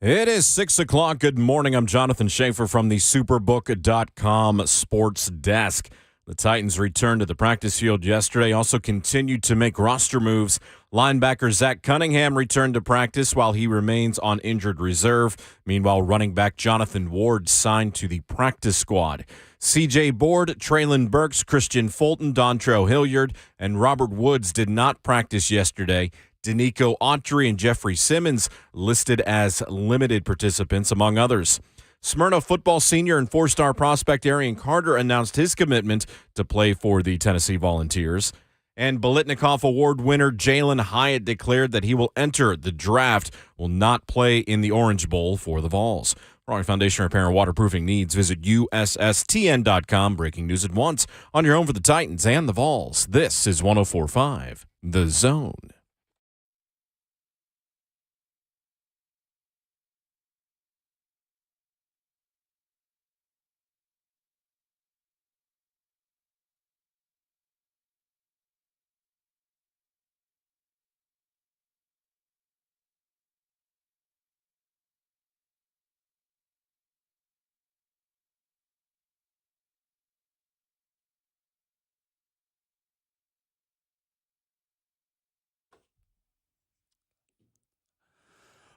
It is 6 o'clock. Good morning. I'm Jonathan Schaefer from the Superbook.com sports desk. The Titans returned to the practice field yesterday, also continued to make roster moves. Linebacker Zach Cunningham returned to practice while he remains on injured reserve. Meanwhile, running back Jonathan Ward signed to the practice squad. C.J. Board, Traylon Burks, Christian Fulton, Dontrell Hilliard, and Robert Woods did not practice yesterday. Danico Autry and Jeffrey Simmons listed as limited participants, among others. Smyrna football senior and four-star prospect Arian Carter announced his commitment to play for the Tennessee Volunteers. And Biletnikoff Award winner Jalin Hyatt declared that he will enter the draft, will not play in the Orange Bowl for the Vols. For all your foundation repair and waterproofing needs, visit USSTN.com. Breaking news at once on your home for the Titans and the Vols. This is 104.5 The Zone.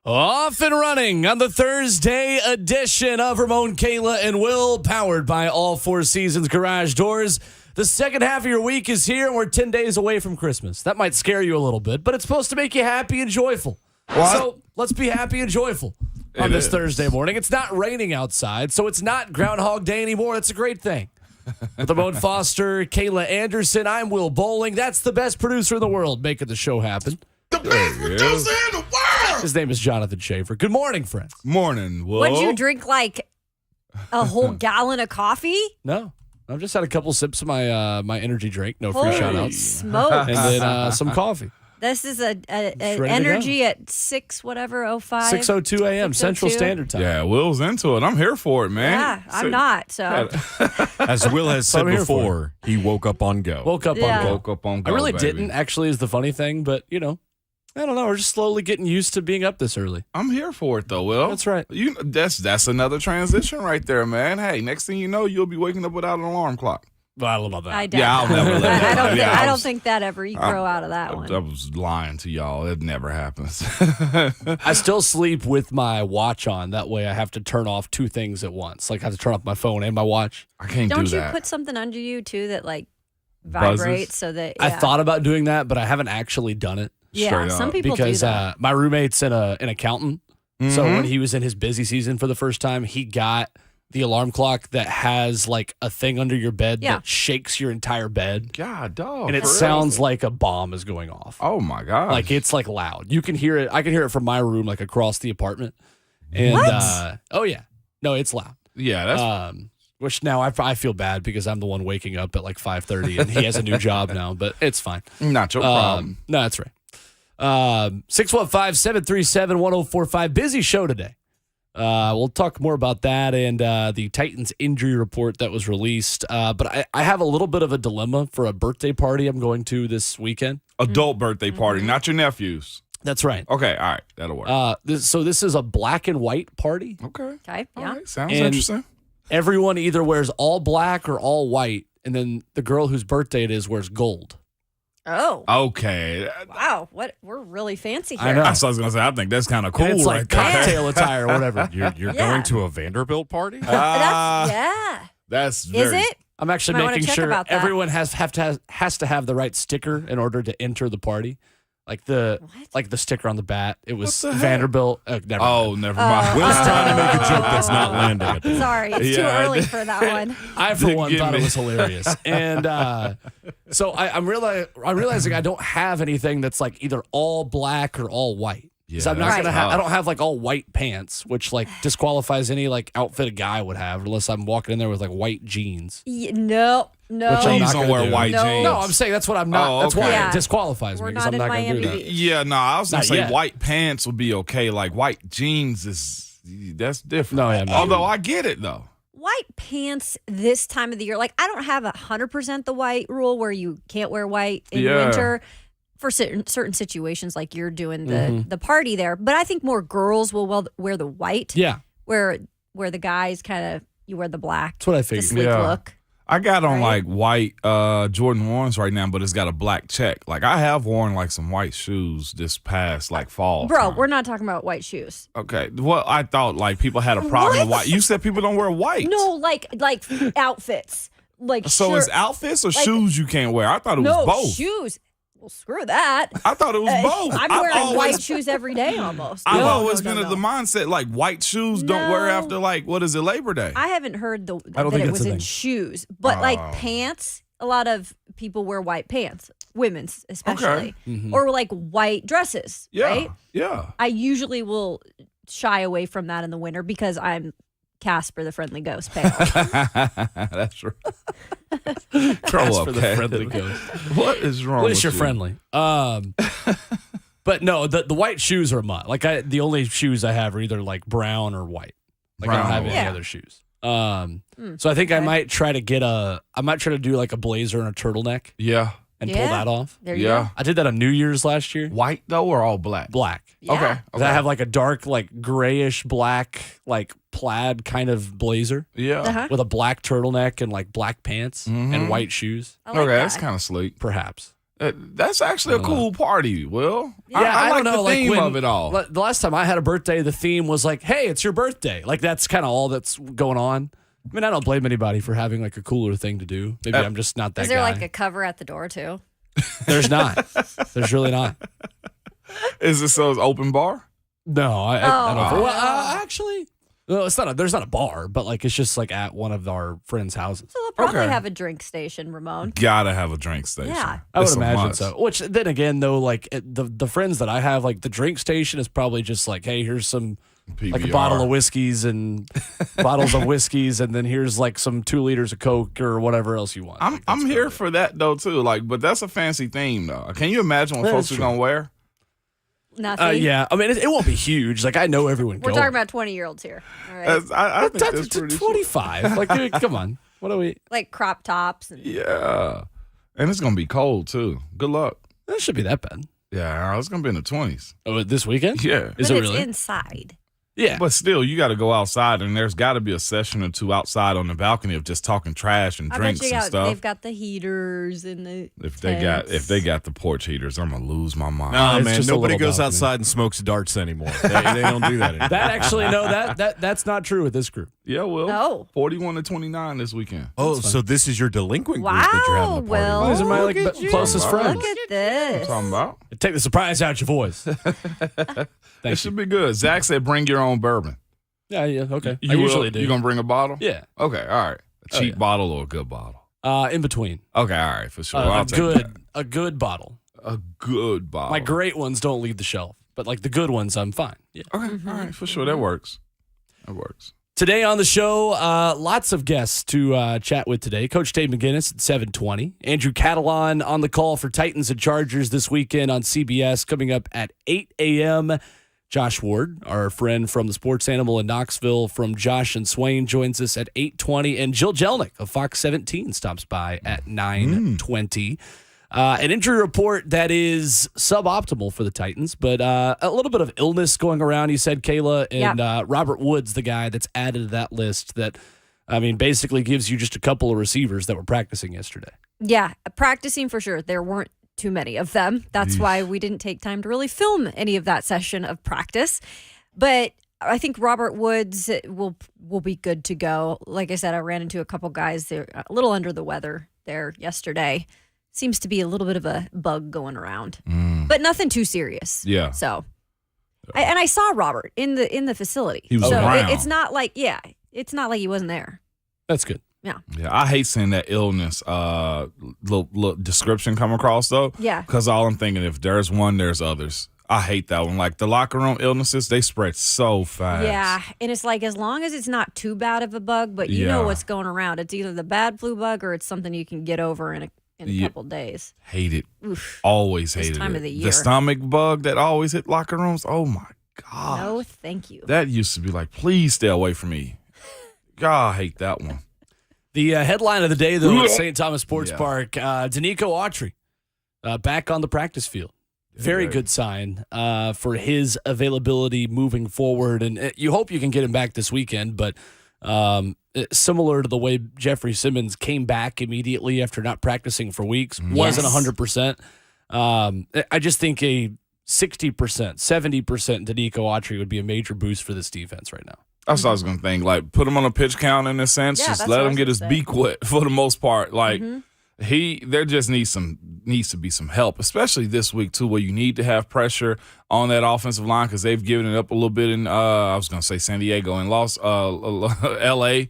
Off and running on the Thursday edition of Ramon, Kayla, and Will, powered by All Four Seasons Garage Doors. The second half of your week is here, and we're 10 days away from Christmas. That might scare you a little bit, but it's supposed to make you happy and joyful. What? So let's be happy and joyful on this Thursday morning. It's not raining outside, so it's not Groundhog Day anymore. That's a great thing. With Ramon Foster, Kayla Anderson, I'm Will Bowling. That's the best producer in the world making the show happen. The best producer in the world! His name is Jonathan Schaefer. Good morning, friends. Morning, Will. Would you drink like a whole gallon of coffee? No. I've just had a couple sips of my energy drink. No free shout-outs. Smoke. And then some coffee. This is a ready energy at 6:05. 6:02 a.m. Central Standard Time. Yeah, Will's into it. I'm here for it, man. Yeah, I'm not. So As Will has said I'm here before, he woke up on go. Woke up Yeah. on go. Woke up on I go, really baby. didn't, actually, is the funny thing. But, I don't know. We're just slowly getting used to being up this early. I'm here for it, though, Will. That's right. That's another transition right there, man. Hey, next thing you know, you'll be waking up without an alarm clock. Well, I don't know about I that. doubt Yeah, I'll that. never let that I don't. happen. Yeah, I I don't was- think that ever. You grow out of that one. I was lying to y'all. It never happens. I still sleep with my watch on. That way I have to turn off two things at once. Like I have to turn off my phone and my watch. I can't Don't do you that. put something under you too that like Buzzes? vibrates so that I thought about doing that, but I haven't actually done it. yeah. straight Some up. people Because do that. my roommate's an accountant. So Mhm. when he was in his busy season for the first time, he got the alarm clock that has like a thing under your bed Yeah. that shakes your entire bed. God, dog. And it for real? sounds like a bomb is going off. Oh, my God. Like it's like loud. You can hear it. I can hear it from my room, like across the apartment. And oh yeah, no, it's loud. Yeah, that's... Which now I feel bad because I'm the one waking up at like 5:30 and he has a new job now, but it's fine. not your problem. No, that's right. 615-737-1045. Busy show today. We'll talk more about that and the Titans injury report that was released. But I have a little bit of a dilemma for a birthday party I'm going to this weekend. Adult birthday party, not your nephew's. That's right. Okay, all right. That'll work. This is a black and white party. okay. Okay. All Yeah. right. Sounds And- interesting. Everyone either wears all black or all white, and then the girl whose birthday it is wears gold. Oh. Okay. Wow. What? We're really fancy here. I know. That's what I was going to say. I think that's kind of cool And it's like right there. cocktail attire or whatever. You're Yeah. going to a Vanderbilt party? Yeah. That's Is very... it? I'm actually Might wanna making check sure about that. everyone has to have the right sticker in order to enter the party. Like the sticker on the bat. It was What the heck? Vanderbilt. Never mind. Oh, never mind. Will's trying to make a joke that's not landing at the Sorry, it's too Yeah, early for that one. I, for one, Give thought it me- was hilarious. And so I'm realizing I don't have anything that's like either all black or all white. Yeah, So I'm not that's gonna have. I tough. don't have like all white pants, which like disqualifies any like outfit a guy would have, unless I'm walking in there with like white jeans. No. Which I'm Please not don't gonna wear do. white No. jeans. No, I'm saying that's what I'm not. Oh, That's why okay. Yeah. it disqualifies We're me because not I'm in not going to do Miami that. Beach. Yeah, no, I was going Not to say yet. white pants would be okay. Like white jeans that's different. No, yeah, no. Although I get it, though. White pants this time of the year. Like I don't have 100% the white rule where you can't wear white in Yeah. winter. for certain situations, like you're doing the party there. But I think more girls will wear the white. Yeah. Where the guys kind of, you wear the black. That's what I The figured. sleek look. I got on Right? like white Jordan 1s right now, but it's got a black check. Like I have worn like some white shoes this past like fall. Bro, time. we're not talking about white shoes. Okay. Well, I thought like people had a problem with white. You said people don't wear white. No, like outfits. Like So it's outfits or shoes you can't wear? I thought it was both. shoes. Well, screw that. I thought it was both. I'm I've wearing always- white shoes every day almost. I've No, always no, been no, of the no. mindset like white shoes don't wear No. after like what is it, Labor Day? I haven't heard I don't that think it it's was a in thing. shoes, but like pants. A lot of people wear white pants, women's especially, or like white dresses. yeah, Right? yeah. I usually will shy away from that in the winter because I'm Casper the Friendly Ghost pale. That's right. Grow up, For the Kat. friendly ghost. What is wrong? At with least you're you? friendly. But no, the white shoes are a must. Like the only shoes I have are either like brown or white. Like I don't Brown have or any white. other shoes. So I think I might try to do like a blazer and a turtleneck Yeah, and pull Yeah. that off. There you yeah. go. I did that on New Year's last year. White though or all black? Black. Yeah. Okay. 'Cause I have like a dark, like grayish black, like plaid kind of blazer Yeah. Uh-huh. with a black turtleneck and like black pants and white shoes, I like Okay, that. that's kind of sleek. perhaps. That's actually a cool party. Will. Yeah, I like don't know. the theme when- of it all. The last time I had a birthday, the theme was like, "Hey, it's your birthday." Like that's kind of all that's going on. I mean, I don't blame anybody for having like a cooler thing to do. Maybe I'm just not that Is there guy. like a cover at the door too? There's not. There's really not. Is this so it's open bar? No, I don't. Oh. Well, actually, no, it's not. There's not a bar, but like it's just like at one of our friends' houses. So they'll probably Okay. have a drink station, Ramon. Gotta have a drink station. Yeah. I would It's a imagine must. so. Which then again, though, like the friends that I have, like the drink station is probably just like, hey, here's some like a PBR. bottle of whiskeys and bottles of whiskeys, and then here's like some 2 liters of Coke or whatever else you want. I'm here for that though too. Like, but that's a fancy theme though. Can you imagine what That folks is are true. gonna wear? Nothing. Yeah, I mean it won't be huge. Like I know everyone. We're going. talking about 20-year-olds here. All right. I think that's pretty. 25. Like, dude, come on. What are we? Like crop tops. And Yeah, and it's gonna be cold too. Good luck. That should be that bad. Yeah, it's gonna be in the 20s. Oh, this weekend? Yeah, Is but it it's really? inside. Yeah. but still, you got to go outside, and there's got to be a session or two outside on the balcony of just talking trash and I bet drinks you and stuff. they've got the heaters and the If they got the porch heaters, I'm gonna lose my mind. Nah, It's man, just a nobody little goes balcony. outside and smokes darts anymore. They don't do that anymore. That actually, no, that's not true with this group. Yeah, well, No. 41 to 29 this weekend. Oh, so this is your delinquent group that you're having a Wow, party Will. with. These are my like Look at you. closest friends. Look at this. Talking about Take the surprise out your voice. it Thank you. should be good. Zach said, "Bring your own bourbon." Yeah, okay. You I usually do. You gonna bring a bottle? Yeah. Okay, all right. A cheap yeah. bottle or a good bottle? In between. Okay, all right, for sure. A I'll take that. good bottle. A good bottle. My great ones don't leave the shelf, but like the good ones, I'm fine. Yeah. Okay, all right, for sure. That works. That works. Today on the show, lots of guests to chat with today. Coach Dave McGinnis at 7:20. Andrew Catalon on the call for Titans and Chargers this weekend on CBS coming up at 8 a.m. Josh Ward, our friend from the Sports Animal in Knoxville from Josh and Swain, joins us at 8:20. And Jill Jelnick of Fox 17 stops by at 9:20. An injury report that is suboptimal for the Titans, but a little bit of illness going around. You said, Kayla, and Robert Woods, the guy that's added to that list that, I mean, basically gives you just a couple of receivers that were practicing yesterday. Yeah, practicing for sure. There weren't too many of them. That's why we didn't take time to really film any of that session of practice. But I think Robert Woods will be good to go. Like I said, I ran into a couple guys. They're a little under the weather there yesterday. Seems to be a little bit of a bug going around, but nothing too serious. Yeah. So, I saw Robert in the facility. He was so around. it's not like it's not like he wasn't there. That's good. Yeah, I hate seeing that illness little description come across though. Yeah. Because all I'm thinking, if there's one, there's others. I hate that one. Like the locker room illnesses, they spread so fast. Yeah, and it's like as long as it's not too bad of a bug, but you know Yeah. what's going around. It's either the bad flu bug or it's something you can get over in a Yeah. couple days. Hate it. Oof. Always This hated time it. of the year. The stomach bug that always hit locker rooms. Oh my god. No, thank you. That used to be like, please stay away from me. God, I hate that one. The headline of the day, though, at St. Thomas Sports Yeah. Park, Danico Autry back on the practice field. Very good sign for his availability moving forward. And you hope you can get him back this weekend, but similar to the way Jeffrey Simmons came back immediately after not practicing for weeks, wasn't 100%. I just think a 60%, 70% Danico Autry would be a major boost for this defense right now. That's what I was going to think. Like, put him on a pitch count in a sense. Yeah, just that's let what I him was get gonna his say. beak wet for the most part. Like, there just needs to be some help, especially this week, too, where you need to have pressure on that offensive line because they've given it up a little bit in, I was going to say San Diego and L.A.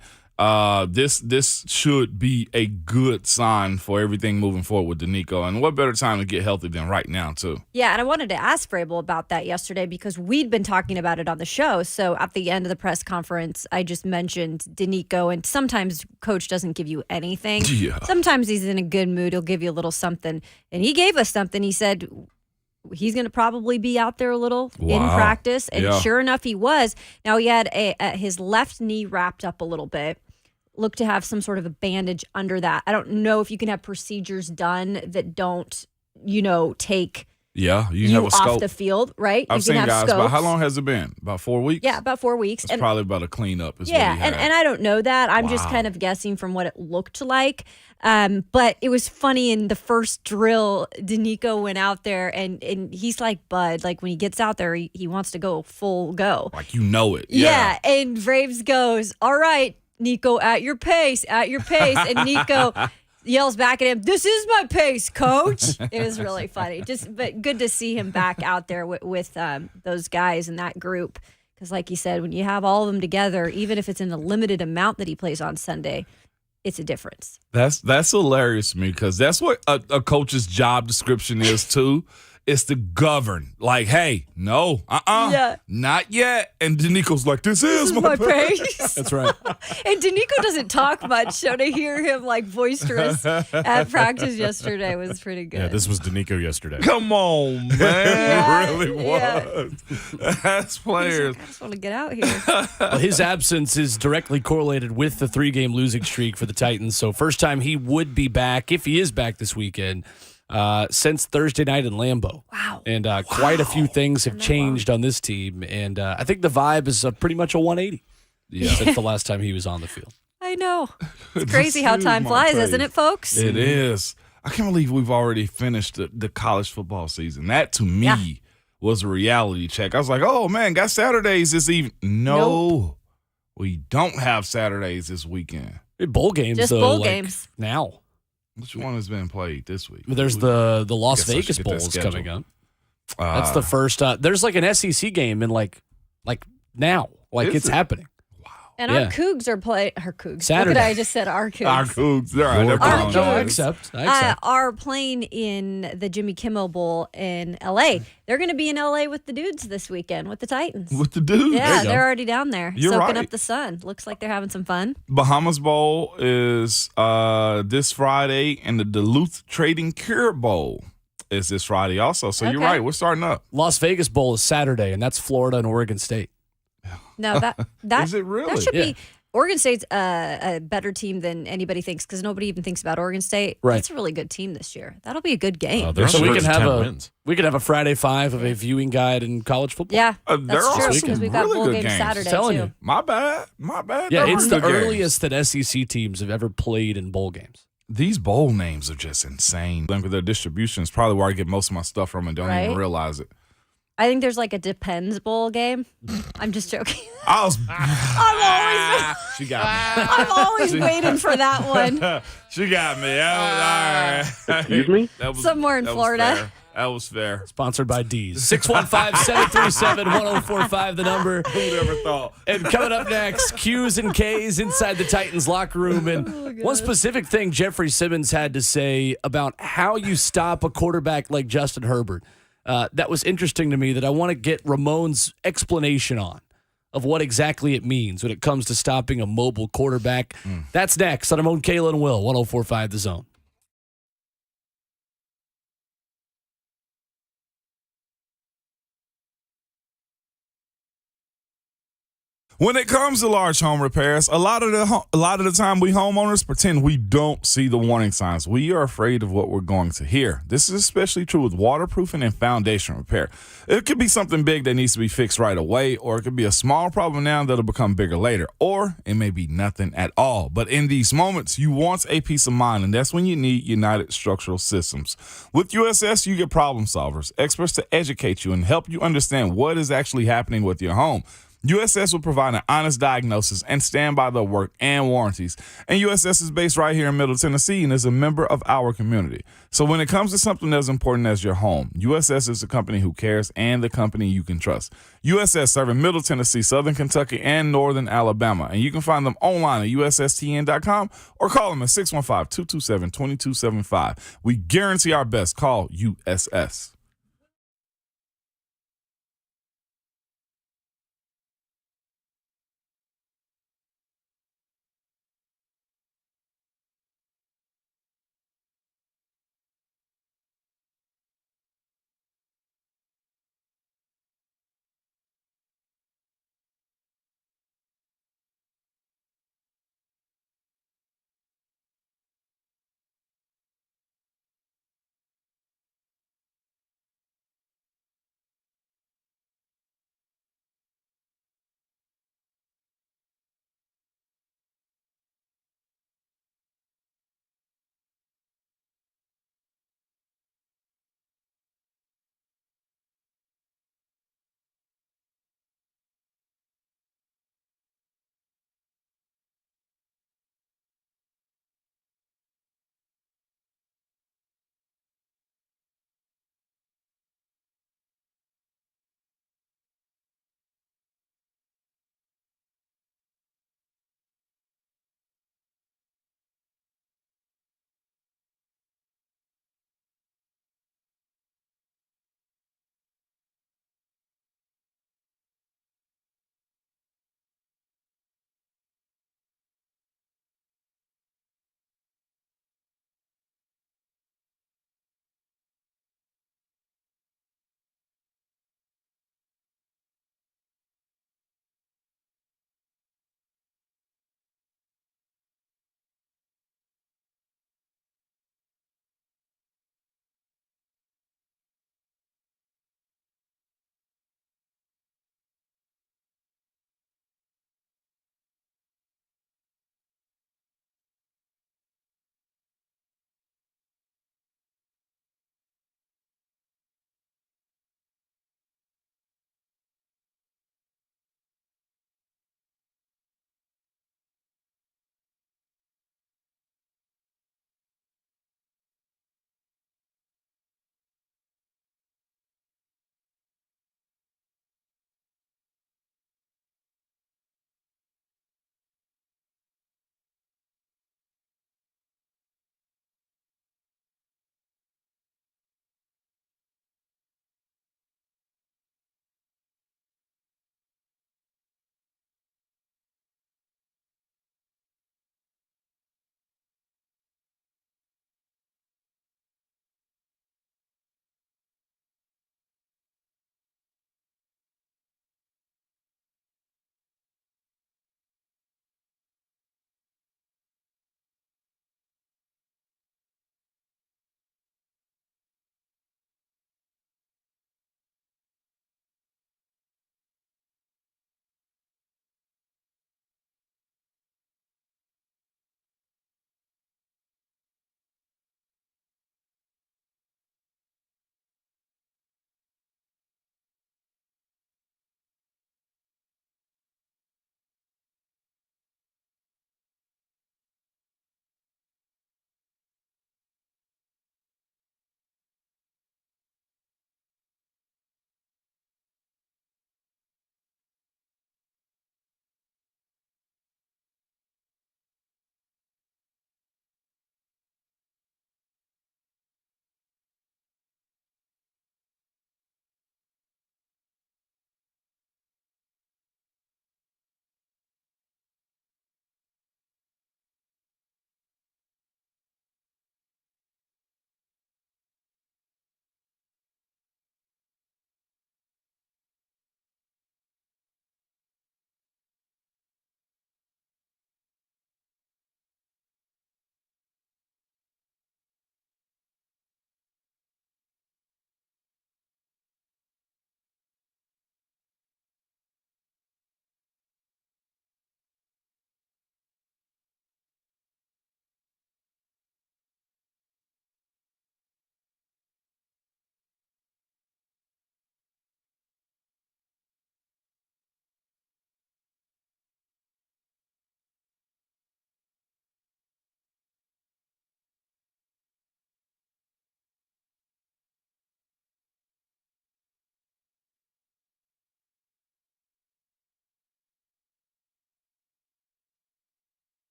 This should be a good sign for everything moving forward with Danico. And what better time to get healthy than right now, too? Yeah, and I wanted to ask Vrabel about that yesterday because we'd been talking about it on the show. So at the end of the press conference, I just mentioned Danico, and sometimes Coach doesn't give you anything. Yeah. Sometimes he's in a good mood. He'll give you a little something. And he gave us something. He said he's going to probably be out there a little in practice. And sure enough, he was. Now, he had his left knee wrapped up a little bit. Look to have some sort of a bandage under that. I don't know if you can have procedures done that don't, take you have a off scope. the field, right? I've you seen can have guys, scopes. but how long has it been? About 4 weeks? Yeah, about 4 weeks. It's probably about a cleanup. Yeah, and I don't know that. I'm just kind of guessing from what it looked like. But it was funny in the first drill, Danico went out there and he's like Bud. Like when he gets out there, he wants to go full go. Like it. Yeah, and Braves goes, all right, Nico, at your pace. And Nico yells back at him, this is my pace, coach. It was really funny. But good to see him back out there with those guys in that group. Because like you said, when you have all of them together, even if it's in a limited amount that he plays on Sunday, it's a difference. That's hilarious to me because that's what a coach's job description is too. It's to govern. Like, hey, no, not yet. And Danico's like, this is my pace. That's right. And Danico doesn't talk much, so to hear him like boisterous at practice yesterday was pretty good. Yeah, this was Danico yesterday. Come on, man. Yeah, it really was. That's players. I just want to get out here. Well, his absence is directly correlated with the 3-game losing streak for the Titans. So first time he would be back, if he is back this weekend, since Thursday night in Lambeau. Wow. And quite a few things have changed on this team. And I think the vibe is pretty much a 180 since the last time he was on the field. I know. It's crazy how time flies, isn't it, folks? It is. I can't believe we've already finished the college football season. That, to me, was a reality check. I was like, oh, man, got Saturdays this evening. No, we don't have Saturdays this weekend. Bowl games, Just though. bowl like, games. Now. Which one has been played this week? There's the Las guess I should Vegas get that Bowls schedule. coming up. That's the first. There's like an SEC game in like now. Like Is it's it? happening. And Yeah. our Cougs are playing. Our Cougs. Saturday. Look at I just said our Cougs. Our Cougs. They're all right. They're Our fine. No, I Cougs. accept. I accept. Are playing in the Jimmy Kimmel Bowl in L.A. They're going to be in L.A. with the dudes this weekend with the Titans. With the dude. Yeah, they're already down there You're soaking right. up the sun. Looks like they're having some fun. Bahamas Bowl is this Friday, and the Duluth Trading Cure Bowl is this Friday also. So you're Okay. right. We're starting up. Las Vegas Bowl is Saturday, and that's Florida and Oregon State. No, that Is it really? That should Yeah. be. Oregon State's a better team than anybody thinks because nobody even thinks about Oregon State. Right. It's a really good team this year. That'll be a good game. They're So we can first have 10 a wins. Friday 5 of a viewing guide in college football. Yeah, There that's are true some because we've got really bowl good games games. Saturday Telling too. you. My bad. Yeah, They're it's the good games. earliest that SEC teams have ever played in bowl games. These bowl names are just insane. Their distribution is probably where I get most of my stuff from and don't even Right? realize it. I think there's like a Depends Bowl game. I'm just joking. I was. I'm She got me. always waiting for that one. She got me. That was all right. Excuse me? That was, Somewhere in that was Florida. fair. That was fair. Sponsored by D's. 615-737-1045, the number. Who'd ever thought? And coming up next, Q's and K's inside the Titans locker room. And one specific thing Jeffrey Simmons had to say about how you stop a quarterback like Justin Herbert. That was interesting to me that I want to get Ramon's explanation on of what exactly it means when it comes to stopping a mobile quarterback. That's next on Ramon, Kayla, and Will, 104.5 The Zone. When it comes to large home repairs, a lot of the time we homeowners pretend we don't see the warning signs. We are afraid of what we're going to hear. This is especially true with waterproofing and foundation repair. It could be something big that needs to be fixed right away, or it could be a small problem now that'll become bigger later, or it may be nothing at all. But in these moments, you want a peace of mind, and that's when you need United Structural Systems. With USS, you get problem solvers, experts to educate you and help you understand what is actually happening with your home. USS will provide an honest diagnosis and stand by their work and warranties. And USS is based right here in Middle Tennessee and is a member of our community. So when it comes to something as important as your home, USS is the company who cares and the company you can trust. USS serving Middle Tennessee, Southern Kentucky, and Northern Alabama. And you can find them online at USSTN.com or call them at 615-227-2275. We guarantee our best. Call USS.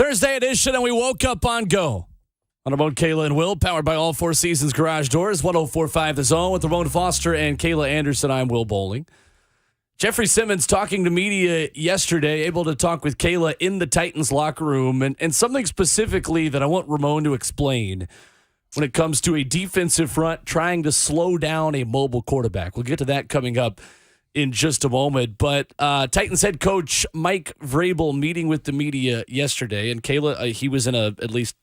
Thursday edition, and we woke up on go. On Ramon, Kayla, and Will, powered by All Four Seasons Garage Doors, 104.5 The Zone with Ramon Foster and Kayla Anderson. I'm Will Bowling. Jeffrey Simmons talking to media yesterday, able to talk with Kayla in the Titans locker room, and something specifically that I want Ramon to explain when it comes to a defensive front trying to slow down a mobile quarterback. We'll get to that coming up in just a moment. But Titans head coach Mike Vrabel meeting with the media yesterday, and Kayla, he was in at least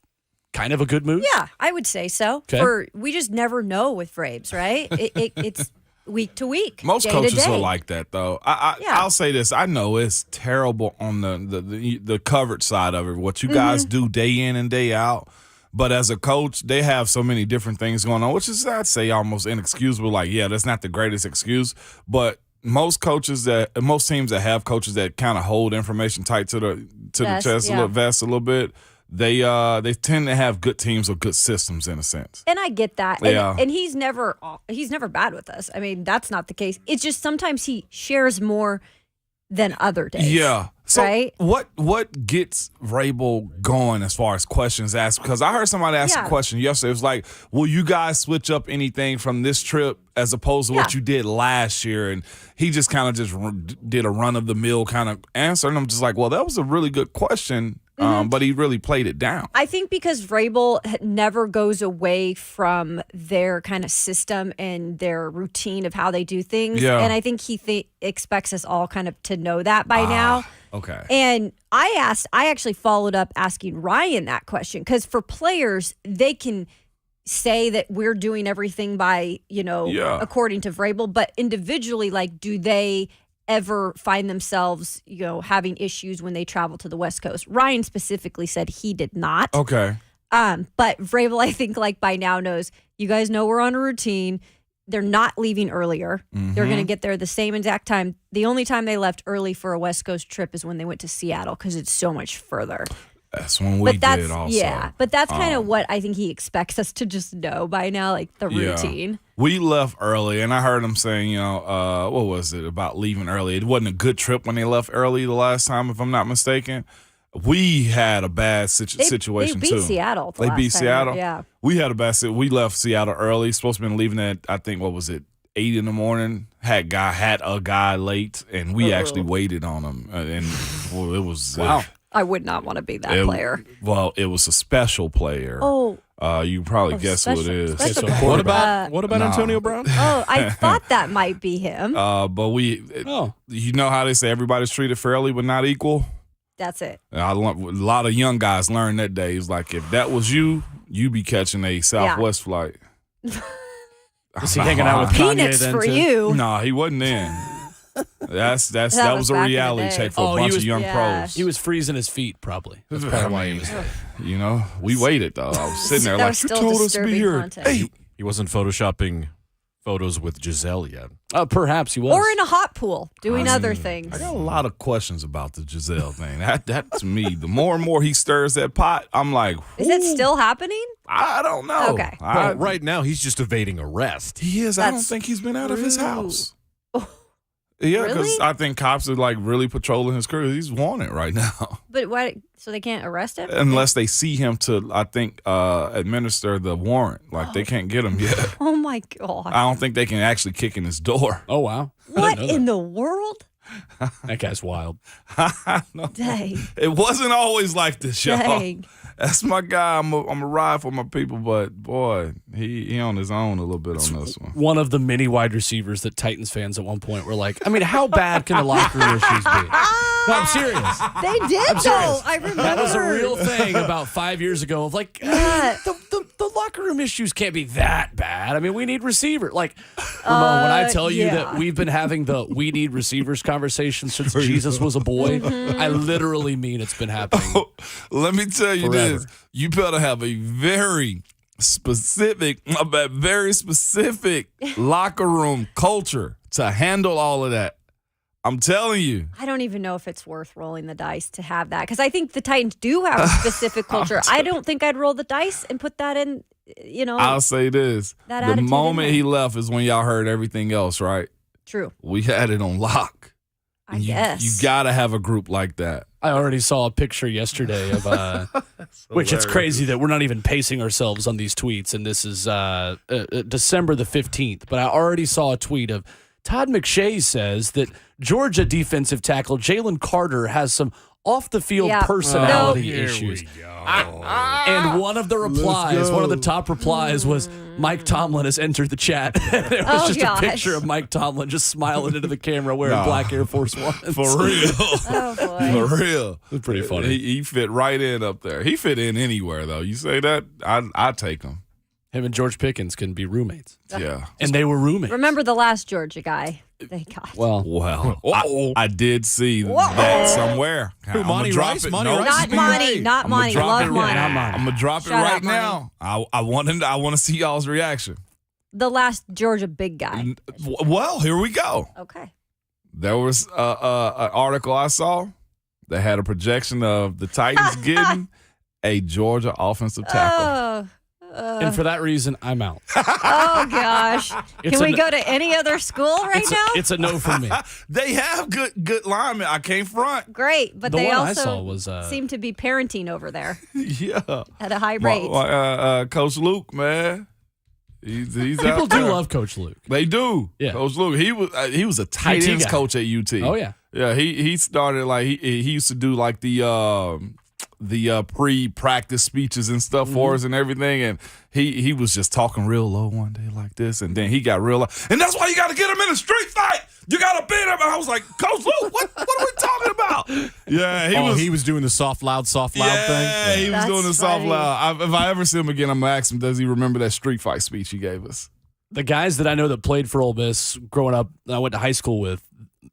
kind of a good mood? Yeah, I would say so. Okay. We just never know with Vrabes, right? It's week to week. Most day coaches to day. are like that, though. I'll say this. I know it's terrible on the coverage side of it, what you guys do day in and day out. But as a coach, they have so many different things going on, which is, I'd say, almost inexcusable. Like, yeah, that's not the greatest excuse. But most teams that have coaches that kind of hold information tight to the chest, vest a little bit, they tend to have good teams or good systems in a sense. And I get that. And he's never bad with us. I mean, that's not the case. It's just sometimes he shares more than other days. Yeah. So right? what gets Vrabel going as far as questions asked? Because I heard somebody ask a question yesterday. It was like, will you guys switch up anything from this trip as opposed to what you did last year? And he just kind of just did a run-of-the-mill kind of answer. And I'm just like, well, that was a really good question. But he really played it down. I think because Vrabel never goes away from their kind of system and their routine of how they do things. Yeah. And I think he expects us all kind of to know that by now. Okay. And I actually followed up asking Ryan that question because for players, they can say that we're doing everything by, according to Vrabel, but individually, like, do they ever find themselves, having issues when they travel to the West Coast? Ryan specifically said he did not. Okay. But Vrabel, I think, like, by now knows, you guys know we're on a routine. They're not leaving earlier. They're going to get there the same exact time. The only time they left early for a West Coast trip is when they went to Seattle because it's so much further. That's when we did also. Yeah, but that's kind of what I think he expects us to just know by now, like the routine. We left early, and I heard him saying, what was it about leaving early? It wasn't a good trip when they left early the last time, if I'm not mistaken. We had a bad situation, they beat too. Seattle. They beat Seattle? Yeah. We had a bad situation. We left Seattle early. Supposed to have been leaving at, I think, 8 in the morning. Had a guy late, and we actually waited on him. And it was... Wow. I would not want to be that player. Well, it was a special player. Oh. You probably guess who it is. What about Antonio Brown? Oh, I thought that might be him. But you know how they say everybody's treated fairly but not equal? That's it. A lot of young guys learned that day. It's like, if that was you be catching a Southwest flight. Was he hanging out with Kanye Peanuts then for too? you. No, he wasn't in. That was a back in the reality day. check for a bunch of young pros. He was freezing his feet, probably. That's probably why he was there. We waited, though. I was sitting there That like, was you still told us to be disturbing here. content. Hey. He wasn't photoshopping photos with Giselle yet. Perhaps he was. Or in a hot pool doing other things. I got a lot of questions about the Giselle thing. That to me, the more and more he stirs that pot, I'm like, Is it still happening? I don't know. Okay. Well, right now, he's just evading arrest. He is. I don't think he's been out of his house. Yeah, because Really? I think cops are like really patrolling his crew. He's wanted right now. But why? So they can't arrest him? Unless they see him to, I think, administer the warrant. Like, they can't get him yet. Oh, my God. I don't think they can actually kick in his door. Oh, wow. What in the world? That guy's wild. Dang. It wasn't always like this, y'all. Dang. That's my guy. I'm a ride for my people, but boy, he on his own a little bit on this one. One of the many wide receivers that Titans fans at one point were like, I mean, how bad can the locker room issues be? No, I'm serious. They did, though. I remember. That was a real thing about 5 years ago of like, the locker room issues can't be that bad. I mean, we need receivers. Like, Ramon, when I tell you that we've been having the we need receivers conversation since Jesus was a boy, I literally mean it's been happening. Let me tell you forever. this. You better have a very specific locker room culture to handle all of that. I'm telling you. I don't even know if it's worth rolling the dice to have that because I think the Titans do have a specific culture. I don't think I'd roll the dice and put that in, I'll say this. That The attitude in moment there. he left is when y'all heard everything else, right? True. We had it on lock. I guess. You got to have a group like that. I already saw a picture yesterday of which it's crazy that we're not even pacing ourselves on these tweets, and this is December the 15th. But I already saw a tweet of Todd McShay says that Georgia defensive tackle Jalen Carter has some off-the-field personality issues. And one of the replies, one of the top replies was, Mike Tomlin has entered the chat. It was just a picture of Mike Tomlin just smiling into the camera wearing black Air Force Ones. For real. Oh, boy. For real. It's pretty funny. He fit right in up there. He fit in anywhere, though. You say that, I'd take him. Him and George Pickens can be roommates. Yeah. And they were roommates. Remember the last Georgia guy they got? Well, I did see that somewhere. Who, Monty Rice? Monty Rice? Not Monty. Not Monty. Love Monty. I'm going to drop it Shut right up, Monty. now. I want to see y'all's reaction. The last Georgia big guy. Well, here we go. Okay. There was an article I saw that had a projection of the Titans getting a Georgia offensive tackle. and for that reason, I'm out. Oh, gosh. It's Can we a- go to any other school right now? It's a no from me. They have good linemen. I can't front. Great, but The they one I also saw was, seem to be parenting over there Yeah. at a high rate. Coach Luke, man. He's People out do there. love Coach Luke. They do. Yeah. Coach Luke. He was a tight UT ends guy. coach at UT. Oh, yeah. Yeah. He started like he used to do like the pre-practice speeches and stuff for us and everything, and he was just talking real low one day like this, and then he got real loud, and that's why you got to get him in a street fight. You got to beat him. And I was like, Coach Luke, what are we talking about? Yeah, he was doing the soft, loud thing. Yeah, he was That's doing the soft funny. loud. If I ever see him again, I'm gonna ask him, does he remember that street fight speech he gave us? The guys that I know that played for Ole Miss growing up, that I went to high school with,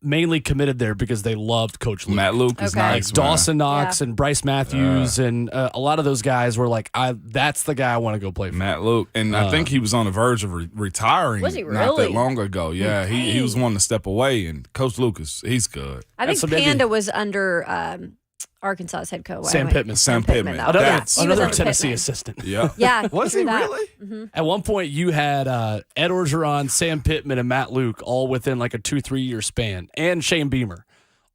mainly committed there because they loved Coach Luke. Matt Luke is Okay. nice. Like Dawson Knox Yeah. and Bryce Matthews and a lot of those guys were like, that's the guy I want to go play for. Matt Luke, and I think he was on the verge of retiring. Was he Not really? that long ago? Yeah, he was wanting to step away, and Coach Lucas, he's good. I think so maybe- Panda was under Arkansas's head coach. Sam Pittman. Sam Pittman. though. Another, Yeah, he was another under Tennessee Pittman. assistant. Yeah. Yeah. Was true he that. really? At one point, you had Ed Orgeron, Sam Pittman, and Matt Luke all within like a 2-3 year span, and Shane Beamer,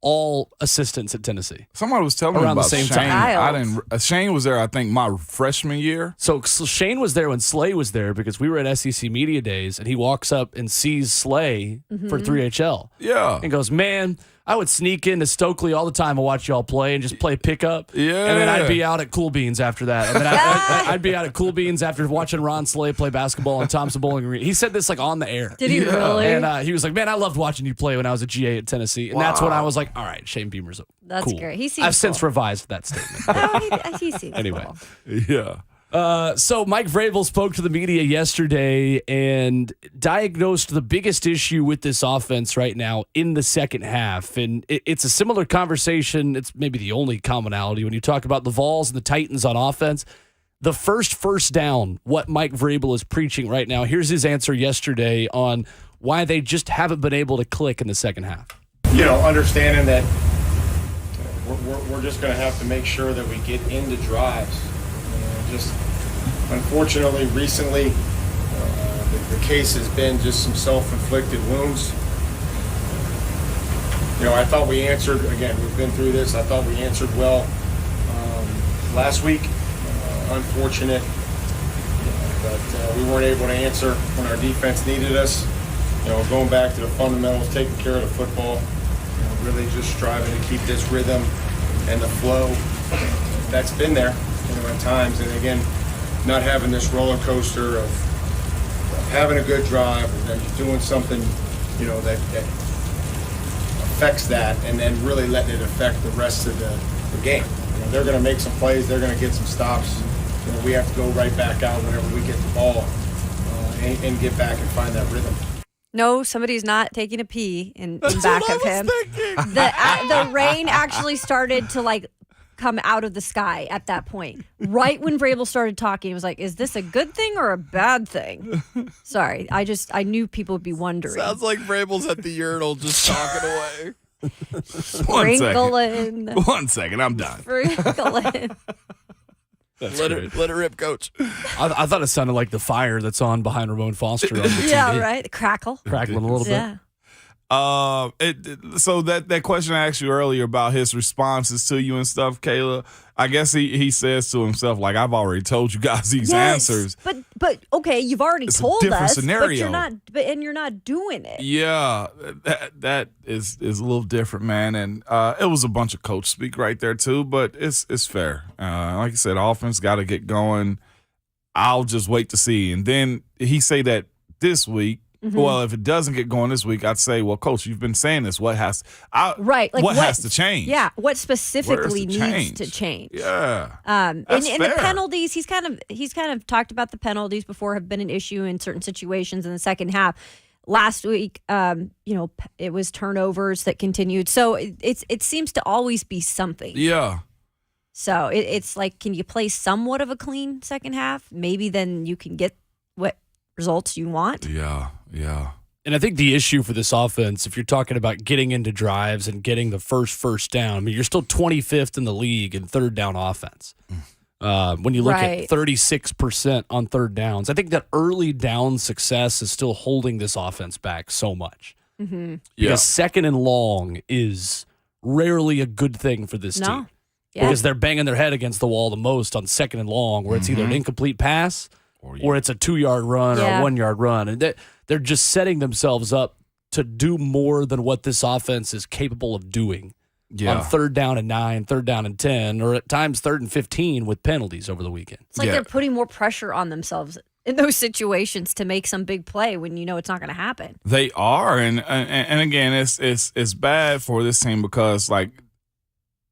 all assistants at Tennessee. Somebody was telling me Around the about same Shane. time. I didn't. Shane was there, I think, my freshman year. So Shane was there when Slay was there because we were at SEC Media Days, and he walks up and sees Slay for 3HL Yeah. and goes, "Man, I would sneak into Stokely all the time and watch y'all play and just play pickup. Yeah. And then I'd be out at Cool Beans after that. And then I'd be out at Cool Beans after watching Ron Slay play basketball in Thompson Bowling Green." He said this like on the air. Did he really? And he was like, "Man, I loved watching you play when I was a GA at Tennessee." And that's when I was like, "All right, Shane Beamer's That's cool." great. He seems I've since cool. revised that statement. Oh, he seems Anyway. cool. Yeah. So Mike Vrabel spoke to the media yesterday and diagnosed the biggest issue with this offense right now in the second half. And it's a similar conversation. It's maybe the only commonality when you talk about the Vols and the Titans on offense. The first down, what Mike Vrabel is preaching right now. Here's his answer yesterday on why they just haven't been able to click in the second half. Understanding that we're just going to have to make sure that we get into drives. Just unfortunately, recently, the case has been just some self-inflicted wounds. I thought we answered, again, we've been through this, I thought we answered well last week. Unfortunate, but we weren't able to answer when our defense needed us. Going back to the fundamentals, taking care of the football, really just striving to keep this rhythm and the flow that's been there, at times. And again, not having this roller coaster of having a good drive and then doing something, that affects that, and then really letting it affect the rest of the game. They're going to make some plays, they're going to get some stops. We have to go right back out whenever we get the ball and get back and find that rhythm. No, somebody's not taking a pee in back of him. The rain actually started to come out of the sky at that point. Right when Vrabel started talking, he was like, "Is this a good thing or a bad thing?" Sorry, I knew people would be wondering. Sounds like Vrabel's at the urinal just talking away. Sprinkling. 1 second, I'm done. Sprinkling. Let it rip, coach. I thought it sounded like the fire that's on behind Ramon Foster on the TV. Yeah, right. Crackle. Crackling a little bit. Yeah. So that question I asked you earlier about his responses to you and stuff, Kayla, I guess he says to himself, like, I've already told you guys these answers. But okay, you've already told different us, scenario. but you're not doing it. Yeah, that is a little different, man. And it was a bunch of coach speak right there too, but it's fair. Like I said, offense got to get going. I'll just wait to see. And then he say that this week. Mm-hmm. Well, if it doesn't get going this week, I'd say, well, Coach, you've been saying this. What has what has to change? Yeah, what specifically needs to change? Yeah, and the penalties. He's kind of talked about the penalties before have been an issue in certain situations in the second half. Last week, it was turnovers that continued. So it seems to always be something. Yeah. So it's like, can you play somewhat of a clean second half? Maybe then you can get what results you want. Yeah. And I think the issue for this offense, if you're talking about getting into drives and getting the first down, I mean, you're still 25th in the league in third down offense. When you look at 36% on third downs, I think that early down success is still holding this offense back so much. Mm-hmm. Because second and long is rarely a good thing for this team. Yeah. Because they're banging their head against the wall the most on second and long, where it's either an incomplete pass or it's a 2-yard run or a 1-yard run. And they're just setting themselves up to do more than what this offense is capable of doing on third down and 9, third down and 10, or at times third and 15 with penalties over the weekend. It's like they're putting more pressure on themselves in those situations to make some big play when you know it's not going to happen. They are. And again, it's bad for this team because, like,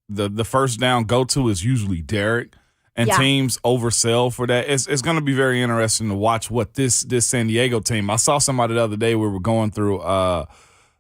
the first down go-to is usually Derek. And teams oversell for that. It's going to be very interesting to watch what this San Diego team. I saw somebody the other day. We were going through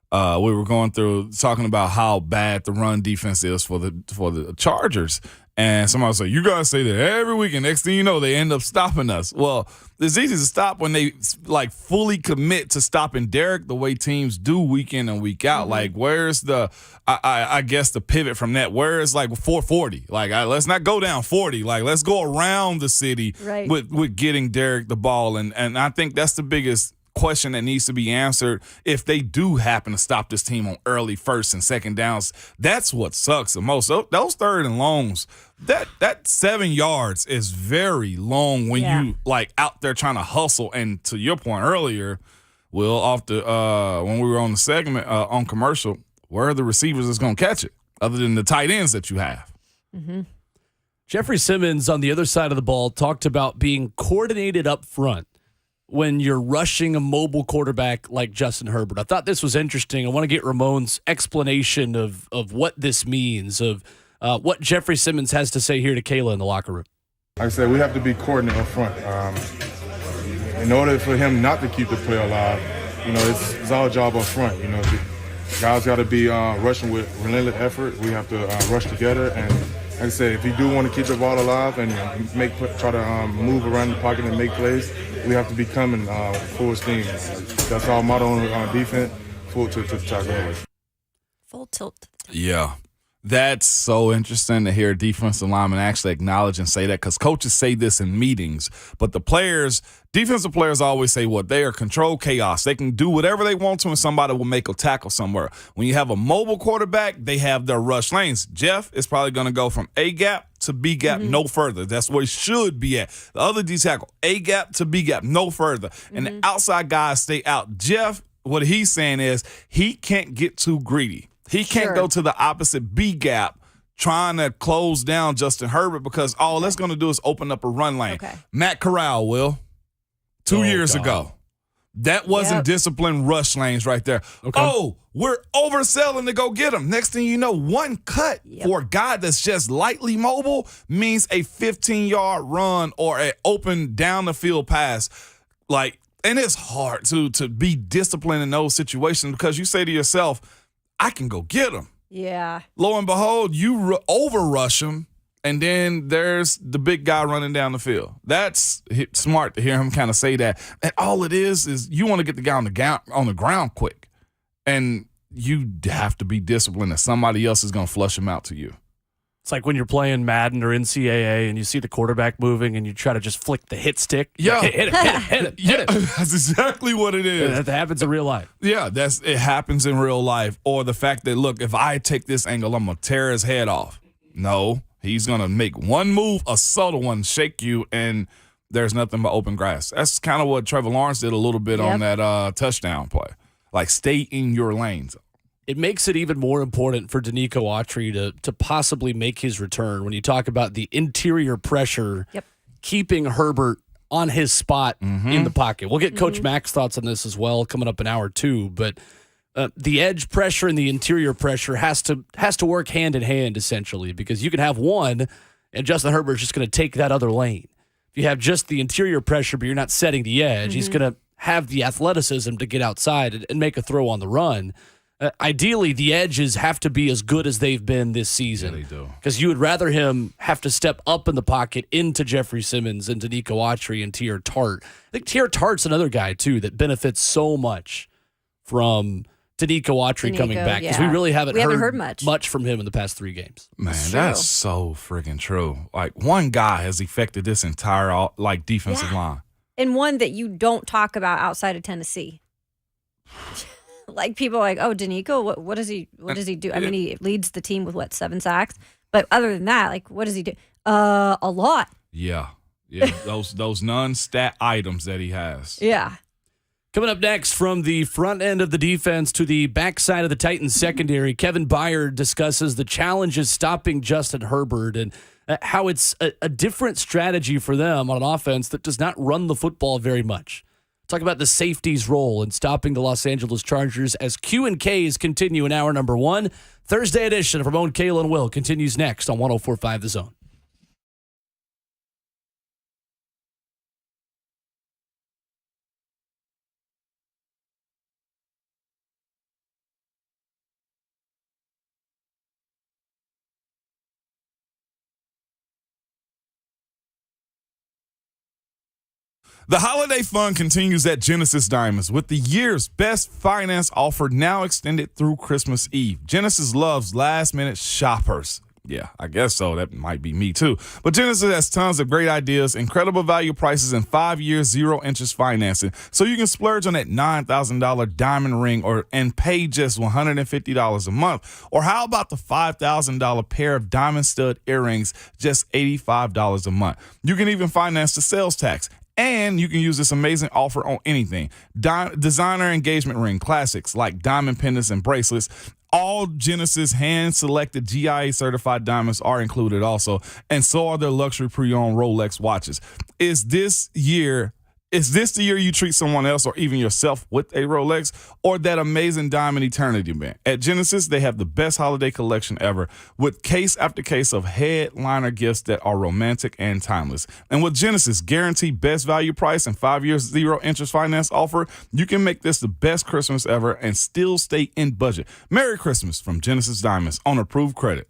talking about how bad the run defense is for the Chargers. And somebody was like, you guys say that every week, and next thing you know, they end up stopping us. Well, it's easy to stop when they like fully commit to stopping Derek the way teams do week in and week out. Mm-hmm. Like, where's the I guess the pivot from that? Where is like 440? Like, let's not go down 40. Like, let's go around the city with getting Derek the ball. And I think that's the biggest question that needs to be answered. If they do happen to stop this team on early first and second downs, that's what sucks the most. Those third and longs, that 7 yards is very long when you like out there trying to hustle. And to your point earlier, Will, off the when we were on the segment on commercial, where are the receivers that's going to catch it other than the tight ends that you have? Mm-hmm. Jeffrey Simmons on the other side of the ball talked about being coordinated up front when you're rushing a mobile quarterback like Justin Herbert. I thought this was interesting. I want to get Ramon's explanation of what this means, of what Jeffrey Simmons has to say here to Kayla in the locker room. Like I said, we have to be coordinated up front. In order for him not to keep the play alive, it's our job up front. Guys got to be rushing with relentless effort. We have to rush together. And like I said, if you do want to keep the ball alive and try to move around the pocket and make plays, we have to be coming full steam. That's our motto on defense, full tilt to the tackle. Full tilt. Yeah. That's so interesting to hear a defensive lineman actually acknowledge and say that, because coaches say this in meetings, but defensive players always say what? They are controlled chaos. They can do whatever they want to and somebody will make a tackle somewhere. When you have a mobile quarterback, they have their rush lanes. Jeff is probably going to go from A gap to B gap, no further. That's where he should be at. The other D tackle, A gap to B gap, no further. And the outside guys stay out. Jeff, what he's saying is he can't get too greedy. He can't go to the opposite B gap trying to close down Justin Herbert, because all that's going to do is open up a run lane. Okay. Matt Corral, Will, 2 years ago. That wasn't disciplined rush lanes right there. Okay. Oh, we're overselling to go get him. Next thing you know, one cut for a guy that's just lightly mobile means a 15-yard run or an open down the field pass. And it's hard to be disciplined in those situations, because you say to yourself, I can go get him. Yeah. Lo and behold, you over-rush him, and then there's the big guy running down the field. That's smart to hear him kind of say that. And all it is you want to get the guy on the ground quick. And you have to be disciplined that somebody else is going to flush him out to you. It's like when you're playing Madden or NCAA and you see the quarterback moving and you try to just flick the hit stick. Yeah. Hit it. Yeah, that's exactly what it is. That happens in real life. Yeah, it happens in real life. Or the fact that, look, if I take this angle, I'm going to tear his head off. No, he's going to make one move, a subtle one, shake you, and there's nothing but open grass. That's kind of what Trevor Lawrence did a little bit on that touchdown play. Like, stay in your lanes. It makes it even more important for Danico Autry to possibly make his return when you talk about the interior pressure, keeping Herbert on his spot in the pocket. We'll get Coach Mack's thoughts on this as well coming up in hour 2, but the edge pressure and the interior pressure has to work hand in hand, essentially, because you can have one and Justin Herbert's just going to take that other lane. If you have just the interior pressure but you're not setting the edge, he's going to have the athleticism to get outside and make a throw on the run. Ideally, the edges have to be as good as they've been this season. Yeah, they do. Because you would rather him have to step up in the pocket into Jeffrey Simmons and Danico Autry and Tier Tart. I think Tier Tart's another guy, too, that benefits so much from Danico Autry coming back. Because we really haven't heard much from him in the past 3 games. Man, that's so freaking true. Like, one guy has affected this entire defensive line. And one that you don't talk about outside of Tennessee. Like, people are like, oh, Danico, what does he do? I mean, he leads the team with 7 sacks, but other than that, like, what does he do? A lot. Yeah, those non-stat items that he has. Yeah. Coming up next, from the front end of the defense to the backside of the Titans secondary, Kevin Byard discusses the challenges stopping Justin Herbert and how it's a different strategy for them on an offense that does not run the football very much. Talk about the safety's role in stopping the Los Angeles Chargers as Q&Ks continue in hour number 1. Thursday edition of Ramon, Kayla, and Will continues next on 104.5 The Zone. The holiday fun continues at Genesis Diamonds with the year's best finance offer now extended through Christmas Eve. Genesis loves last-minute shoppers. Yeah, I guess so. That might be me too. But Genesis has tons of great ideas, incredible value prices, and 5-year zero-interest financing. So you can splurge on that $9,000 diamond ring and pay just $150 a month. Or how about the $5,000 pair of diamond stud earrings, just $85 a month? You can even finance the sales tax. And you can use this amazing offer on anything. Designer engagement ring classics like diamond pendants and bracelets. All Genesis hand-selected GIA-certified diamonds are included also, and so are their luxury pre-owned Rolex watches. Is this the year you treat someone else or even yourself with a Rolex or that amazing diamond eternity band? At Genesis, they have the best holiday collection ever with case after case of headliner gifts that are romantic and timeless. And with Genesis' guaranteed best value price and 5 years zero interest finance offer, you can make this the best Christmas ever and still stay in budget. Merry Christmas from Genesis Diamonds on approved credit.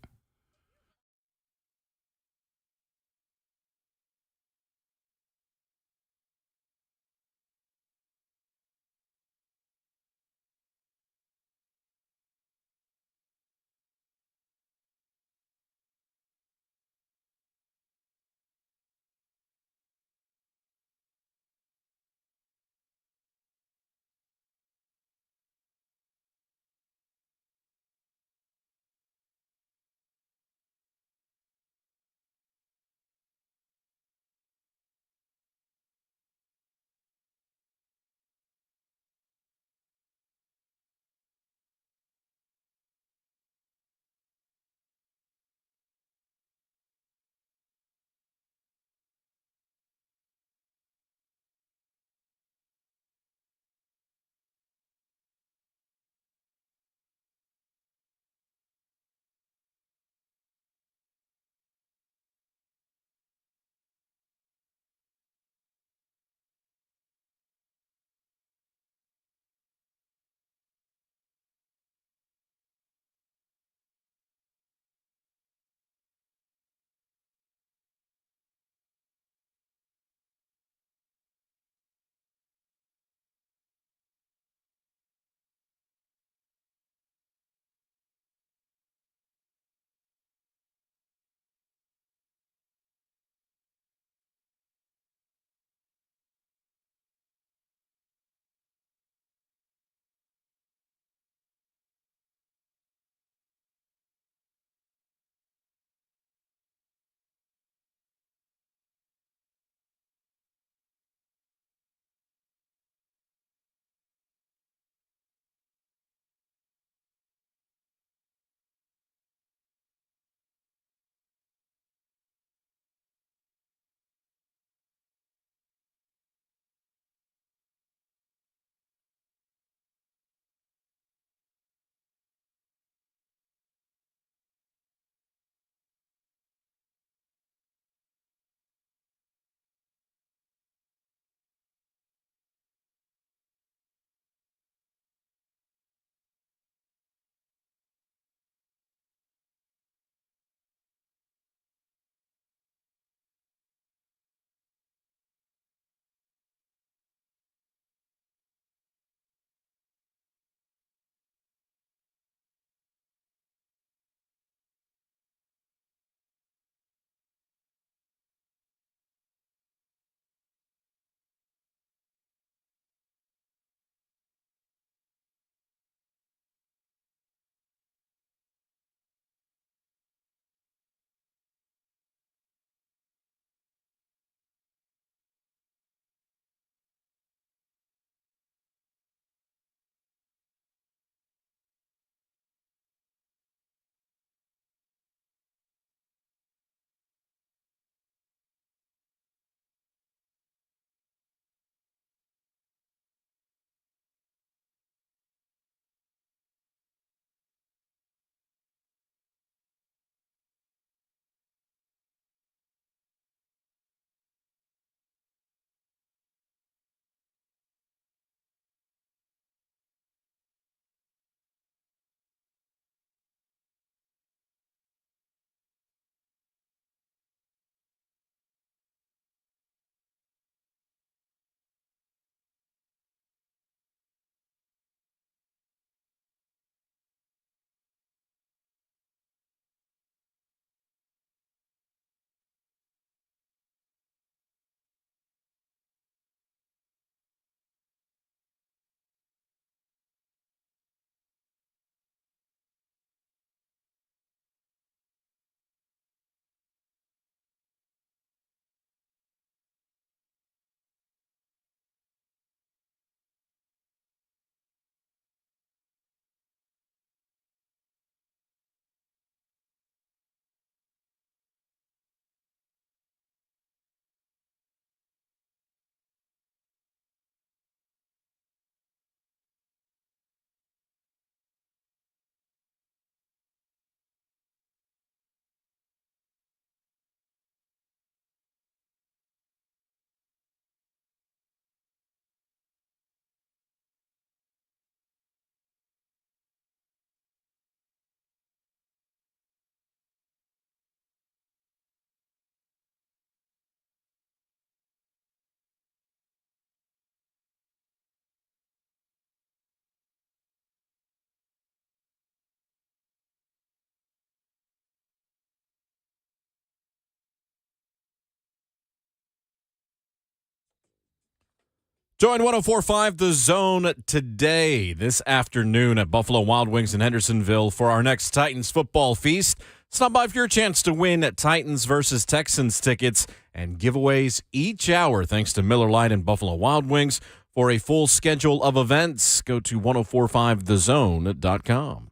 Join 104.5 The Zone today, this afternoon at Buffalo Wild Wings in Hendersonville for our next Titans football feast. Stop by for your chance to win Titans versus Texans tickets and giveaways each hour thanks to Miller Lite and Buffalo Wild Wings. For a full schedule of events, go to 1045thezone.com.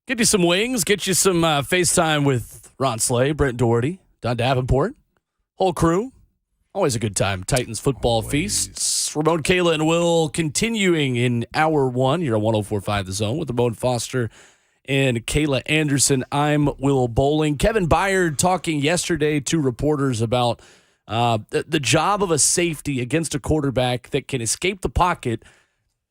Get you some wings, get you some FaceTime with Ron Slay, Brent Doherty, Don Davenport, whole crew. Always a good time. Titans football feasts. Ramon, Kayla, and Will continuing in hour one here on 104.5 The Zone with Ramon Foster and Kayla Anderson. I'm Will Bowling. Kevin Byard talking yesterday to reporters about the job of a safety against a quarterback that can escape the pocket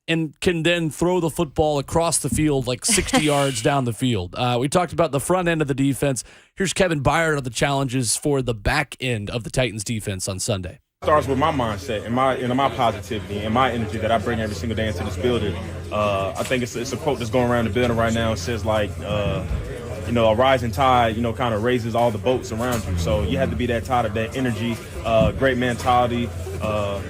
and can then throw the football across the field like 60 yards down the field. We talked about the front end of the defense. Here's Kevin Byard on the challenges for the back end of the Titans defense on Sunday. It starts with my mindset and my positivity and my energy that I bring every single day into this building. I think it's a quote that's going around the building right now. It says like, a rising tide, kind of raises all the boats around you. So you have to be that tide of that energy, great mentality,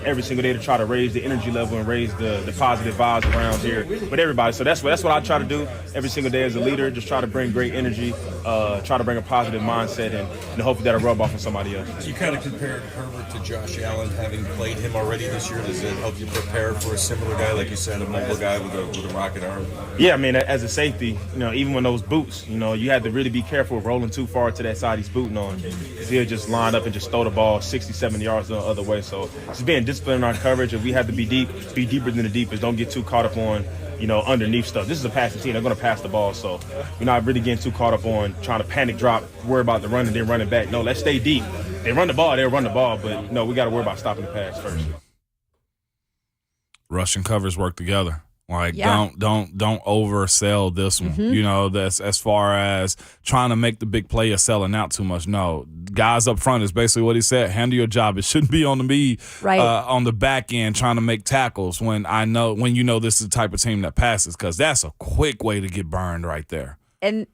every single day to try to raise the energy level and raise the positive vibes around here with everybody. So that's what I try to do every single day as a leader, just try to bring great energy, try to bring a positive mindset, and hopefully that'll rub off on somebody else. You kind of compared Herbert to Josh Allen, having played him already this year. Does it help you prepare for a similar guy, like you said, a mobile guy with a rocket arm? Yeah, I mean, as a safety, even when those boots, you have to really be careful of rolling too far to that side he's booting on. Because he'll just line up and just throw the ball 60, 70 yards the other way. So just being disciplined in our coverage, and we have to be deeper than the deepest. Don't get too caught up on, underneath stuff. This is a passing team. They're going to pass the ball. So we're not really getting too caught up on trying to panic drop, worry about the run and then running back. No, let's stay deep. They run the ball, they'll run the ball. But, we got to worry about stopping the pass first. Rush and covers work together. Like, Yeah. don't oversell this one. That's as far as trying to make the big play or selling out too much. No, guys up front is basically what he said. Handle your job. It shouldn't be on me Right. on the back end trying to make tackles when this is the type of team that passes, because that's a quick way to get burned right there. And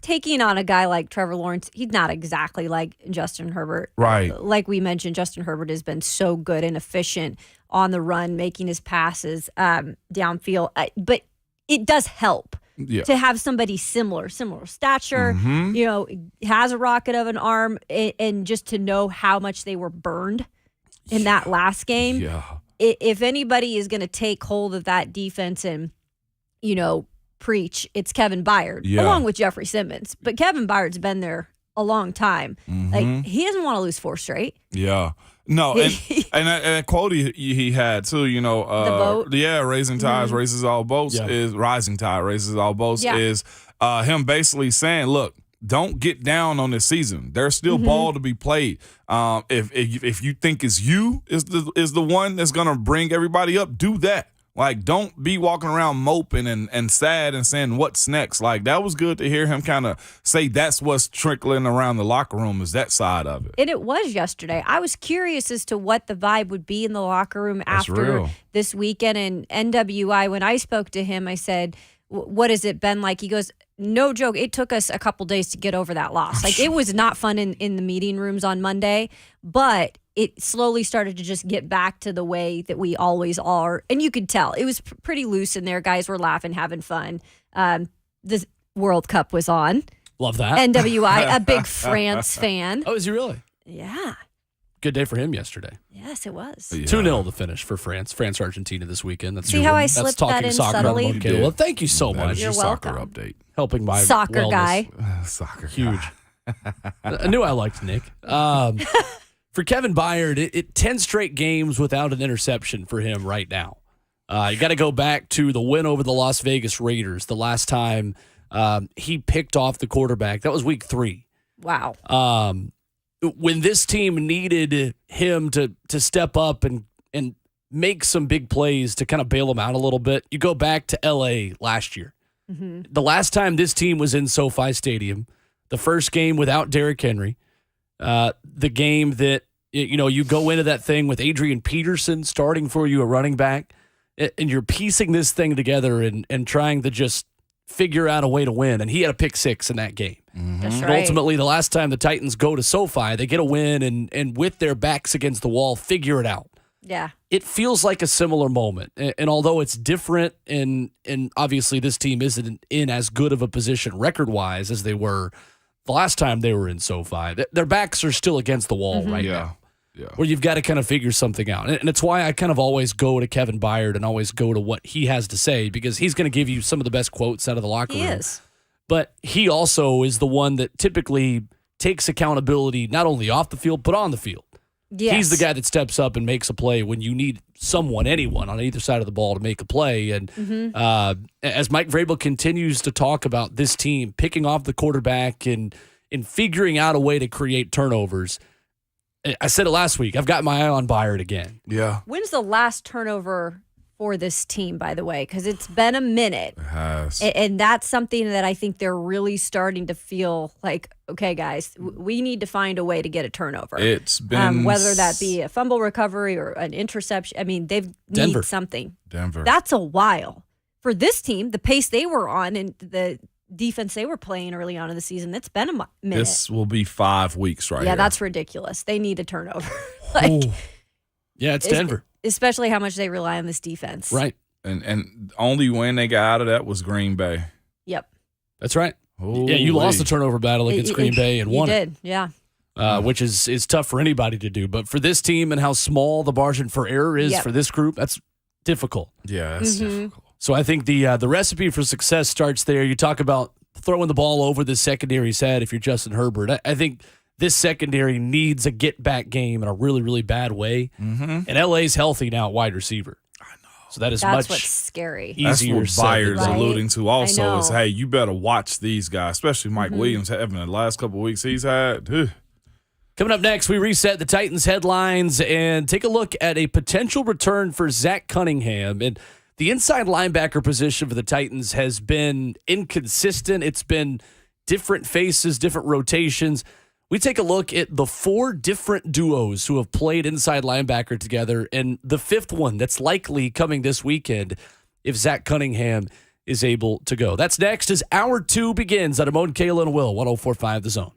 taking on a guy like Trevor Lawrence, he's not exactly like Justin Herbert. Right. Like we mentioned, Justin Herbert has been so good and efficient on the run, making his passes downfield. But it does help to have somebody similar stature, has a rocket of an arm, and just to know how much they were burned in that last game. Yeah. If anybody is going to take hold of that defense and, preach, it's Kevin Byard, along with Jeffrey Simmons. But Kevin Byard's been there a long time. Like, he doesn't want to lose 4 straight. Yeah. No, and that quote he had too, the boat? Yeah, raising tides raises all boats is rising tide raises all boats is him basically saying, look, don't get down on this season. There's still ball to be played. If you think is the one that's gonna bring everybody up, do that. Like, don't be walking around moping and sad and saying, what's next? Like, that was good to hear him kind of say that's what's trickling around the locker room, is that side of it. And it was yesterday. I was curious as to what the vibe would be in the locker room after this weekend. And NWI, when I spoke to him, I said, what has it been like? He goes, no joke, it took us a couple days to get over that loss. Like, it was not fun in the meeting rooms on Monday, but it slowly started to just get back to the way that we always are. And you could tell it was pretty loose in there. Guys were laughing, having fun. The World Cup was on. Love that. NWI, a big France fan. Oh, is he really? Yeah. Good day for him yesterday. Yes, it was. 2-0 the finish for France. France-Argentina this weekend. That's See how I slipped that in subtly? Okay, well, thank you so much. You're soccer welcome. update. Helping my Soccer wellness. guy. Soccer Huge. I knew I liked Nick. For Kevin Byard, 10 straight games without an interception for him right now. You got to go back to the win over the Las Vegas Raiders, the last time he picked off the quarterback. That was week 3. Wow. When this team needed him to step up and make some big plays to kind of bail them out a little bit, you go back to L.A. last year. The last time this team was in SoFi Stadium, the first game without Derrick Henry, the game that, you go into that thing with Adrian Peterson starting for you, a running back, and you're piecing this thing together and trying to just figure out a way to win. And he had a pick 6 in that game. That's And right. ultimately, the last time the Titans go to SoFi, they get a win and with their backs against the wall, figure it out. Yeah. It feels like a similar moment. And although it's different, and obviously this team isn't in as good of a position record-wise as they were the last time they were in SoFi, their backs are still against the wall right now. Yeah. Where you've got to kind of figure something out. And it's why I kind of always go to Kevin Byard and always go to what he has to say, because he's going to give you some of the best quotes out of the locker room. He is. But he also is the one that typically takes accountability not only off the field, but on the field. Yes. He's the guy that steps up and makes a play when you need anyone on either side of the ball to make a play. And as Mike Vrabel continues to talk about this team picking off the quarterback and figuring out a way to create turnovers, I said it last week, I've got my eye on Byard again. Yeah. When's the last turnover for this team, by the way? Because it's been a minute. It has. And that's something that I think they're really starting to feel like, okay, guys, we need to find a way to get a turnover. It's been whether that be a fumble recovery or an interception. I mean, they've Denver. need something. Denver. That's a while. For this team, the pace they were on and the defense they were playing early on in the season, it's been a minute. This will be 5 weeks right Yeah, here. that's ridiculous. They need a turnover. Yeah, it's Denver. Especially how much they rely on this defense. Right. And only win they got out of that was Green Bay. Yep. That's right. Yeah, you lost the turnover battle against Green Bay and won you it. did, yeah. Which is tough for anybody to do. But for this team and how small the margin for error is for this group, that's difficult. Yeah, that's difficult. So I think the recipe for success starts there. You talk about throwing the ball over the secondary's head if you're Justin Herbert. I think this secondary needs a get-back game in a really, really bad way. And LA's healthy now at wide receiver. I know. So that's what's much scary. easier That's what Byard's Right. alluding to also is, know. hey, you better watch these guys, especially Mike Williams having the last couple of weeks he's had. Coming up next, we reset the Titans headlines and take a look at a potential return for Zach Cunningham. And the inside linebacker position for the Titans has been inconsistent. It's been different faces, different rotations. We take a look at the 4 different duos who have played inside linebacker together, and the 5th one that's likely coming this weekend if Zach Cunningham is able to go. That's next as Hour 2 begins on Ramon, Kayla, and Will, 104.5 The Zone.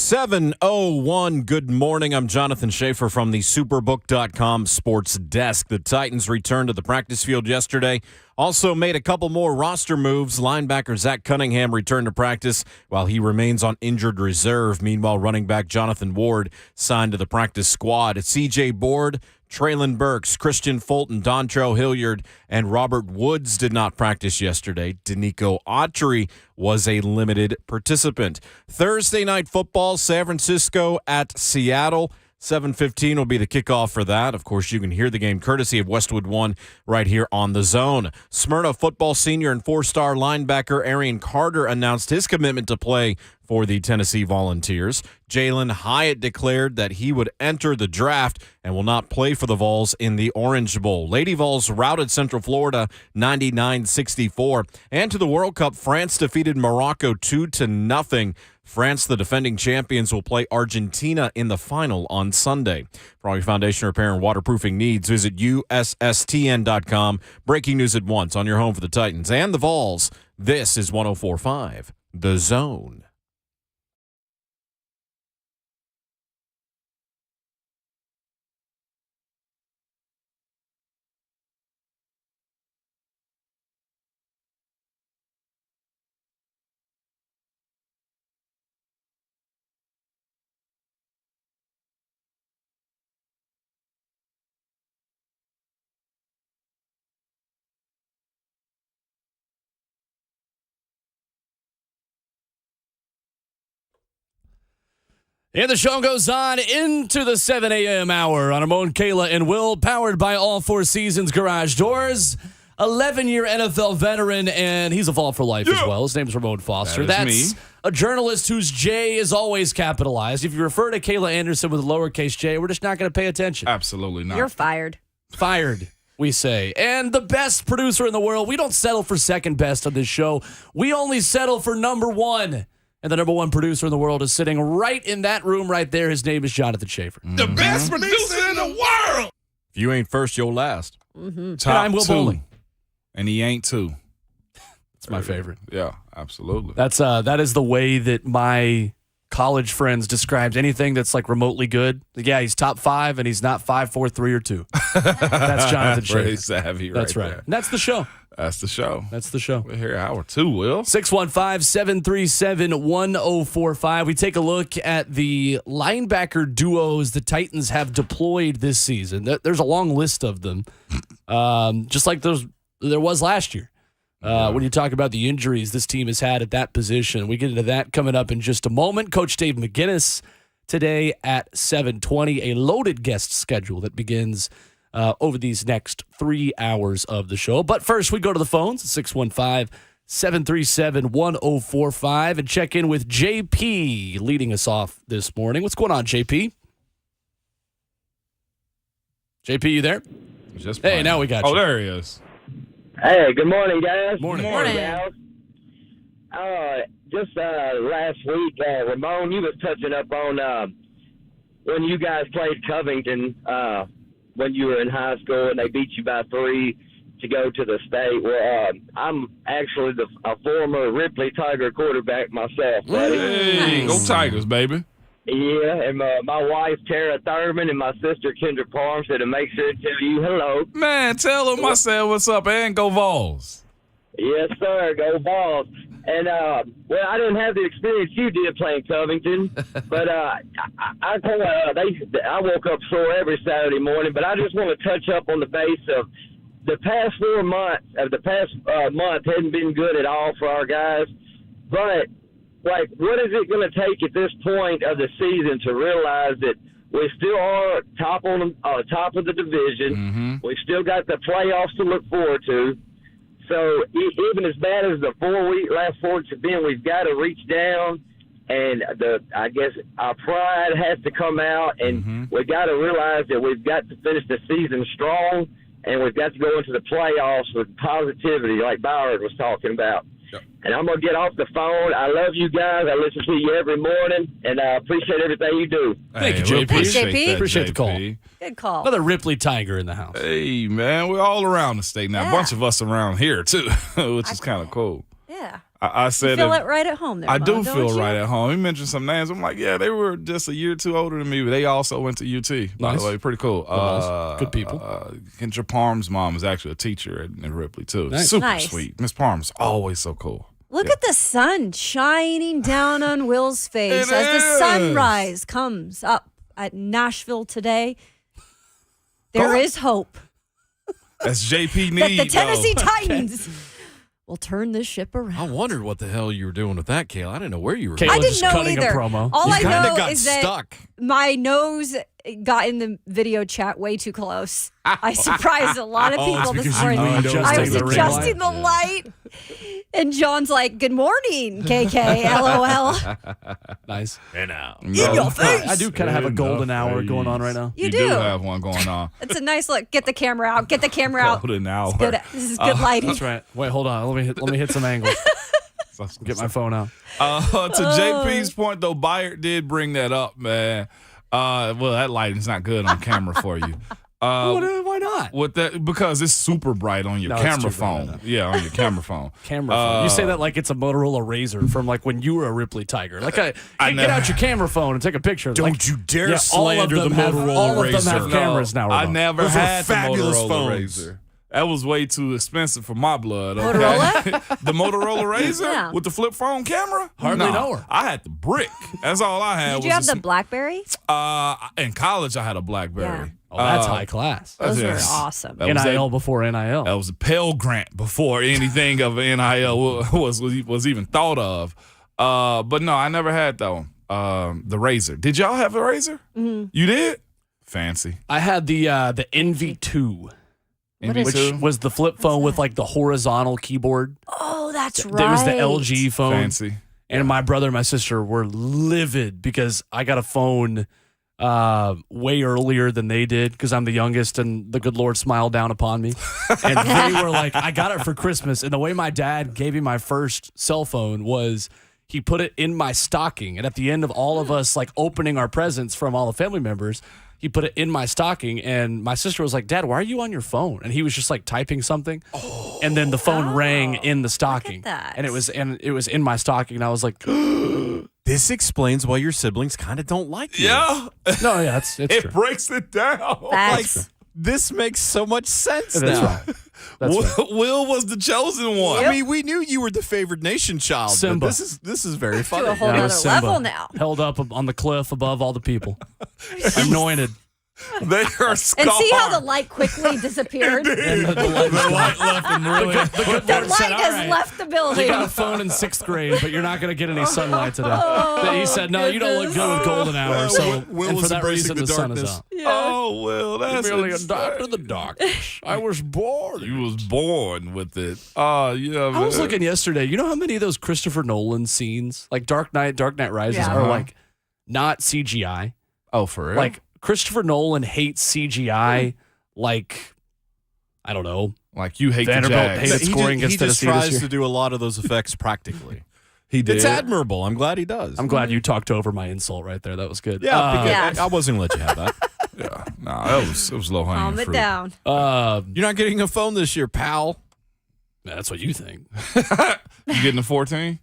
7:01. Good morning. I'm Jonathan Schaefer from the Superbook.com Sports Desk. The Titans returned to the practice field yesterday. Also made a couple more roster moves. Linebacker Zach Cunningham returned to practice while he remains on injured reserve. Meanwhile, running back Jonathan Ward signed to the practice squad. C.J. Board, Traylon Burks, Christian Fulton, Dontrell Hilliard, and Robert Woods did not practice yesterday. Danico Autry was a limited participant. Thursday night football, San Francisco at Seattle. 7:15 will be the kickoff for that. Of course, you can hear the game courtesy of Westwood One right here on The Zone. Smyrna football senior and four-star linebacker Arian Carter announced his commitment to play for the Tennessee Volunteers. Jalin Hyatt declared that he would enter the draft and will not play for the Vols in the Orange Bowl. Lady Vols routed Central Florida 99-64. And to the World Cup, France defeated Morocco 2-0. France, the defending champions, will play Argentina in the final on Sunday. For all your foundation repair and waterproofing needs, visit USSTN.com. Breaking news at once on your home for the Titans and the Vols. This is 104.5 The Zone. And the show goes on into the 7 a.m. hour on Ramon, Kayla, and Will, powered by All Four Seasons Garage Doors. 11-year NFL veteran, and he's a Vol for life as well. His name's Ramon Foster. That's me. A journalist whose J is always capitalized. If you refer to Kayla Anderson with a lowercase j, we're just not going to pay attention. Absolutely not. You're fired. Fired, we say. And the best producer in the world. We don't settle for second best on this show. We only settle for number one. And the number one producer in the world is sitting right in that room right there. His name is Jonathan Schaefer. The best producer in the world. If you ain't first, you'll last. And I'm Will Bowling. And he ain't two. That's my favorite. Yeah, absolutely. That is the way that my college friends describes anything that's like remotely good. Yeah, he's top 5 and he's not 5, 4, 3, or 2. That's Jonathan Schaefer. Pretty savvy, That's right. there. And that's the show. That's the show. That's the show. We're here hour 2, Will. 615-737-1045. We take a look at the linebacker duos the Titans have deployed this season. There's a long list of them, just like there was last year. When you talk about the injuries this team has had at that position, we get into that coming up in just a moment. Coach Dave McGinnis today at 7:20, a loaded guest schedule that begins over these next 3 hours of the show. But first, we go to the phones, 615-737-1045, and check in with JP leading us off this morning. What's going on, JP? JP, you there? Hey, now we got you. Oh, there he is. Hey, good morning, guys. Morning. Guys. Just last week, Ramon, you was touching up on when you guys played Covington when you were in high school and they beat you by 3 to go to the state. Well, I'm actually a former Ripley Tiger quarterback myself, buddy. Hey, go Tigers, baby. Yeah, and my wife, Tara Thurman, and my sister, Kendra Parham, said to make sure to tell you hello. Man, tell him I said what's up and go Vols. Yes, sir. Go Vols. And, well, I didn't have the experience you did playing Covington, but I woke up sore every Saturday morning, but I just want to touch up on the base of the past 4 months. Month hadn't been good at all for our guys, but, like, what is it going to take at this point of the season to realize that we still are top of the division. Mm-hmm. We've still got the playoffs to look forward to. So even as bad as the last 4 weeks have been, we've got to reach down, and I guess our pride has to come out, and we've got to realize that we've got to finish the season strong, and we've got to go into the playoffs with positivity, like Ballard was talking about. Yep. And I'm going to get off the phone. I love you guys. I listen to you every morning, and I appreciate everything you do. Thank you, we JP. Thanks, JP. that, Appreciate the call. JP. Good call. Another Ripley Tiger in the house. Hey, man, we're all around the state now. Yeah. A bunch of us around here, too, which is kind of cool. Yeah. I said feel it right at home there. I do Mom, feel don't you? right at home. He mentioned some names. I'm like, yeah, they were just a year or two older than me, but they also went to UT. By Nice. the way, pretty cool. Nice. Good people. Kendra Parham's mom is actually a teacher at Ripley too. Nice. Super Nice. sweet. Miss Parham's always so cool. Look at the sun shining down on Will's face It as the is. sunrise comes up at Nashville today. There is hope That's JP that need. the Tennessee though. Titans will turn this ship I around. wondered what the hell you were doing with that, Kayla. I didn't know where you were Kayla going. I didn't just know cutting a either. promo. All You I kind know of got is that stuck. my nose got in the video chat way too close. I surprised a lot of Oh, it's people this because you morning. leaned over. I was the ring adjusting light? the light, and John's like, "Good morning, KK, LOL." Nice. And now. In your face. I do kind of have a golden hour going on right now. You You do. do have one going on. It's a nice look. Get the camera out. Get the camera out. Golden hour. It's good. This is good lighting. That's right. Wait, hold on. Let me hit some angles. Get my phone out. To JP's point though, Byard did bring that up, man. Well, that lighting's not good on camera for you. Why not? With that, because it's super bright on your No, it's camera too bright, I phone. know. Yeah, on your camera phone. Camera phone. You say that like it's a Motorola Razr from like when you were a Ripley Tiger. Like, I hey, know. get out your camera phone and take a picture. Don't Like, you dare yeah, all of slander them the have- Motorola all of them Razr. have cameras now. I Ramon. never Those are had the fabulous Motorola phones. Razr. That was way too expensive for my blood. Okay? Motorola? The Motorola Razr Yeah. with the flip phone camera? Hardly Nah, know her. I had the brick. That's all I had. Did was you have a the sm- BlackBerry? In college, I had a BlackBerry. Yeah. Oh, that's high class. Those were yes. awesome. That was NIL a- before NIL. That was a Pell Grant before anything of NIL was even thought of. But no, I never had that one. The Razr. Did y'all have a Razr? Mm-hmm. You did? Fancy. I had the NV2, NV2? which was the flip phone with like the horizontal keyboard. Oh, that's right. There was the LG phone. Fancy. And my brother and my sister were livid because I got a phone way earlier than they did because I'm the youngest and the good Lord smiled down upon me. And they were like, I got it for Christmas. And the way my dad gave me my first cell phone was he put it in my stocking. And at the end of all of us like opening our presents from all the family members, he put it in my stocking. And my sister was like, Dad, why are you on your phone? And he was just like typing something. And then the phone rang in the stocking. that. And it was in my stocking. And I was like, This explains why your siblings kind of don't like you. Yeah. no, yeah, it's It true. breaks it down. Facts. This makes so much sense That's now. right. That's right. Will was the chosen one. I mean, we knew you were the favored nation child. but Simba. this is very To funny. a whole Yeah, it nother was Simba. level now. Held up on the cliff above all the people. Anointed. They are And scarred. see how the light quickly disappeared? And the light The light left them really. The light has left the You building. got a phone in 6th grade, but you're not going to get any sunlight today. Oh, He said, no, you don't look good with golden hour. So, Will and was for that embracing reason, the sun is darkness. out. Oh, Will, that's Merely insane. adopted the darkness. I was born. You was born with it. Oh, yeah, I was man. looking yesterday. You know how many of those Christopher Nolan scenes, like Dark Knight Rises, Yeah. are like not CGI? Oh, for real? Like Christopher Nolan hates CGI. Like, I don't know. Like you hate Vanderbilt the Jags. hated scoring he against just Tennessee this tries year. to do a lot of those effects practically. He did. It's admirable. I'm glad he does. I'm glad you talked over my insult right there. That was good. yeah, because Yeah. I wasn't going to let you have that. Yeah, nah, it was low hanging Calm it fruit. down. You're not getting a phone this year, pal. That's what you think. You getting a 14?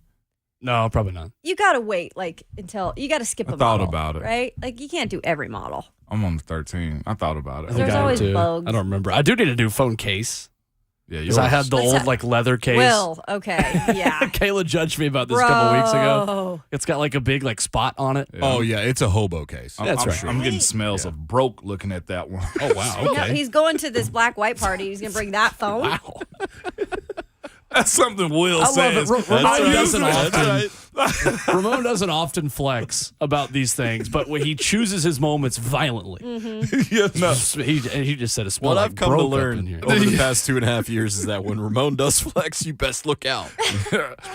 No, probably not. You gotta wait until you gotta skip a thought model, about it. right? Like you can't do every model. I'm on the 13. I thought about I it. think There's I am always too. bugs. I don't remember. I do need to do phone case Yeah, because I had the What's old that? like leather case. Will, okay, yeah. Kayla judged me about this a couple weeks ago. Bro. It's got like a big like spot on it. Oh, yeah, it's a hobo case. That's right. I'm getting smells of broke looking at that one. Oh wow. No, Okay. he's going to this black white party. He's gonna bring that phone. Wow. That's something Will I love says. it. Ramon doesn't often. That's Ramon doesn't often flex about these things, but when he chooses his moments violently. Yeah, no. He just said a smell What like I've come to broke up learn in here. over the past 2.5 years is that when Ramon does flex, you best look out.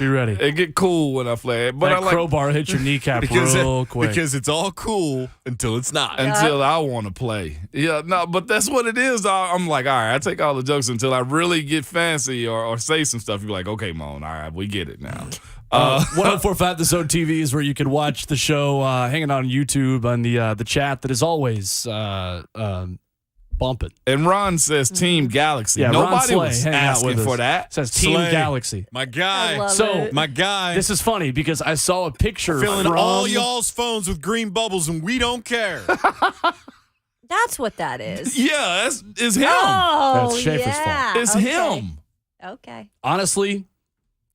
Be ready. It get cool when I flag, but That I like crowbar hit your kneecap real quick. because it's all cool until it's not. until I want to play. Yeah, no, but that's what it is. I'm like, all right, I take all the jokes until I really get fancy or say some stuff. You're like, okay, Moan, all right, we get it now. 1045 The Zone TV is where you can watch the show hanging on YouTube on the chat that is always bumping. And Ron says Team Galaxy. Yeah, Nobody Ron was Slay hanging out asking with for us. that. Says Team Slay. Galaxy. My guy. I love So it. My guy. this is funny because I saw a picture filling from all y'all's phones with green bubbles, and we don't care. That's what that is. Yeah, it's him. Oh, That's Schaefer's yeah. It's Okay. him. Okay. Honestly,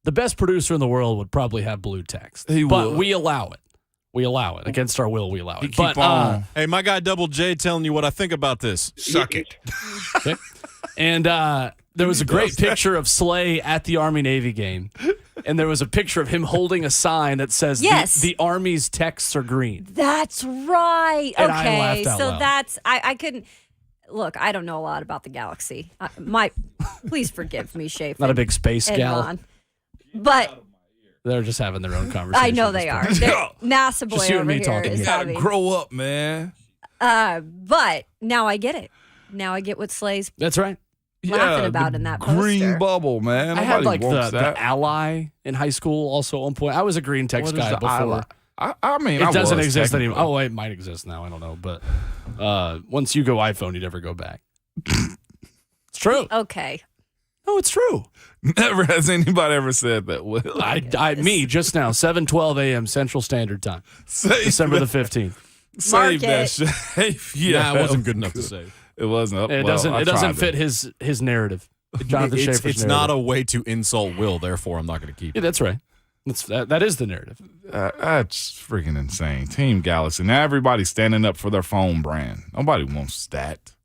the best producer in the world would probably have blue text. He but would. we allow it. We allow it. Against our will, we allow He it. keep on. Hey, my guy Double J telling you what I think about this. Suck it. Okay. And there was a great picture of Slay at the Army-Navy game. And there was a picture of him holding a sign that says, Yes. the Army's texts are green. That's right. And I Okay. laughed out So loud. that's, I couldn't, look, I don't know a lot about the galaxy. Please forgive me, Schaefer. Not a big space and gal. Ron. But They're just having their own conversation. I know at this they point. are. NASA boy Just you and over me here talking is here. Gotta having. grow up, man. But now I get it. Now I get what Slay's That's right. laughing about in that green poster. bubble, man. I had Nobody like wants the that. ally in high school also at one point. I was a green text What is guy the before. ally? I mean, It I doesn't was exist technically. anymore. Oh, it might exist now. I don't know. But once you go iPhone, you never go back. It's true. Okay. No, it's true. Never has anybody ever said that. Will Me just now, 7:12 a.m. Central Standard Time, save December the that, 15th. save that it. shit. Yeah, Nah, it wasn't good enough to say. It wasn't. It doesn't. It doesn't fit his narrative. Jonathan Schaefer's It's narrative. not a way to insult Will, therefore I'm not going to keep Yeah, it. that's right. That is the narrative. That's freaking insane. Team Galaxy. Now everybody's standing up for their phone brand. Nobody wants that.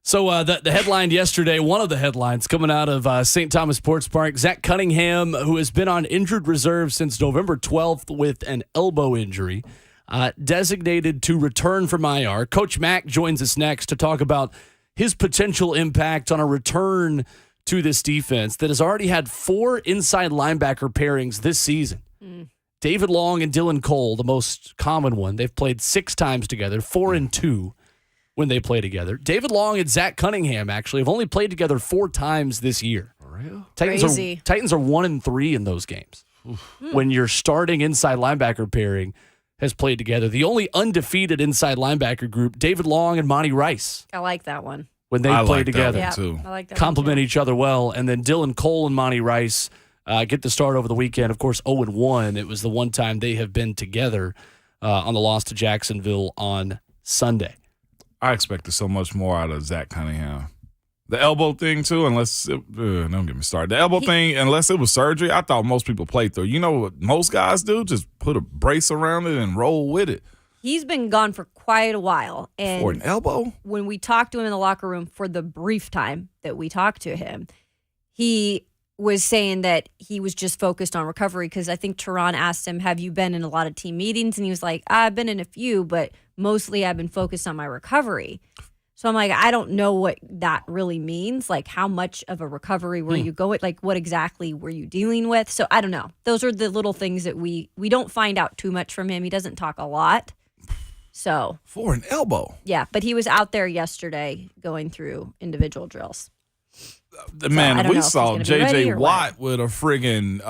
So the headline yesterday, one of the headlines coming out of St. Thomas Sports Park, Zach Cunningham, who has been on injured reserve since November 12th with an elbow injury, designated to return from IR. Coach Mack joins us next to talk about his potential impact on a return to this defense that has already had 4 inside linebacker pairings this season. David Long and Dylan Cole, the most common one. They've played 6 times together, 4 and 2 when they play together. David Long and Zach Cunningham actually have only played together 4 times this year. Real? Crazy. Titans are 1 and 3 in those games. When your starting inside linebacker pairing has played together. The only undefeated inside linebacker group, David Long and Monty Rice, I like that one. when they I played like that together. one. Yeah, too. I like that Complement one each other well. And then Dylan Cole and Monty Rice get the start over the weekend. Of course, 0-1. It was the one time they have been together on the loss to Jacksonville on Sunday. I expected so much more out of Zach Cunningham. The elbow thing, too, don't get me started. The elbow thing, unless it was surgery, I thought most people played through. You know what most guys do? Just put a brace around it and roll with it. He's been gone for quite a while. And For an elbow? when we talked to him in the locker room for the brief time that we talked to him, he was saying that he was just focused on recovery because I think Teron asked him, have you been in a lot of team meetings? And he was like, I've been in a few, but mostly I've been focused on my recovery. So I'm like, I don't know what that really means. Like, how much of a recovery were you going? Like, what exactly were you dealing with? So I don't know. Those are the little things that we don't find out too much from him. He doesn't talk a lot. So For an elbow. yeah, but he was out there yesterday going through individual drills. I Man, don't we know if he's saw gonna be ready J.J. or Watt with a friggin'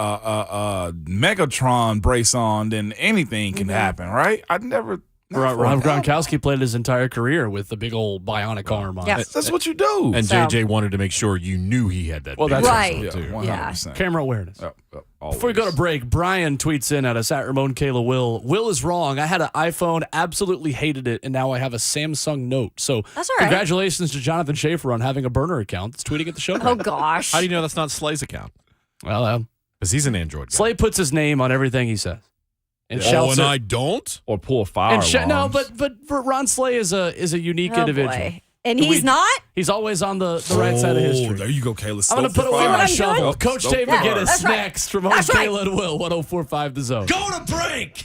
Megatron brace on, then anything can happen, right? I'd never. not for Rob an elbow. Gronkowski played his entire career with the big old bionic arm on. Yeah. That's what you do. And So- JJ wanted to make sure you knew he had that. Well, big that's Right. muscle, yeah, too. 100%. Camera awareness. Yep, Before we go to break, Brian tweets in at us at Ramon Kayla Will. Will is wrong. I had an iPhone, absolutely hated it, and now I have a Samsung Note. So That's all right. congratulations to Jonathan Schaefer on having a burner account that's tweeting at the show. Oh gosh. How do you know that's not Slay's account? Well, Because he's an Android guy. Slay puts his name on everything he says. And Oh, shouts and it. I don't? Or pull a fire And no, alarms. but Ron Slay is a unique Oh, individual. boy. And he's not? He's always on the right side of history. There you go, Kayla. I'm going to put away See what my I'm shovel. doing? Coach Stoke Dave the fire. McGinnis That's right. next from That's right. Kayla and Will, 104.5 The Zone. Go to break.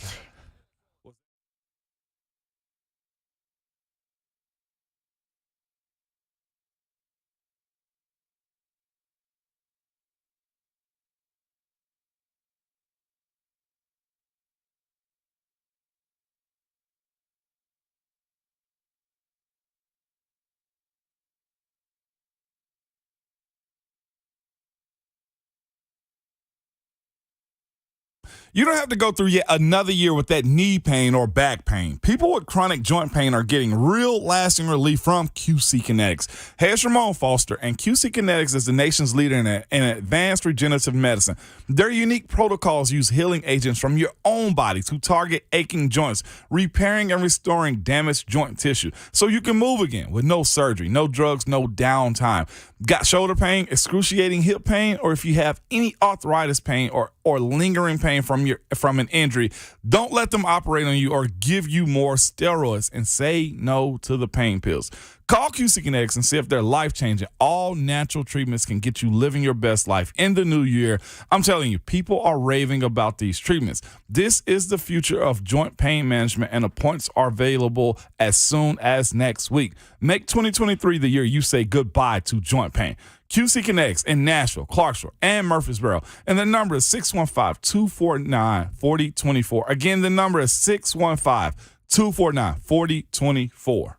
You don't have to go through yet another year with that knee pain or back pain. People with chronic joint pain are getting real lasting relief from QC Kinetics. Hey, it's Ramon Foster, and QC Kinetics is the nation's leader in advanced regenerative medicine. Their unique protocols use healing agents from your own body to target aching joints, repairing and restoring damaged joint tissue so you can move again with no surgery, no drugs, no downtime. Got shoulder pain, excruciating hip pain, or if you have any arthritis pain or lingering pain from an injury, don't let them operate on you or give you more steroids, and say no to the pain pills. Call QC Kinetics and see if they're life-changing. All natural treatments can get you living your best life in the new year. I'm telling you, people are raving about these treatments. This is the future of joint pain management, and appointments are available as soon as next week. Make 2023 the year you say goodbye to joint pain. QC Kinetics in Nashville, Clarksville, and Murfreesboro. And the number is 615-249-4024. Again, the number is 615-249-4024.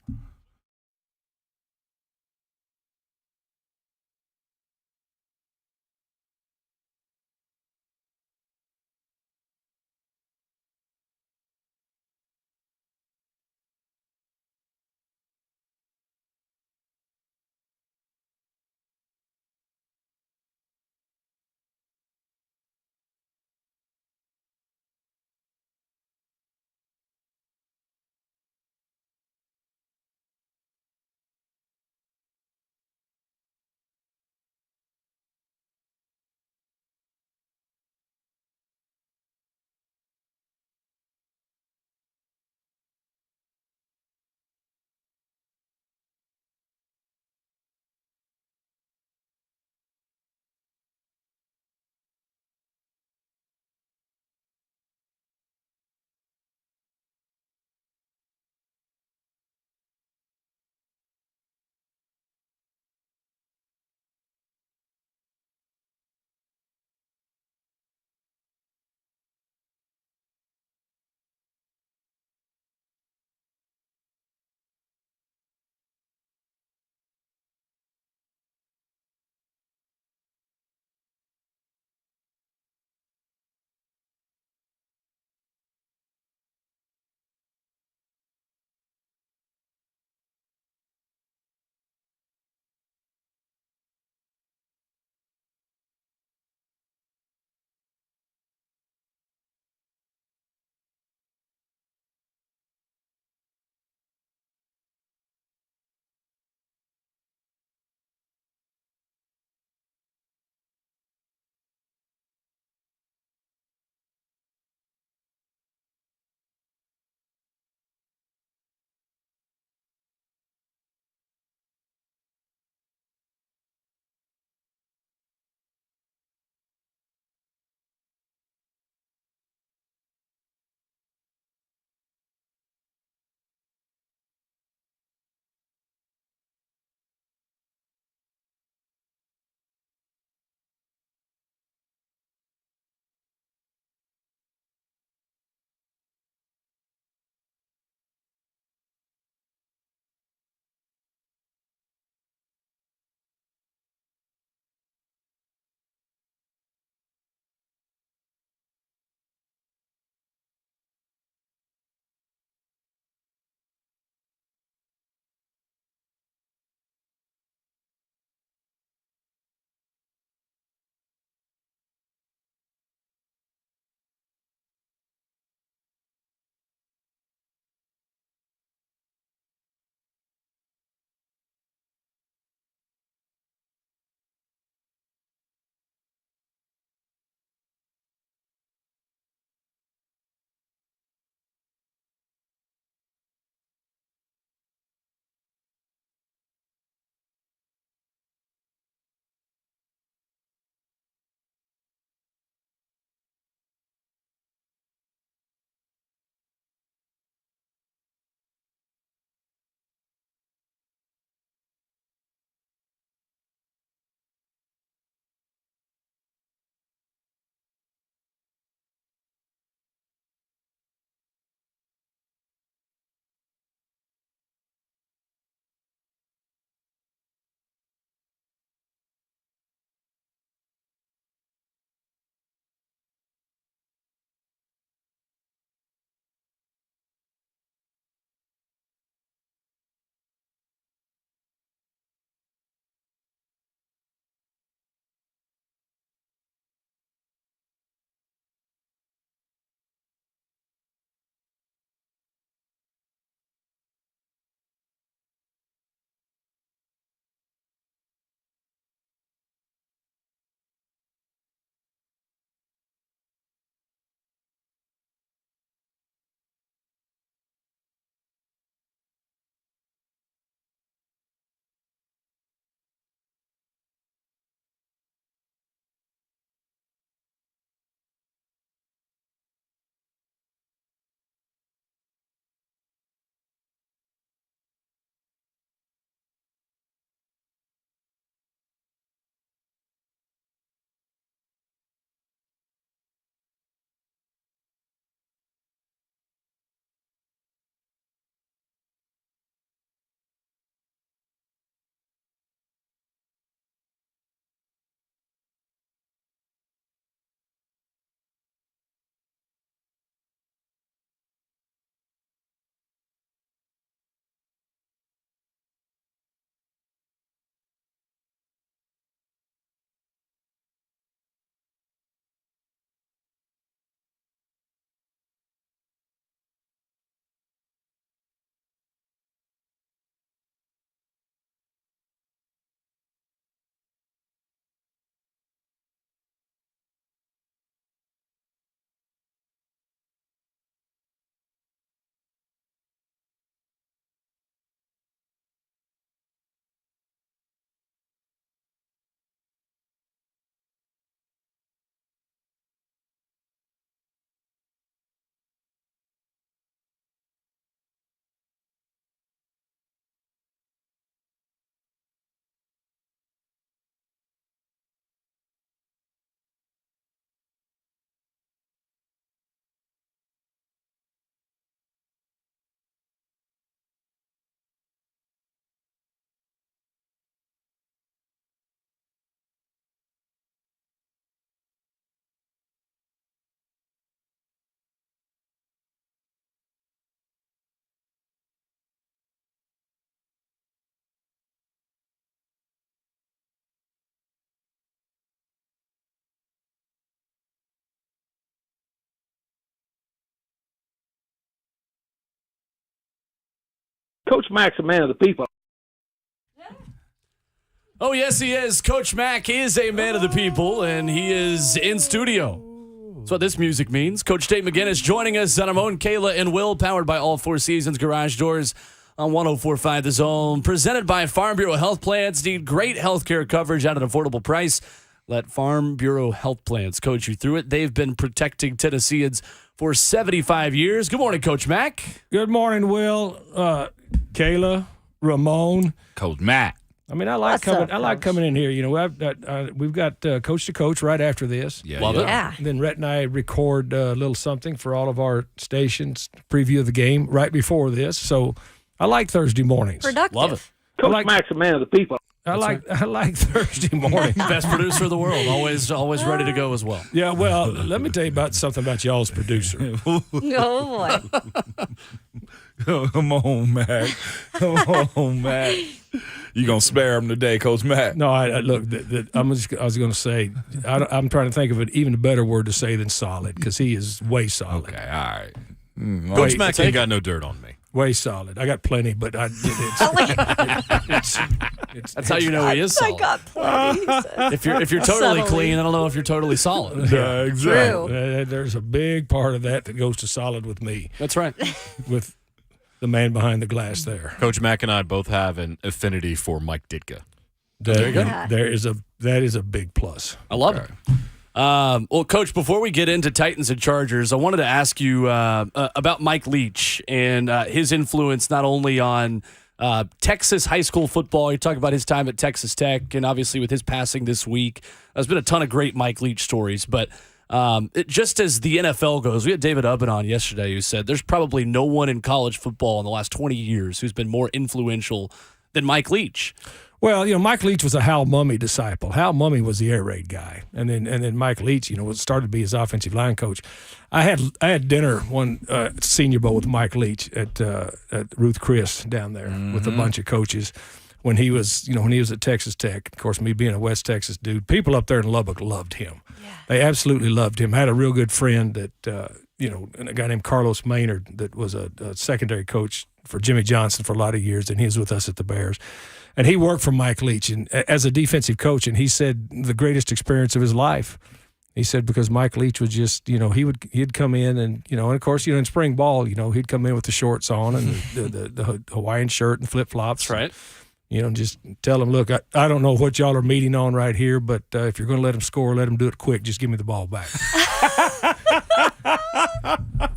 Coach Mack's a man of the people. Oh, yes, he is. Coach Mack is a man of the people, and he is in studio. That's what this music means. Coach Dave McGinnis joining us on Ramon, Kayla, and Will, powered by All Four Seasons Garage Doors on 104.5 The Zone. Presented by Farm Bureau Health Plans. Need great health care coverage at an affordable price. Let Farm Bureau Health Plans coach you through it. They've been protecting Tennesseans for 75 years. Good morning, Coach Mack. Good morning, Will, Kayla, Ramon. Coach Matt. I mean, I like coming in here. You know, we've got Coach to Coach right after this. Love it. Yeah. And then Rhett and I record a little something for all of our stations, preview of the game right before this. So I like Thursday mornings. Productive. Love it. Coach Mack's a man of the people. I like Thursday morning. Best producer of the world. Always ready to go as well. Yeah, well, let me tell you about something about y'all's producer. Oh, boy. Come on, Mac. Come on, Mac. You gonna spare him today, Coach Matt? No, I look. I was going to say. I'm trying to think of an even better word to say than solid, because he is way solid. Okay, all right. Coach Mack ain't got no dirt on me. Way solid. I got plenty, but it's That's how you know he is solid. I got plenty. he said. If you're totally Subtly. clean, I don't know if you're totally solid. True. There's a big part of that goes to solid with me, That's right. with the man behind the glass there. Coach Mack and I both have an affinity for Mike Ditka. There you go. That is a big plus. I love it. Well, Coach, before we get into Titans and Chargers, I wanted to ask you about Mike Leach and his influence not only on Texas high school football. You talk about his time at Texas Tech, and obviously with his passing this week, there's been a ton of great Mike Leach stories. But just as the NFL goes, we had David Ubben on yesterday who said there's probably no one in college football in the last 20 years who's been more influential than Mike Leach. Well, you know, Mike Leach was a Hal Mumme disciple. Hal Mumme was the air raid guy, and then Mike Leach, you know, started to be his offensive line coach. I had dinner one Senior Bowl with Mike Leach at Ruth Chris down there with a bunch of coaches when he was at Texas Tech. Of course, me being a West Texas dude, people up there in Lubbock loved him. Yeah. They absolutely loved him. I had a real good friend that a guy named Carlos Maynard that was a secondary coach for Jimmy Johnson for a lot of years, and he was with us at the Bears. And he worked for Mike Leach and as a defensive coach, and he said the greatest experience of his life. He said because Mike Leach was just, he'd come in and of course, in spring ball, he'd come in with the shorts on and the Hawaiian shirt and flip flops. That's right. Just tell them, look, I don't know what y'all are meeting on right here, but if you're going to let them score, let them do it quick. Just give me the ball back.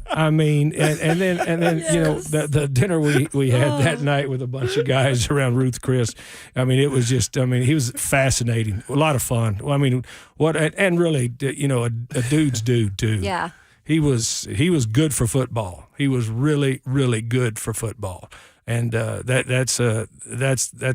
I mean, and then Yes. the dinner we had that night with a bunch of guys around Ruth Chris. I mean, it was just, he was fascinating, a lot of fun. I mean, and really, a dude's dude too. Yeah. He was good for football. He was really, really good for football, and that's a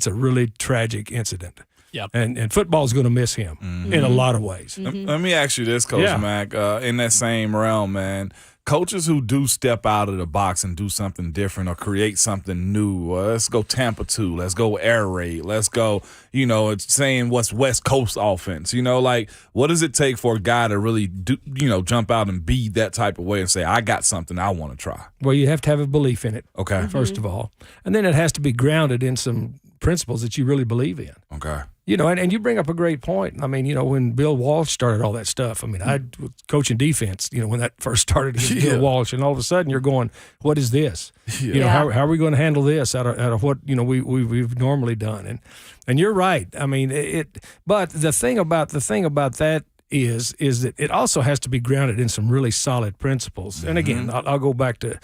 really tragic incident. Yep. And football's going to miss him in a lot of ways. Let me ask you this, Coach Mack, in that same realm, man. Coaches who do step out of the box and do something different or create something new. Let's go Tampa 2. Let's go air raid. Let's go, it's saying what's West Coast offense. What does it take for a guy to really do, jump out and be that type of way and say, I got something I want to try? Well, you have to have a belief in it. Okay. First of all. And then it has to be grounded in some principles that you really believe in. Okay. And you bring up a great point. I mean, when Bill Walsh started all that stuff, I mean, I was coaching defense, when that first started against Bill Walsh, and all of a sudden you're going, what is this? How are we going to handle this out of what, we've normally done? And you're right. I mean, but the thing about that is that it also has to be grounded in some really solid principles. And again, I'll go back to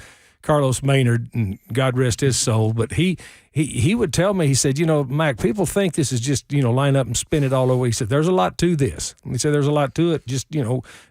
Carlos Maynard, and God rest his soul, but he would tell me, he said, Mac, people think this is just, line up and spin it all over. He said, there's a lot to this. He said, there's a lot to it. Just,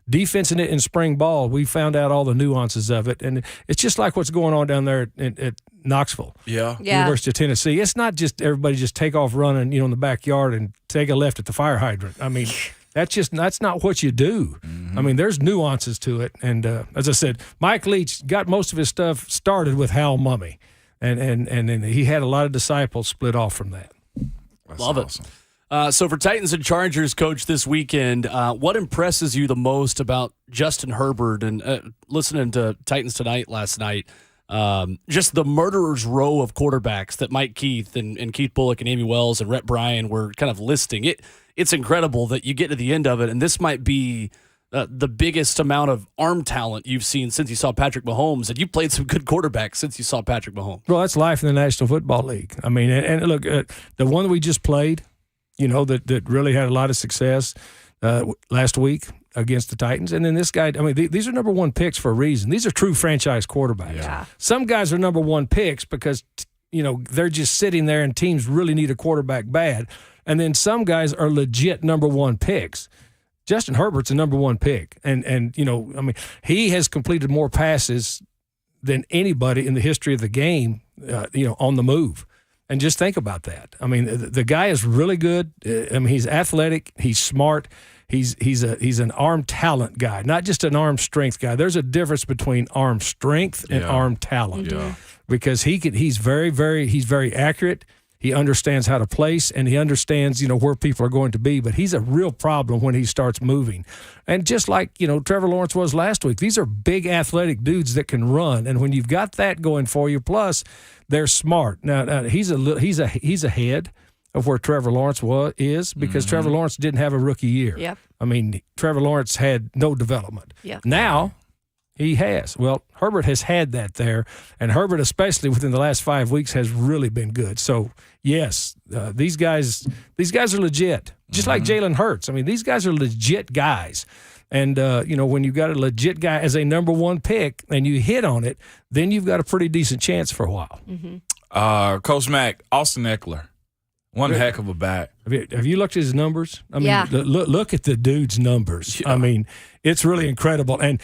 defensing it in spring ball, we found out all the nuances of it. And it's just like what's going on down there at Knoxville. Yeah. University of Tennessee. It's not just everybody just take off running, in the backyard and take a left at the fire hydrant. I mean, that's not what you do. I mean, there's nuances to it. And as I said, Mike Leach got most of his stuff started with Hal Mumme. And he had a lot of disciples split off from that. That's Love awesome. it. So for Titans and Chargers, Coach, this weekend, what impresses you the most about Justin Herbert? And listening to Titans Tonight last night, just the murderer's row of quarterbacks that Mike Keith and Keith Bullock and Amy Wells and Rhett Bryan were kind of listing. It's incredible that you get to the end of it, and this might be the biggest amount of arm talent you've seen since you saw Patrick Mahomes, and you played some good quarterbacks since you saw Patrick Mahomes. Well, that's life in the National Football League. I mean, and look, the one that we just played, that really had a lot of success last week against the Titans. And then this guy, I mean, these are number one picks for a reason. These are true franchise quarterbacks. Yeah. Some guys are number one picks because, they're just sitting there and teams really need a quarterback bad. And then some guys are legit number one picks. Justin Herbert's a number one pick. And he has completed more passes than anybody in the history of the game, on the move. And just think about that. I mean, the guy is really good. He's athletic. He's smart. He's an arm talent guy, not just an arm strength guy. There's a difference between arm strength and arm talent. Yeah. Because he's very accurate. He understands how to place, and he understands, where people are going to be. But he's a real problem when he starts moving. And just like, Trevor Lawrence was last week, these are big athletic dudes that can run. And when you've got that going for you, plus they're smart. Now he's ahead of where Trevor Lawrence is because Trevor Lawrence didn't have a rookie year. Yep. I mean, Trevor Lawrence had no development. Yep. Now he has. Well, Herbert has had that there, and Herbert, especially within the last 5 weeks, has really been good. So, yes, these guys are legit, just like Jalen Hurts. I mean, these guys are legit guys. And, when you've got a legit guy as a number one pick and you hit on it, then you've got a pretty decent chance for a while. Mm-hmm. Coach Mack, Austin Eckler, one heck of a back. Have you looked at his numbers? I mean, Yeah. look at the dude's numbers. Yeah. I mean, it's really incredible. And,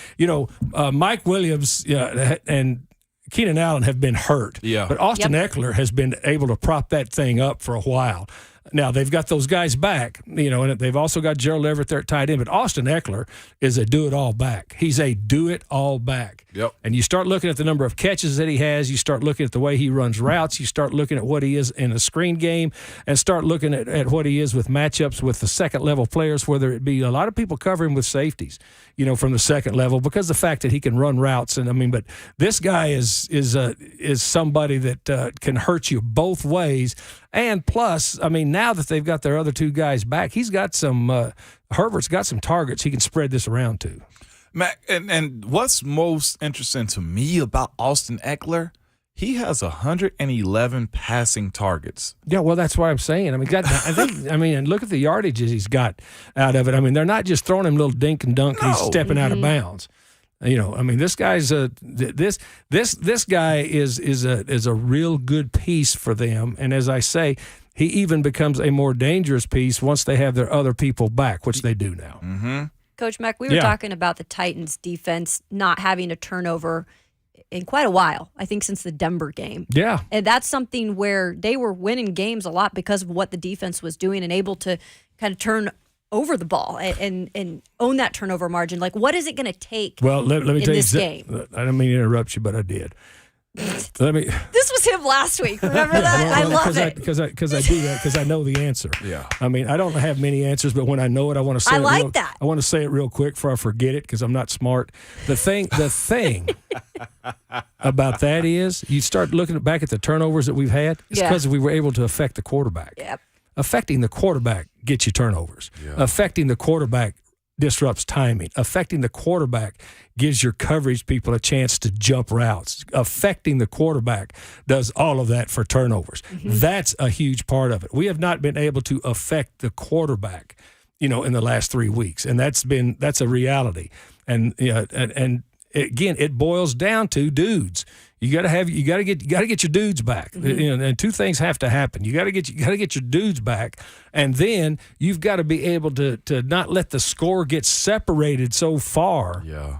Mike Williams and Keenan Allen have been hurt. Yeah. But Austin Eckler has been able to prop that thing up for a while. Now, they've got those guys back, and they've also got Gerald Everett there at tight end, but Austin Eckler is a do-it-all back. He's a do-it-all back. Yep. And you start looking at the number of catches that he has, you start looking at the way he runs routes, you start looking at what he is in a screen game, and start looking at what he is with matchups with the second-level players, whether it be a lot of people cover him with safeties, from the second level because of the fact that he can run routes. But this guy is somebody that can hurt you both ways. And plus, now that they've got their other two guys back, he's got some Herbert's got some targets he can spread this around to. Mac, and what's most interesting to me about Austin Eckler, he has 111 passing targets. Yeah, well, that's what I'm saying. And look at the yardages he's got out of it. They're not just throwing him little dink and dunk. No. He's stepping out of bounds. This guy's this guy is a real good piece for them. And as I say, he even becomes a more dangerous piece once they have their other people back, which they do now. Mm-hmm. Coach Mack, we were talking about the Titans' defense not having a turnover in quite a while, I think since the Denver game. Yeah. And that's something where they were winning games a lot because of what the defense was doing and able to kind of turn over the ball and own that turnover margin. Like, what is it going to take let me tell you this game? I don't mean to interrupt you, but I did. This was him last week. Remember that? I love it. Because I do that because I know the answer. Yeah. I don't have many answers, but when I know it, I want to say that. I want to say it real quick before I forget it because I'm not smart. The thing about that is you start looking back at the turnovers that we've had. It's because we were able to affect the quarterback. Yep. Affecting the quarterback gets you turnovers. Yeah. Affecting the quarterback disrupts timing. Affecting the quarterback gives your coverage people a chance to jump routes. Affecting the quarterback does all of that for turnovers. Mm-hmm. That's a huge part of it. We have not been able to affect the quarterback, in the last 3 weeks, and that's a reality. And and again, it boils down to dudes. You got to get your dudes back. Mm-hmm. And two things have to happen. You got to get your dudes back, and then you've got to be able to not let the score get separated so far. Yeah.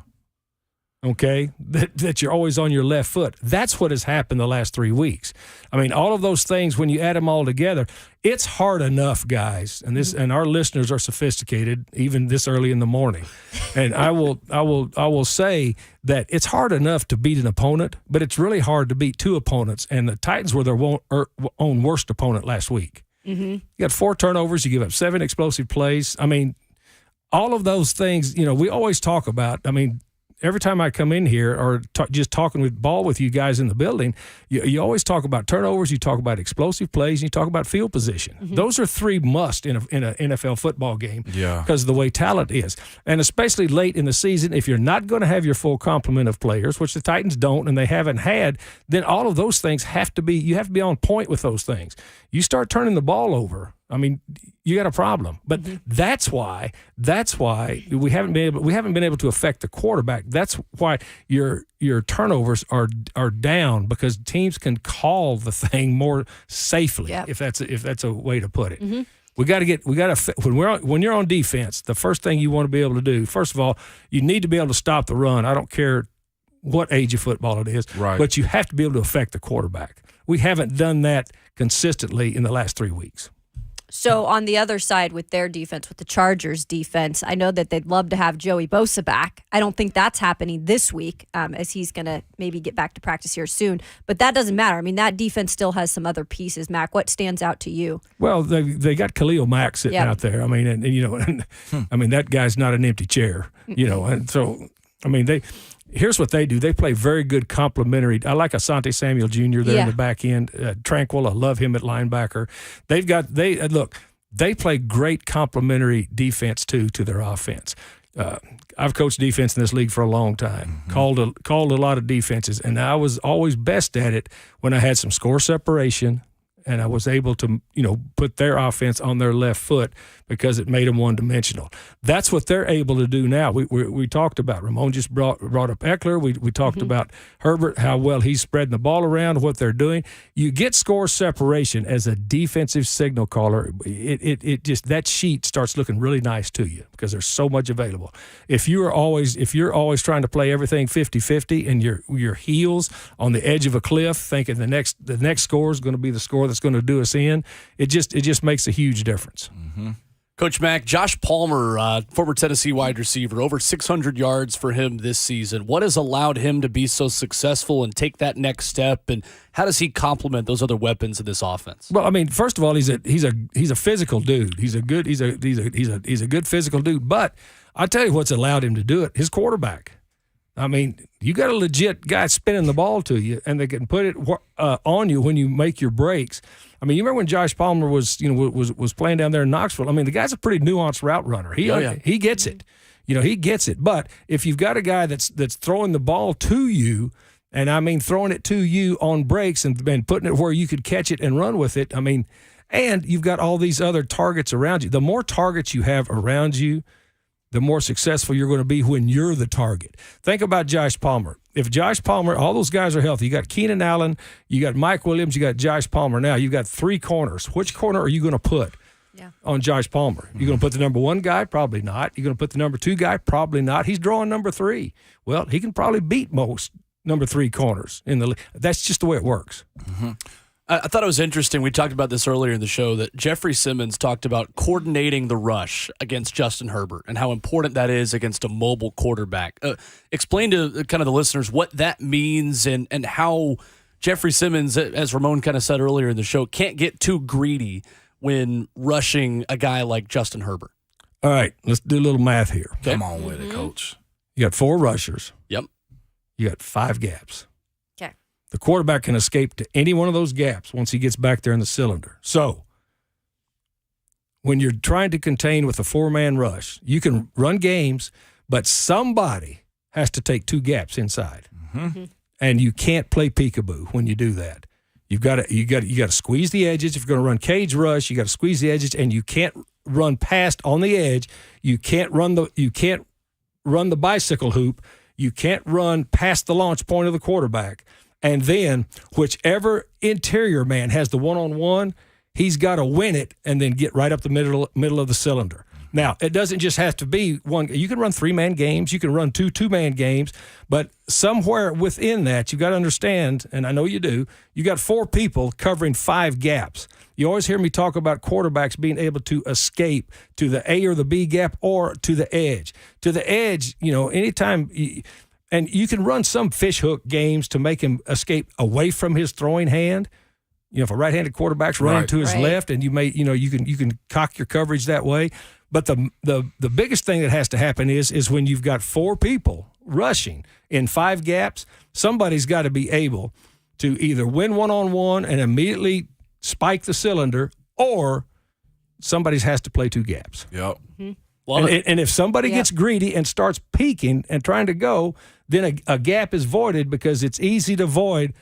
Okay, that you're always on your left foot. That's what has happened the last 3 weeks. All of those things, when you add them all together, it's hard enough, guys. And our listeners are sophisticated, even this early in the morning. And I will say that it's hard enough to beat an opponent, but it's really hard to beat two opponents. And the Titans were their own worst opponent last week. Mm-hmm. You got 4 turnovers. You give up 7 explosive plays. All of those things. We always talk about. every time I come in here or just talking with ball with you guys in the building, you always talk about turnovers, you talk about explosive plays, and you talk about field position. Those are 3 must in an NFL football game because of the way talent is. And especially late in the season, if you're not going to have your full complement of players, which the Titans don't and they haven't had, then all of those things you have to be on point with those things. You start turning the ball over, I mean, you got a problem. But that's why we haven't been able to affect the quarterback. That's why your turnovers are down, because teams can call the thing more safely, if that's a way to put it. When you're on defense, the first thing you want to be able to do, first of all, you need to be able to stop the run. I don't care what age of football it is, but you have to be able to affect the quarterback. We haven't done that consistently in the last 3 weeks. So on the other side with their defense, with the Chargers defense, I know that they'd love to have Joey Bosa back. I don't think that's happening this week, as he's going to maybe get back to practice here soon. But that doesn't matter. I mean, that defense still has some other pieces. Mac, what stands out to you? Well, they got Khalil Mack sitting out there. I mean, I mean, that guy's not an empty chair, and so, I mean, here's what they do. They play very good complementary. I like Asante Samuel Jr. there in the back end. Tranquil, I love him at linebacker. They play great complementary defense too to their offense. I've coached defense in this league for a long time. Called a lot of defenses, and I was always best at it when I had some score separation. And I was able to, put their offense on their left foot because it made them one-dimensional. That's what they're able to do now. We talked about, Ramon just brought up Eckler. We talked about Herbert, how well he's spreading the ball around, what they're doing. You get score separation as a defensive signal caller. It just, that sheet starts looking really nice to you because there's so much available. If you're always trying to play everything 50-50 and your heels on the edge of a cliff, thinking the next score is going to be the score that's going to do us in, it just makes a huge difference. Coach Mack, Josh Palmer, former Tennessee wide receiver, over 600 yards for him this season. What has allowed him to be so successful and take that next step, and how does he complement those other weapons in this offense? Well, I mean, first of all, he's a physical dude. He's a good physical dude. But I'll tell you what's allowed him to do it: his quarterback. I mean, you got a legit guy spinning the ball to you, and they can put it on you when you make your breaks. I mean, you remember when Josh Palmer was playing down there in Knoxville? I mean, the guy's a pretty nuanced route runner. He gets it. He gets it. But if you've got a guy that's throwing the ball to you, and I mean throwing it to you on breaks and putting it where you could catch it and run with it, I mean, and you've got all these other targets around you. The more targets you have around you, the more successful you're going to be when you're the target. Think about Josh Palmer. If Josh Palmer, all those guys are healthy. You got Keenan Allen, you got Mike Williams, you got Josh Palmer. Now you've got 3 corners. Which corner are you going to put on Josh Palmer? You're going to put the number 1 guy? Probably not. You're going to put the number 2 guy? Probably not. He's drawing number 3. Well, he can probably beat most number 3 corners in the league. That's just the way it works. I thought it was interesting. We talked about this earlier in the show that Jeffrey Simmons talked about coordinating the rush against Justin Herbert and how important that is against a mobile quarterback. Explain to kind of the listeners what that means and how Jeffrey Simmons, as Ramon kind of said earlier in the show, can't get too greedy when rushing a guy like Justin Herbert. All right, let's do a little math here. Okay. Come on with it, Coach. You got 4 rushers. Yep. You got 5 gaps. Okay. The quarterback can escape to any one of those gaps once he gets back there in the cylinder. So when you're trying to contain with a 4-man rush, you can run games, but somebody has to take 2 gaps inside. And you can't play peekaboo when you do that. You got to squeeze the edges. If you're going to run cage rush, you got to squeeze the edges, and you can't run past on the edge. You can't run the bicycle hoop. You can't run past the launch point of the quarterback. And then whichever interior man has the one-on-one, he's got to win it and then get right up the middle of the cylinder. Now, it doesn't just have to be one. You can run 3-man games. You can run 2-man games. But somewhere within that, you got to understand, and I know you do, you got 4 people covering 5 gaps. You always hear me talk about quarterbacks being able to escape to the A or the B gap or to the edge. To the edge, anytime and you can run some fish hook games to make him escape away from his throwing hand. If a right-handed quarterback's running to his left, and you can cock your coverage that way. But the biggest thing that has to happen is when you've got 4 people rushing in 5 gaps, somebody's got to be able to either win one-on-one and immediately spike the cylinder, or somebody has to play 2 gaps. Yep. And if somebody gets greedy and starts peeking and trying to go, then a gap is voided, because it's easy to void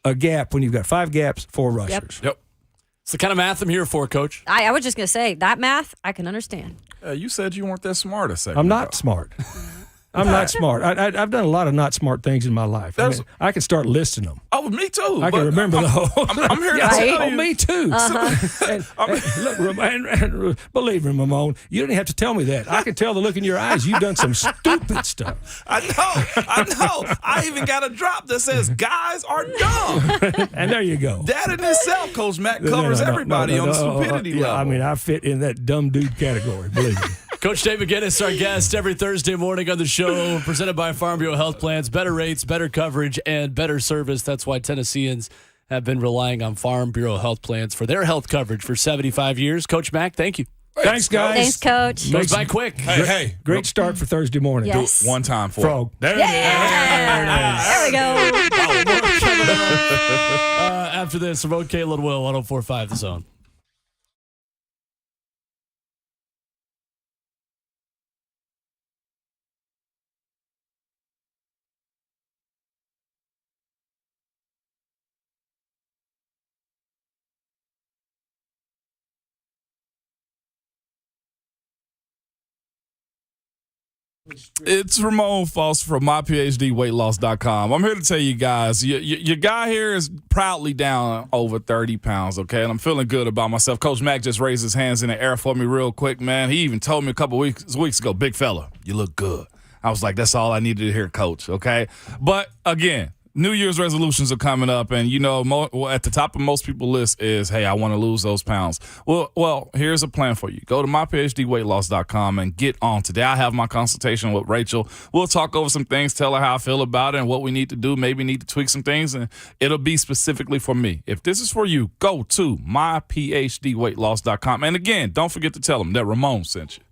a gap when you've got 5 gaps, 4 rushers. Yep. It's the kind of math I'm here for, Coach. I was just going to say, that math, I can understand. You said you weren't that smart a second I'm not ago. smart. I'm not smart. I've done a lot of not smart things in my life. I can start listing them. Oh, me too. I can remember the whole. I'm here to tell you. Me too. Look, believe me, Ramon, you don't have to tell me that. I can tell the look in your eyes. You've done some stupid stuff. I know. I even got a drop that says guys are dumb. And there you go. That in itself, Coach Mack covers everybody on the stupidity level. I mean, I fit in that dumb dude category, believe me. Coach Dave McGinnis, our guest every Thursday morning on the show, presented by Farm Bureau Health Plans. Better rates, better coverage, and better service. That's why Tennesseans have been relying on Farm Bureau Health Plans for their health coverage for 75 years. Coach Mack, thank you. Thanks, guys. Thanks, Coach. Goes by quick. Hey. Great start for Thursday morning. Yes. Do it one time for Frog. There There we go. After this, Ramon, Caleb, Will, 104.5 The Zone. It's Ramon Foster from myphdweightloss.com. I'm here to tell you guys, your guy here is proudly down over 30 pounds, okay? And I'm feeling good about myself. Coach Mack just raised his hands in the air for me real quick, man. He even told me a couple weeks ago, big fella, you look good. I was like, that's all I needed to hear, Coach, okay? But, again, New Year's resolutions are coming up, and, you know, at the top of most people's list is, hey, I want to lose those pounds. Well, here's a plan for you. Go to myphdweightloss.com and get on today. I have my consultation with Rachel. We'll talk over some things, tell her how I feel about it and what we need to do, maybe need to tweak some things, and it'll be specifically for me. If this is for you, go to myphdweightloss.com. And, again, don't forget to tell them that Ramon sent you.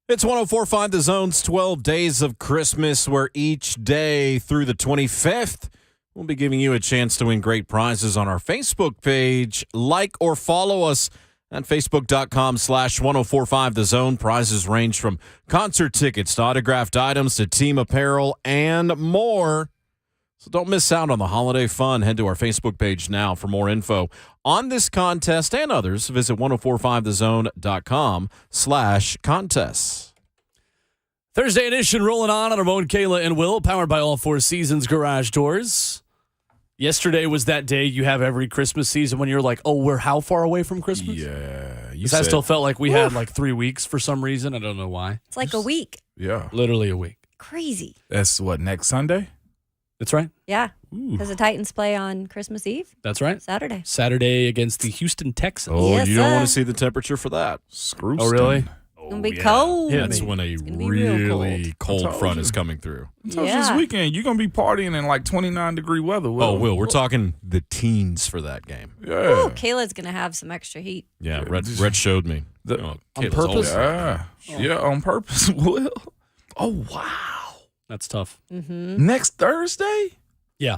It's 104.5 The Zone's 12 Days of Christmas, where each day through the 25th, we'll be giving you a chance to win great prizes on our Facebook page. Like or follow us at facebook.com/1045 The Zone. Prizes range from concert tickets to autographed items to team apparel and more. So don't miss out on the holiday fun. Head to our Facebook page now for more info on this contest and others. Visit 1045thezone.com/contests. Thursday edition rolling on Ramon, Kayla, and Will, powered by All Four Seasons Garage Doors. Yesterday was that day you have every Christmas season when you're like, oh, we're how far away from Christmas? Yeah. Because I still felt like we had like 3 weeks for some reason. I don't know why. It's like a week. Yeah. Literally a week. Crazy. That's what, next Sunday? That's right. Yeah. Because the Titans play on Christmas Eve. That's right. Saturday. Saturday against the Houston Texans. Oh, Yes, you don't sir. want to see the temperature for that. Screw. Oh, really? It's going to be cold. That's when a gonna be real really cold front is coming through. So Yeah. this weekend, you're going to be partying in like 29-degree weather. Oh, Will, we're talking the teens for that game. Yeah. Ooh, Kayla's going to have some extra heat. Yeah, Red showed me. On Kayla's purpose? older. Yeah, on purpose, Will. Oh, wow. That's tough. Next Thursday? Yeah.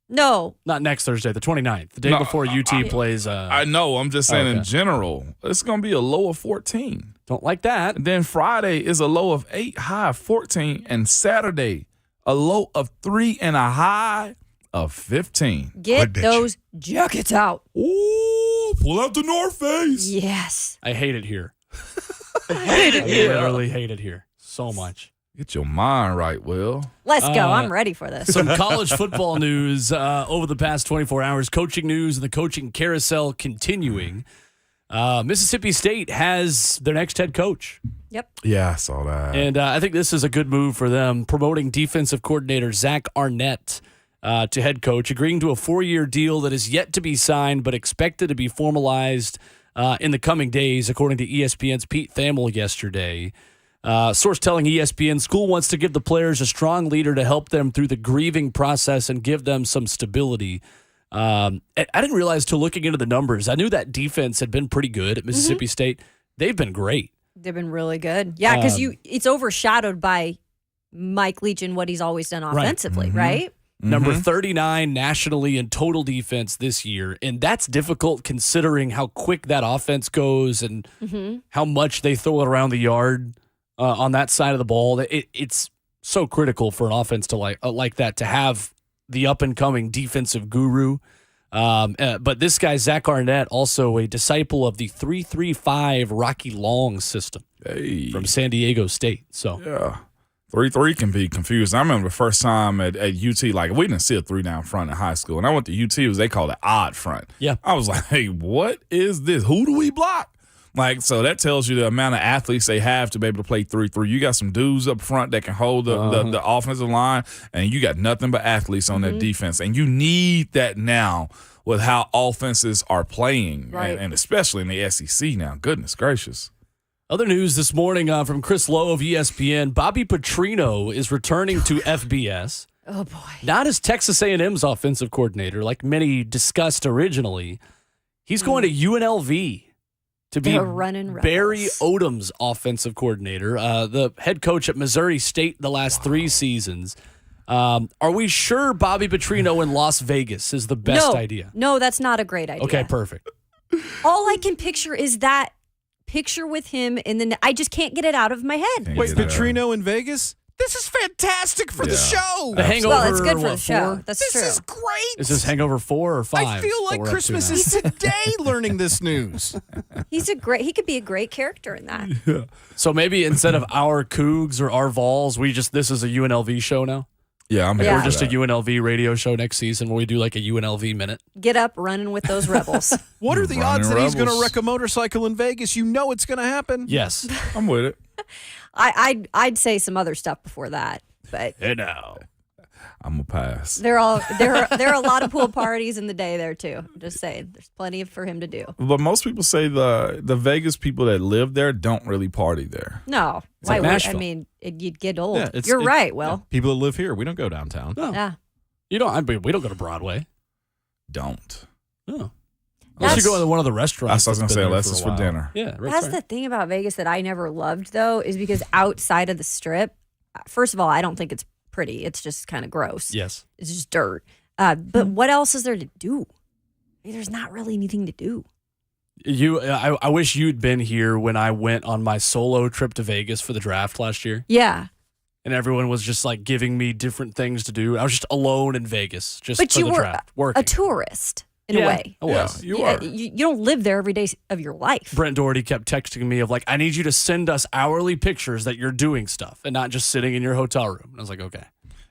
No. Not next Thursday, the 29th, the day No, before UT plays. I know. I'm just saying Okay. in general, it's going to be a low of 14. Don't like that. And then Friday is a low of 8, high of 14. And Saturday, a low of 3 and a high of 15. Get those jackets out. Ooh, pull out the North Face. Yes. I hate it here. I hate it. I literally hate it here so much. Get your mind right, Will. Let's go. I'm ready for this. Some college football news over the past 24 hours. Coaching news and the coaching carousel continuing. Mississippi State has their next head coach. Yep. Yeah, I saw that. And I think this is a good move for them, promoting defensive coordinator Zach Arnett to head coach, agreeing to a 4-year deal that is yet to be signed but expected to be formalized in the coming days, according to ESPN's Pete Thamel yesterday. Source telling ESPN, school wants to give the players a strong leader to help them through the grieving process and give them some stability. I didn't realize till looking into the numbers. I knew that defense had been pretty good at Mississippi State. They've been great. They've been really good. Yeah, because it's overshadowed by Mike Leach and what he's always done offensively, right? Number 39 nationally in total defense this year. And that's difficult considering how quick that offense goes and how much they throw it around the yard on that side of the ball. It's so critical for an offense to like that, to have the up-and-coming defensive guru. But this guy, Zach Arnett, also a disciple of the 3-3-5 Rocky Long system from San Diego State. So yeah. 3-3 can be confusing. I remember the first time at UT, like we didn't see a 3 down front in high school. And I went to UT, they called it odd front. Yeah. I was like, hey, what is this? Who do we block? Like, so that tells you the amount of athletes they have to be able to play 3-3. You got some dudes up front that can hold the offensive line, and you got nothing but athletes on that defense. And you need that now with how offenses are playing, and especially in the SEC now. Goodness gracious. other news this morning from Chris Lowe of ESPN, Bobby Petrino is returning to FBS. Oh, boy. Not as Texas A&M's offensive coordinator, like many discussed originally. He's going to UNLV to be Barry Odom's offensive coordinator, the head coach at Missouri State the last 3 seasons. Are we sure Bobby Petrino in Las Vegas is the best idea? No, that's not a great idea. Okay, perfect. All I can picture is that picture with him, and then I just can't get it out of my head. Wait, Petrino in Vegas? This is fantastic for the show. The Hangover, well, it's good for the show. 4? That's true. This is great. Is this Hangover 4 or 5? I feel like Christmas is today learning this news. He could be a great character in that. So maybe instead of our Cougs or our Vols, this is a UNLV show now? Yeah, I'm here. We're just a UNLV radio show next season where we do like a UNLV minute. Get up running with those rebels. What are the odds that he's going to wreck a motorcycle in Vegas? You know it's going to happen. Yes. I'm with it. I'd say some other stuff before that, but hey now, I'm a pass. there are a lot of pool parties in the day there too. I'm just saying, there's plenty for him to do. But most people say the Vegas people that live there don't really party there. No, like Nashville. I mean, you'd get old. Yeah, You're right, Will. Yeah, people that live here, we don't go downtown. No. Yeah. You don't. We don't go to Broadway. Don't. No. Unless you go to one of the restaurants. That's what I was that's gonna say, been there unless it's for a while. dinner. Yeah, right, That's sorry. the thing about Vegas that I never loved, though, is because outside of the Strip, first of all, I don't think it's pretty. It's just kind of gross. Yes. It's just dirt. But what else is there to do? I mean, there's not really anything to do. I wish you'd been here when I went on my solo trip to Vegas for the draft last year. Yeah. And everyone was just like giving me different things to do. I was just alone in Vegas, just But for you the were draft, working. a tourist in a way. I was. Yeah, you were. You don't live there every day of your life. Brent Doherty kept texting me of like, I need you to send us hourly pictures that you're doing stuff and not just sitting in your hotel room. And I was like, okay.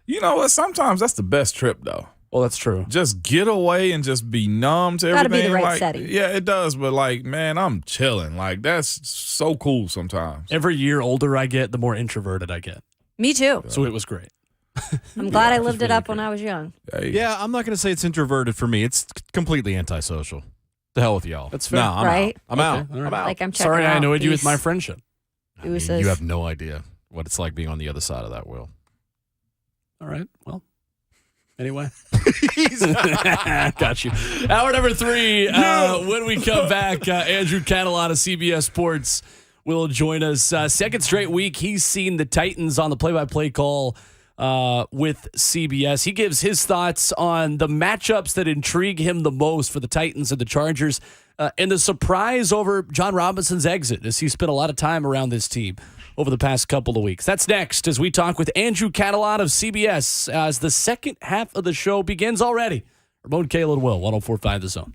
You know what? Sometimes that's the best trip, though. Well, that's true. Just get away and just be numb to Gotta be everything. the right like, setting. Yeah, it does. But like, man, I'm chilling. Like, that's so cool sometimes. Every year older I get, the more introverted I get. Me too. So it was great. I'm glad I lived it up when I was young. Hey, Yeah, I'm not going to say it's introverted for me. It's completely antisocial. The hell with y'all. That's fair. No, I'm Right? out. I'm out. all right. I'm out. Like I'm checking Sorry I out. annoyed you with Peace. my friendship. I mean, Deuces. you have no idea what it's like being on the other side of that wheel. All right. Well, anyway. Got you. Hour number 3. When we come back, Andrew Catalon of CBS Sports will join us. Second straight week, he's seen the Titans on the play-by-play call with CBS. He gives his thoughts on the matchups that intrigue him the most for the Titans and the Chargers, and the surprise over John Robinson's exit, as he spent a lot of time around this team over the past couple of weeks. That's next as we talk with Andrew Catalon of CBS as the second half of the show begins already. Ramon, Kayla, and Will, 104.5 The Zone.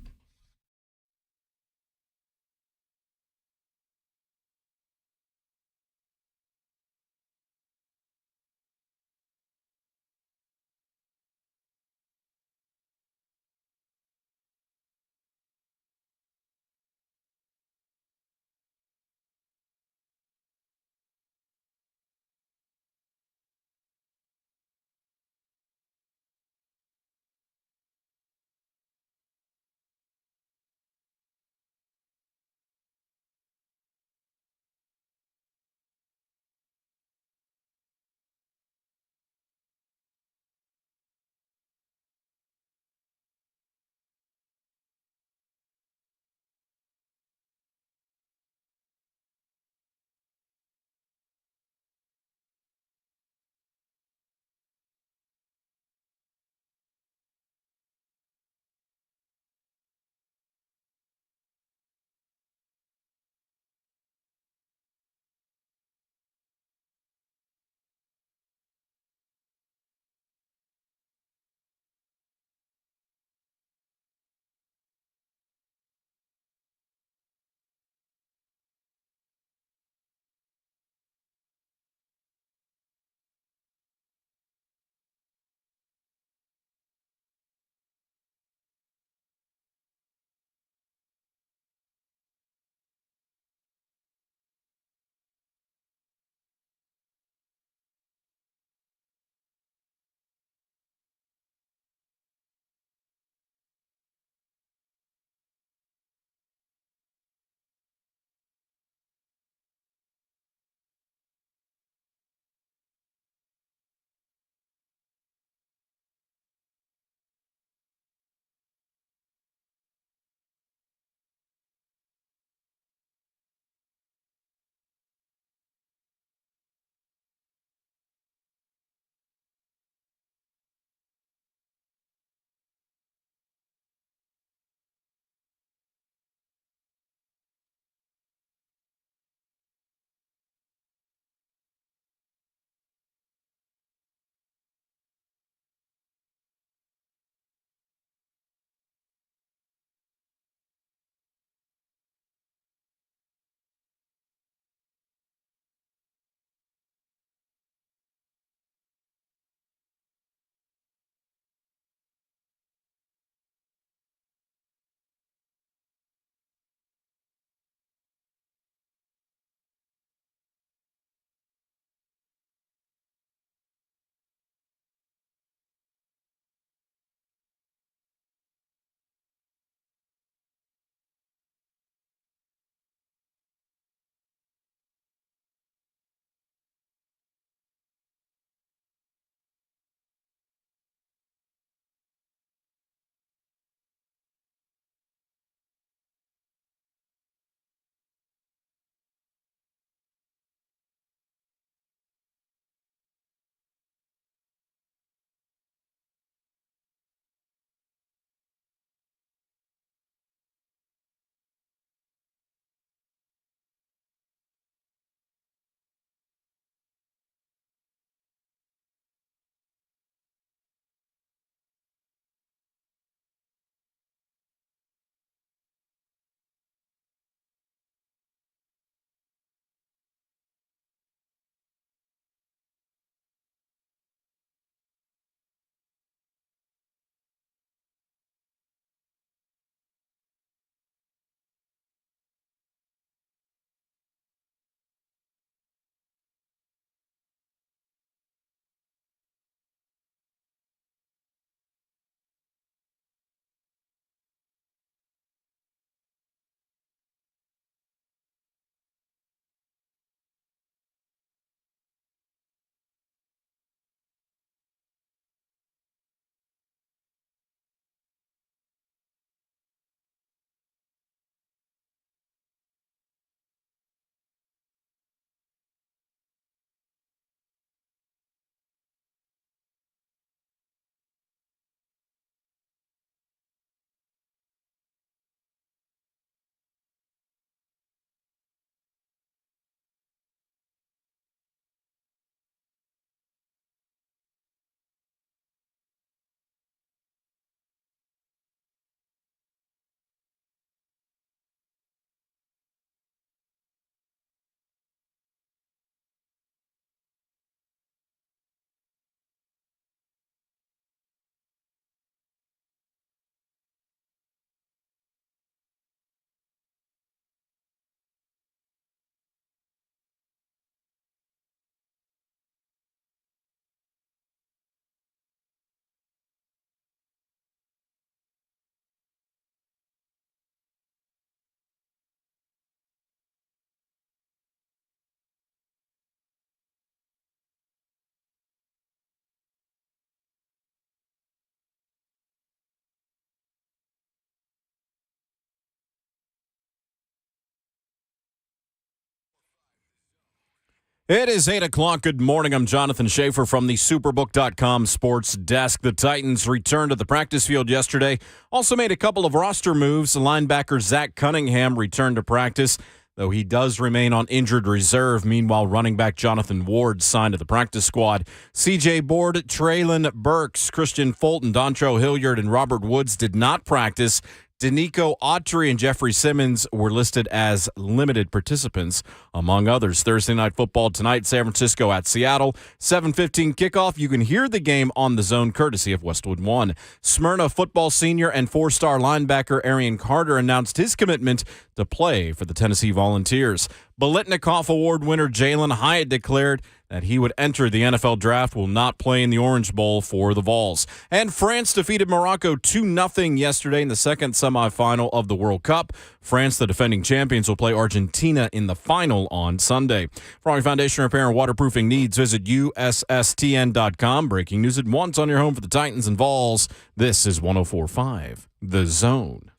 It is 8 o'clock. Good morning. I'm Jonathan Schaefer from the Superbook.com sports desk. The Titans returned to the practice field yesterday. Also made a couple of roster moves. Linebacker Zach Cunningham returned to practice, though he does remain on injured reserve. Meanwhile, running back Jonathan Ward signed to the practice squad. C.J. Board, Traylon Burks, Christian Fulton, Dontrell Hilliard, and Robert Woods did not practice. Danico Autry and Jeffrey Simmons were listed as limited participants, among others. Thursday Night Football tonight, San Francisco at Seattle. 7:15 kickoff. You can hear the game on the Zone, courtesy of Westwood One. Smyrna football senior and four-star linebacker Arian Carter announced his commitment to play for the Tennessee Volunteers. Biletnikoff Award winner Jalin Hyatt declared that he would enter the NFL draft, will not play in the Orange Bowl for the Vols. And France defeated Morocco 2-0 yesterday in the second semifinal of the World Cup. France, the defending champions, will play Argentina in the final on Sunday. For all your foundation repair and waterproofing needs, visit USSTN.com. Breaking news at once on your home for the Titans and Vols. This is 104.5 The Zone.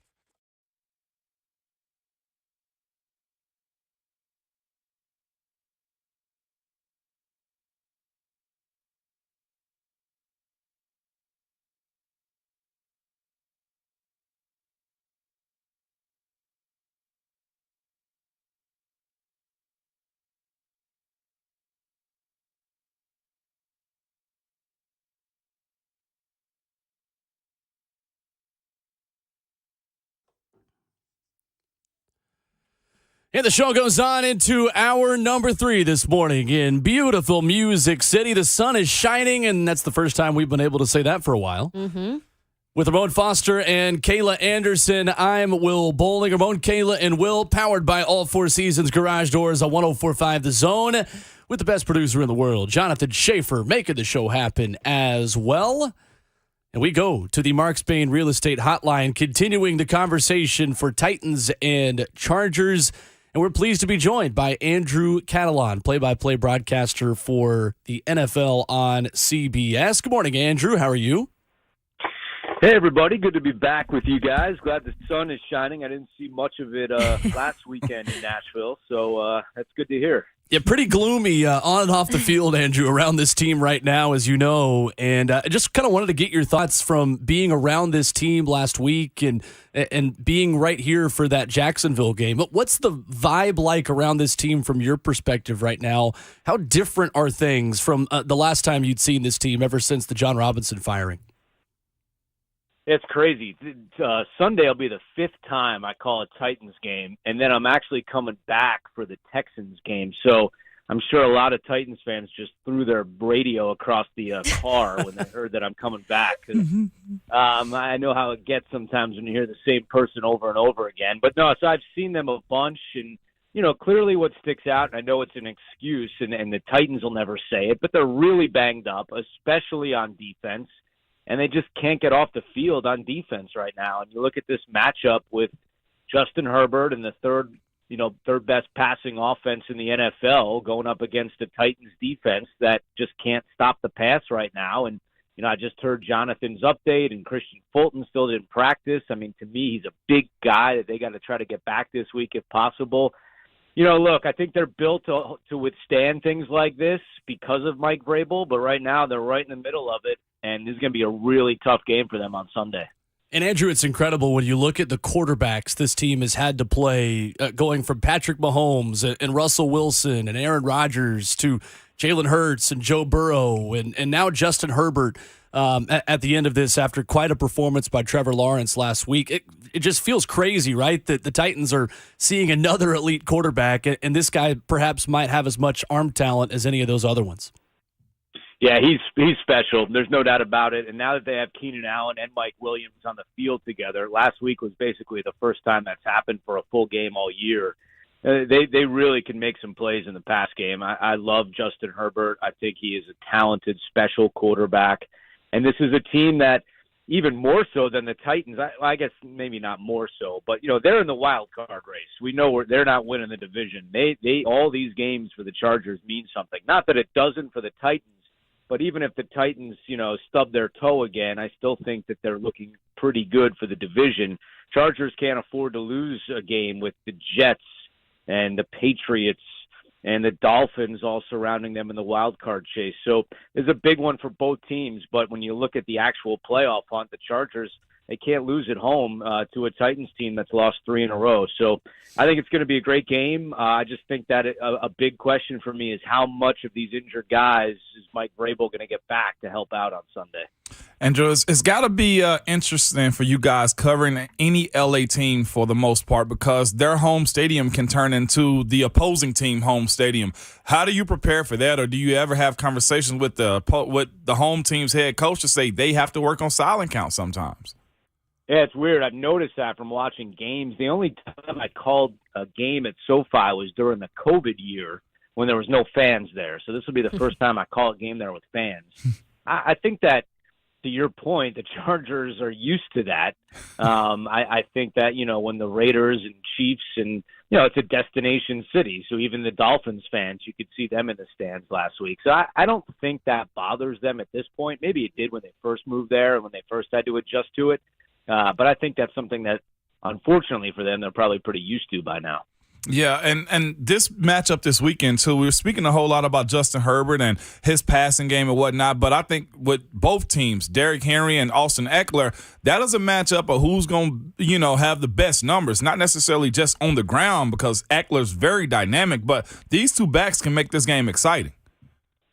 And the show goes on into hour number 3 this morning in beautiful Music City. The sun is shining, and that's the first time we've been able to say that for a while. Mm-hmm. With Ramon Foster and Kayla Anderson, I'm Will Bowling. Ramon, Kayla, and Will, powered by All Four Seasons Garage Doors on 104.5 The Zone, with the best producer in the world, Jonathan Schaefer, making the show happen as well. And we go to the Mark Spain Real Estate Hotline, continuing the conversation for Titans and Chargers. And we're pleased to be joined by Andrew Catalon, play-by-play broadcaster for the NFL on CBS. Good morning, Andrew. How are you? Hey, everybody. Good to be back with you guys. Glad the sun is shining. I didn't see much of it last weekend in Nashville, so that's good to hear. Yeah, pretty gloomy on and off the field, Andrew, around this team right now, as you know. And I just kind of wanted to get your thoughts from being around this team last week and being right here for that Jacksonville game. What's the vibe like around this team from your perspective right now? How different are things from the last time you'd seen this team ever since the John Robinson firing? It's crazy. Sunday will be the 5th time I call a Titans game, and then I'm actually coming back for the Texans game. So I'm sure a lot of Titans fans just threw their radio across the car when they heard that I'm coming back. 'Cause, I know how it gets sometimes when you hear the same person over and over again. But no, so I've seen them a bunch, and clearly what sticks out, and I know it's an excuse, and the Titans will never say it, but they're really banged up, especially on defense. And they just can't get off the field on defense right now. And you look at this matchup with Justin Herbert and the third best passing offense in the NFL going up against the Titans defense that just can't stop the pass right now. And, I just heard Jonathan's update, and Christian Fulton still didn't practice. I mean, to me, he's a big guy that they got to try to get back this week if possible. Look, I think they're built to withstand things like this because of Mike Vrabel, but right now they're right in the middle of it. And this is going to be a really tough game for them on Sunday. And, Andrew, it's incredible when you look at the quarterbacks this team has had to play, going from Patrick Mahomes and Russell Wilson and Aaron Rodgers to Jalen Hurts and Joe Burrow and now Justin Herbert at the end of this after quite a performance by Trevor Lawrence last week. It just feels crazy, right, that the Titans are seeing another elite quarterback, and this guy perhaps might have as much arm talent as any of those other ones. Yeah, he's special. There's no doubt about it. And now that they have Keenan Allen and Mike Williams on the field together, last week was basically the first time that's happened for a full game all year. They really can make some plays in the pass game. I love Justin Herbert. I think he is a talented, special quarterback. And this is a team that, even more so than the Titans, I guess maybe not more so, but they're in the wild card race. We know they're not winning the division. They all these games for the Chargers mean something. Not that it doesn't for the Titans. But even if the Titans, stub their toe again, I still think that they're looking pretty good for the division. Chargers can't afford to lose a game with the Jets and the Patriots and the Dolphins all surrounding them in the wild card chase. So there's a big one for both teams. But when you look at the actual playoff hunt, the Chargers, they can't lose at home to a Titans team that's lost 3 in a row. So I think it's going to be a great game. I just think that a big question for me is how much of these injured guys is Mike Vrabel going to get back to help out on Sunday? Andrew, it's got to be interesting for you guys covering any LA team for the most part because their home stadium can turn into the opposing team home stadium. How do you prepare for that, or do you ever have conversations with the home team's head coach to say they have to work on silent count sometimes? Yeah, it's weird. I've noticed that from watching games. The only time I called a game at SoFi was during the COVID year when there was no fans there. So this will be the first time I call a game there with fans. I think that, to your point, the Chargers are used to that. I think that, when the Raiders and Chiefs and, it's a destination city. So even the Dolphins fans, you could see them in the stands last week. So I don't think that bothers them at this point. Maybe it did when they first moved there and when they first had to adjust to it. But I think that's something that, unfortunately for them, they're probably pretty used to by now. Yeah, and this matchup this weekend, too, we were speaking a whole lot about Justin Herbert and his passing game and whatnot, but I think with both teams, Derrick Henry and Austin Eckler, that is a matchup of who's going to, have the best numbers, not necessarily just on the ground because Eckler's very dynamic, but these two backs can make this game exciting.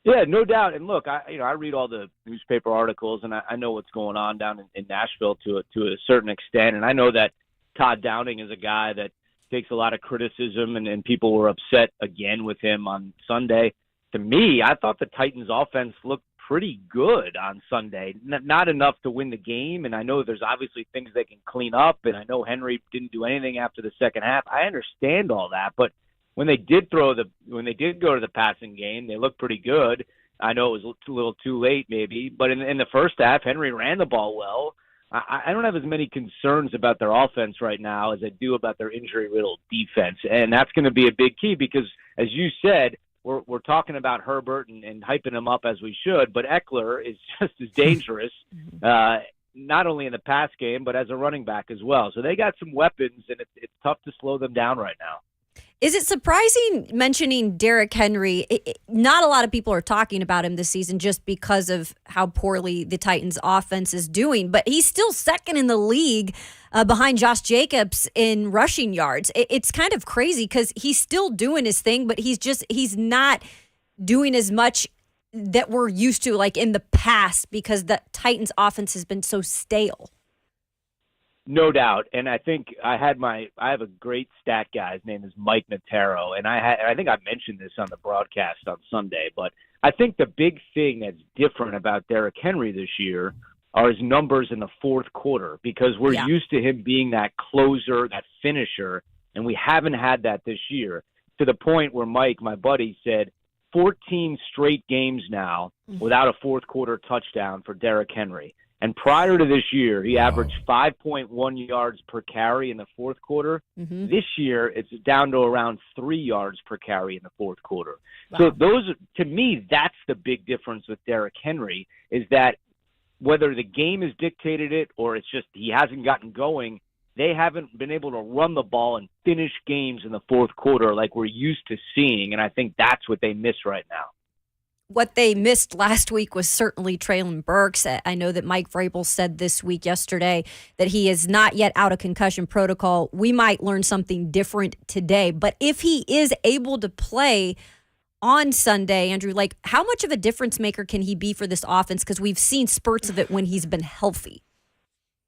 Yeah, no doubt. And look, I read all the newspaper articles, and I know what's going on down in Nashville to a certain extent. And I know that Todd Downing is a guy that takes a lot of criticism, and people were upset again with him on Sunday. To me, I thought the Titans' offense looked pretty good on Sunday. Not enough to win the game, and I know there's obviously things they can clean up, and I know Henry didn't do anything after the second half. I understand all that, but when they did go to the passing game, they looked pretty good. I know it was a little too late maybe, but in the first half, Henry ran the ball well. I don't have as many concerns about their offense right now as I do about their injury-riddled defense, and that's going to be a big key because, as you said, we're talking about Herbert and hyping him up as we should, but Eckler is just as dangerous, not only in the pass game but as a running back as well. So they got some weapons, and it's tough to slow them down right now. Is it surprising, mentioning Derrick Henry, not a lot of people are talking about him this season just because of how poorly the Titans offense is doing, but he's still second in the league behind Josh Jacobs in rushing yards. It's kind of crazy because he's still doing his thing, but he's not doing as much that we're used to like in the past because the Titans offense has been so stale. No doubt, and I think I have a great stat guy. His name is Mike Notaro, and I think I mentioned this on the broadcast on Sunday. But I think the big thing that's different about Derrick Henry this year are his numbers in the fourth quarter because we're used to him being that closer, that finisher, and we haven't had that this year. To the point where Mike, my buddy, said 14 straight games now without a fourth quarter touchdown for Derrick Henry. And prior to this year, he averaged 5.1 yards per carry in the fourth quarter. This year, it's down to around 3 yards per carry in the fourth quarter. So to me, that's the big difference with Derrick Henry is that whether the game has dictated it or it's just he hasn't gotten going, they haven't been able to run the ball and finish games in the fourth quarter like we're used to seeing. And I think that's what they miss right now. What they missed last week was certainly Treylon Burks. I know that Mike Vrabel said this week, yesterday, that he is not yet out of concussion protocol. We might learn something different today. But if he is able to play on Sunday, Andrew, how much of a difference maker can he be for this offense? Because we've seen spurts of it when he's been healthy.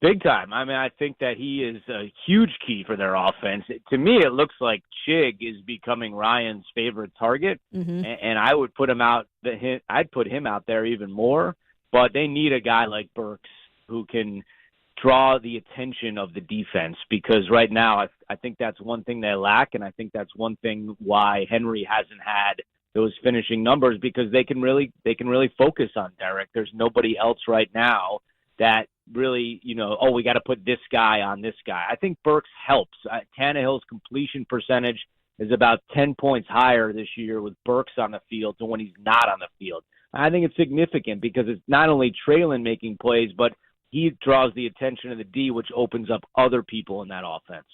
Big time. I mean, I think that he is a huge key for their offense. To me, it looks like Chig is becoming Ryan's favorite target, and I would put him out. I'd put him out there even more. But they need a guy like Burks who can draw the attention of the defense because right now I think that's one thing they lack, and I think that's one thing why Henry hasn't had those finishing numbers because they can really focus on Derrick. There's nobody else right now that really, we got to put this guy on this guy. I think Burks helps. Tannehill's completion percentage is about 10 points higher this year with Burks on the field than when he's not on the field. I think it's significant because it's not only Treylon making plays, but he draws the attention of the D, which opens up other people in that offense.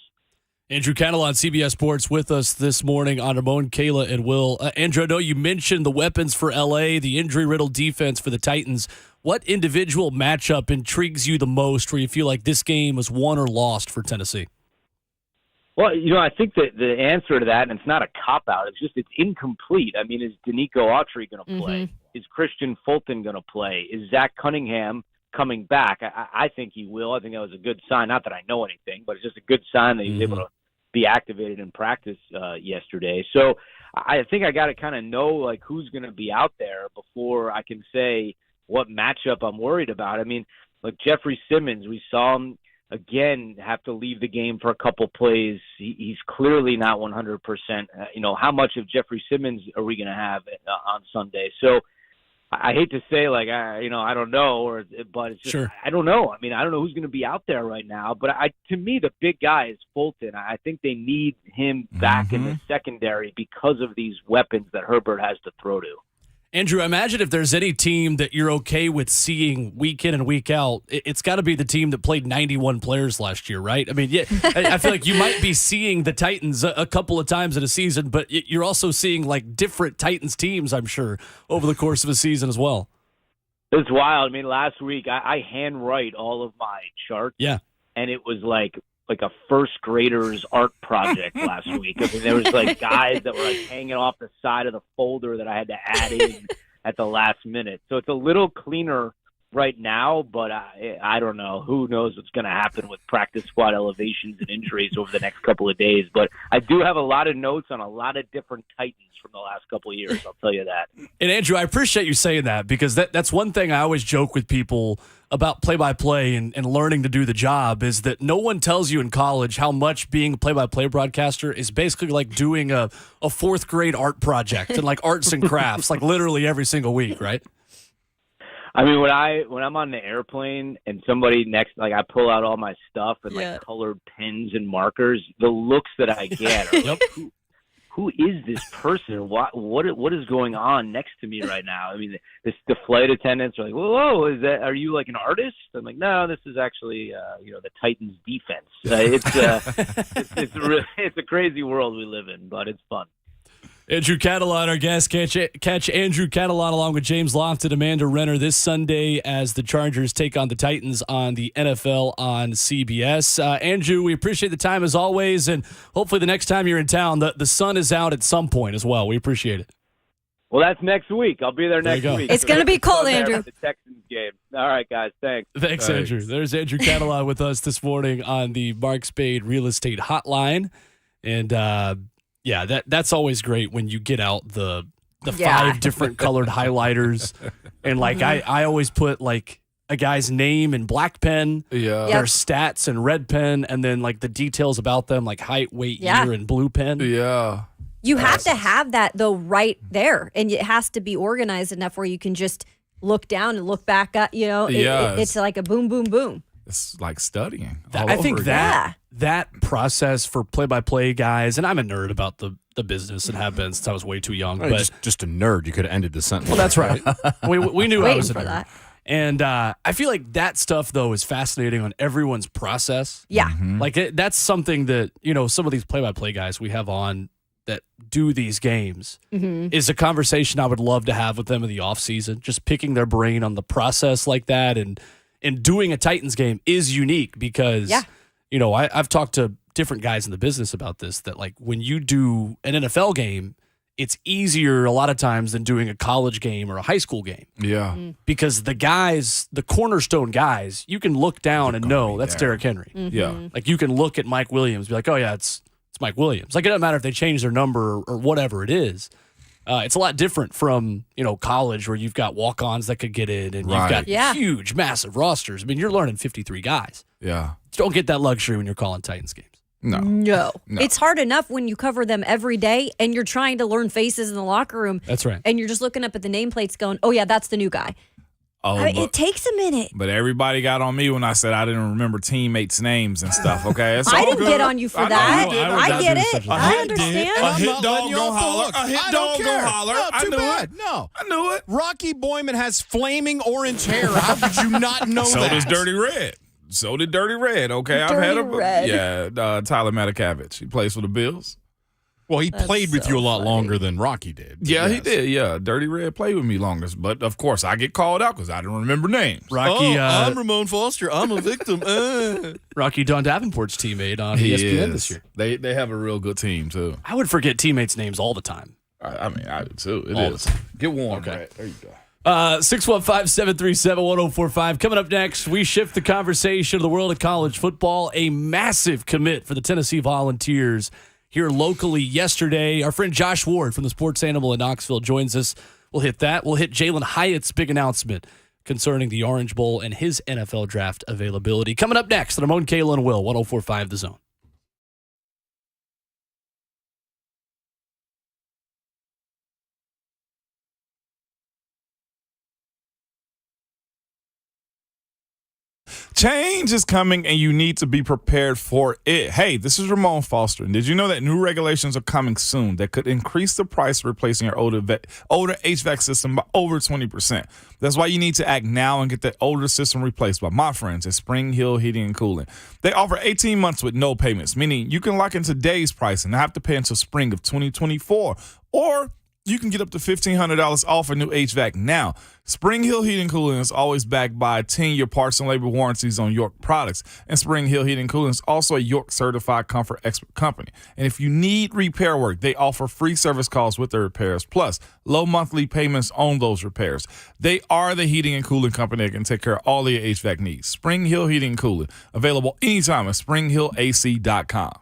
Andrew Catalon, CBS Sports, with us this morning on Ramon, Kayla, and Will. Andrew, I know you mentioned the weapons for LA, the injury-riddled defense for the Titans. What individual matchup intrigues you the most where you feel like this game was won or lost for Tennessee? Well, I think that the answer to that, and it's not a cop-out, it's incomplete. I mean, is Danico Autry going to play? Is Christian Fulton going to play? Is Zach Cunningham coming back? I think he will. I think that was a good sign. Not that I know anything, but it's just a good sign that he was able to be activated in practice yesterday. So I think I got to kind of know like who's going to be out there before I can say what matchup I'm worried about. I mean, like Jeffrey Simmons, we saw him again have to leave the game for a couple plays. He's clearly not 100%. How much of Jeffrey Simmons are we going to have on Sunday? So I hate to say like I don't know, but it's just, I don't know. I mean, I don't know who's going to be out there right now. But to me, the big guy is Fulton. I think they need him back in the secondary because of these weapons that Herbert has to throw to. Andrew, I imagine if there's any team that you're okay with seeing week in and week out, it's got to be the team that played 91 players last year, right? I mean, yeah, I feel like you might be seeing the Titans a couple of times in a season, but you're also seeing like different Titans teams, I'm sure, over the course of a season as well. It's wild. I mean, last week I handwrite all of my charts. Yeah. And it was like a first grader's art project last week. I mean, there was like guys that were like hanging off the side of the folder that I had to add in at the last minute. So it's a little cleaner right now, but I don't know. Who knows what's going to happen with practice squad elevations and injuries over the next couple of days. But I do have a lot of notes on a lot of different Titans from the last couple of years. I'll tell you that. And Andrew, I appreciate you saying that because that's one thing I always joke with people about play-by-play and learning to do the job is that no one tells you in college how much being a play-by-play broadcaster is basically like doing a fourth grade art project and like arts and crafts, like literally every single week, right? I mean, when I'm on the airplane and somebody next, like I pull out all my stuff and like colored pens and markers, the looks that I get are like, who is this person? What is going on next to me right now? I mean, the flight attendants are like, whoa, are you like an artist? I'm like, no, this is actually, the Titans defense. It's a crazy world we live in, but it's fun. Andrew Catalon, our guest. Catch Andrew Catalon along with James Lofton and Amanda Renner this Sunday as the Chargers take on the Titans on the NFL on CBS. Andrew, we appreciate the time as always, and hopefully the next time you're in town, the sun is out at some point as well. We appreciate it. Well, that's next week. I'll be there next week. It's going to be cold, Andrew. The Texans game. All right, guys. Thanks. Thanks, Andrew. There's Andrew Catalon with us this morning on the Mark Spade Real Estate Hotline. And, yeah, that's always great when you get out the 5 different colored highlighters. And, like, I always put, like, a guy's name in black pen, their stats in red pen, and then, like, the details about them, like height, weight, year in blue pen. Yeah. You have to have that, though, right there. And it has to be organized enough where you can just look down and look back up. It's like a boom, boom, boom. It's like studying. I think that process for play-by-play guys, and I'm a nerd about the business and have been since I was way too young. But just a nerd. You could have ended the sentence. Well, that's right. we knew I was a nerd. That. And I feel like that stuff, though, is fascinating on everyone's process. Yeah. Mm-hmm. Like that's something that, some of these play-by-play guys we have on that do these games is a conversation I would love to have with them in the offseason, just picking their brain on the process like that. And doing a Titans game is unique because, I've talked to different guys in the business about this, that like when you do an NFL game, it's easier a lot of times than doing a college game or a high school game. Yeah. Because the cornerstone guys, you can look down and know that's Derrick Henry. Yeah. Like you can look at Mike Williams and be like, oh, yeah, it's Mike Williams. Like it doesn't matter if they change their number or whatever it is. It's a lot different from, college where you've got walk-ons that could get in and you've got huge, massive rosters. I mean, you're learning 53 guys. Yeah. You don't get that luxury when you're calling Titans games. No. It's hard enough when you cover them every day and you're trying to learn faces in the locker room. That's right. And you're just looking up at the nameplates going, oh, yeah, that's the new guy. Oh, it takes a minute. But everybody got on me when I said I didn't remember teammates' names and stuff, okay? I didn't get on you for that. I get it. I understand. A hit dog go holler. A hit dog go holler. I knew it. No. I knew it. Rocky Boyman has flaming orange hair. How did you not know that? So does Dirty Red. So did Dirty Red. Okay, I've had Dirty Red. Tyler Matakavich. He plays for the Bills. Well, he That's played with so you a lot funny. longer than Rocky did. but Yeah, he yes. did. Yeah, Dirty Red played with me longest, but of course I get called out because I don't remember names. Rocky, I'm Ramon Foster. I'm a victim. Rocky Don Davenport's teammate on He ESPN is. this year. They have a real good team too. I would forget teammates' names all the time. I mean, I do too. It All is. the time. Get warm, Okay. Brett. There you go. 615-737-1045. Coming up next, we shift the conversation to the world of college football. A massive commit for the Tennessee Volunteers here locally yesterday. Our friend Josh Ward from the Sports Animal in Knoxville joins us. We'll hit that. We'll hit Jalin Hyatt's big announcement concerning the Orange Bowl and his NFL draft availability. Coming up next, Ramon, Kayla, and Will, 1045 The Zone. Change is coming and you need to be prepared for it. Hey, this is Ramon Foster. And did you know that new regulations are coming soon that could increase the price of replacing your older HVAC system by over 20%? That's why you need to act now and get that older system replaced by my friends at Spring Hill Heating and Cooling. They offer 18 months with no payments, meaning you can lock in today's price and not have to pay until spring of 2024. Or you can get up to $1,500 off a new HVAC now. Spring Hill Heating and Cooling is always backed by 10-year parts and labor warranties on York products. And Spring Hill Heating and Cooling is also a York certified comfort expert company. And if you need repair work, they offer free service calls with their repairs, plus low monthly payments on those repairs. They are the heating and cooling company that can take care of all of your HVAC needs. Spring Hill Heating and Cooling, available anytime at springhillac.com.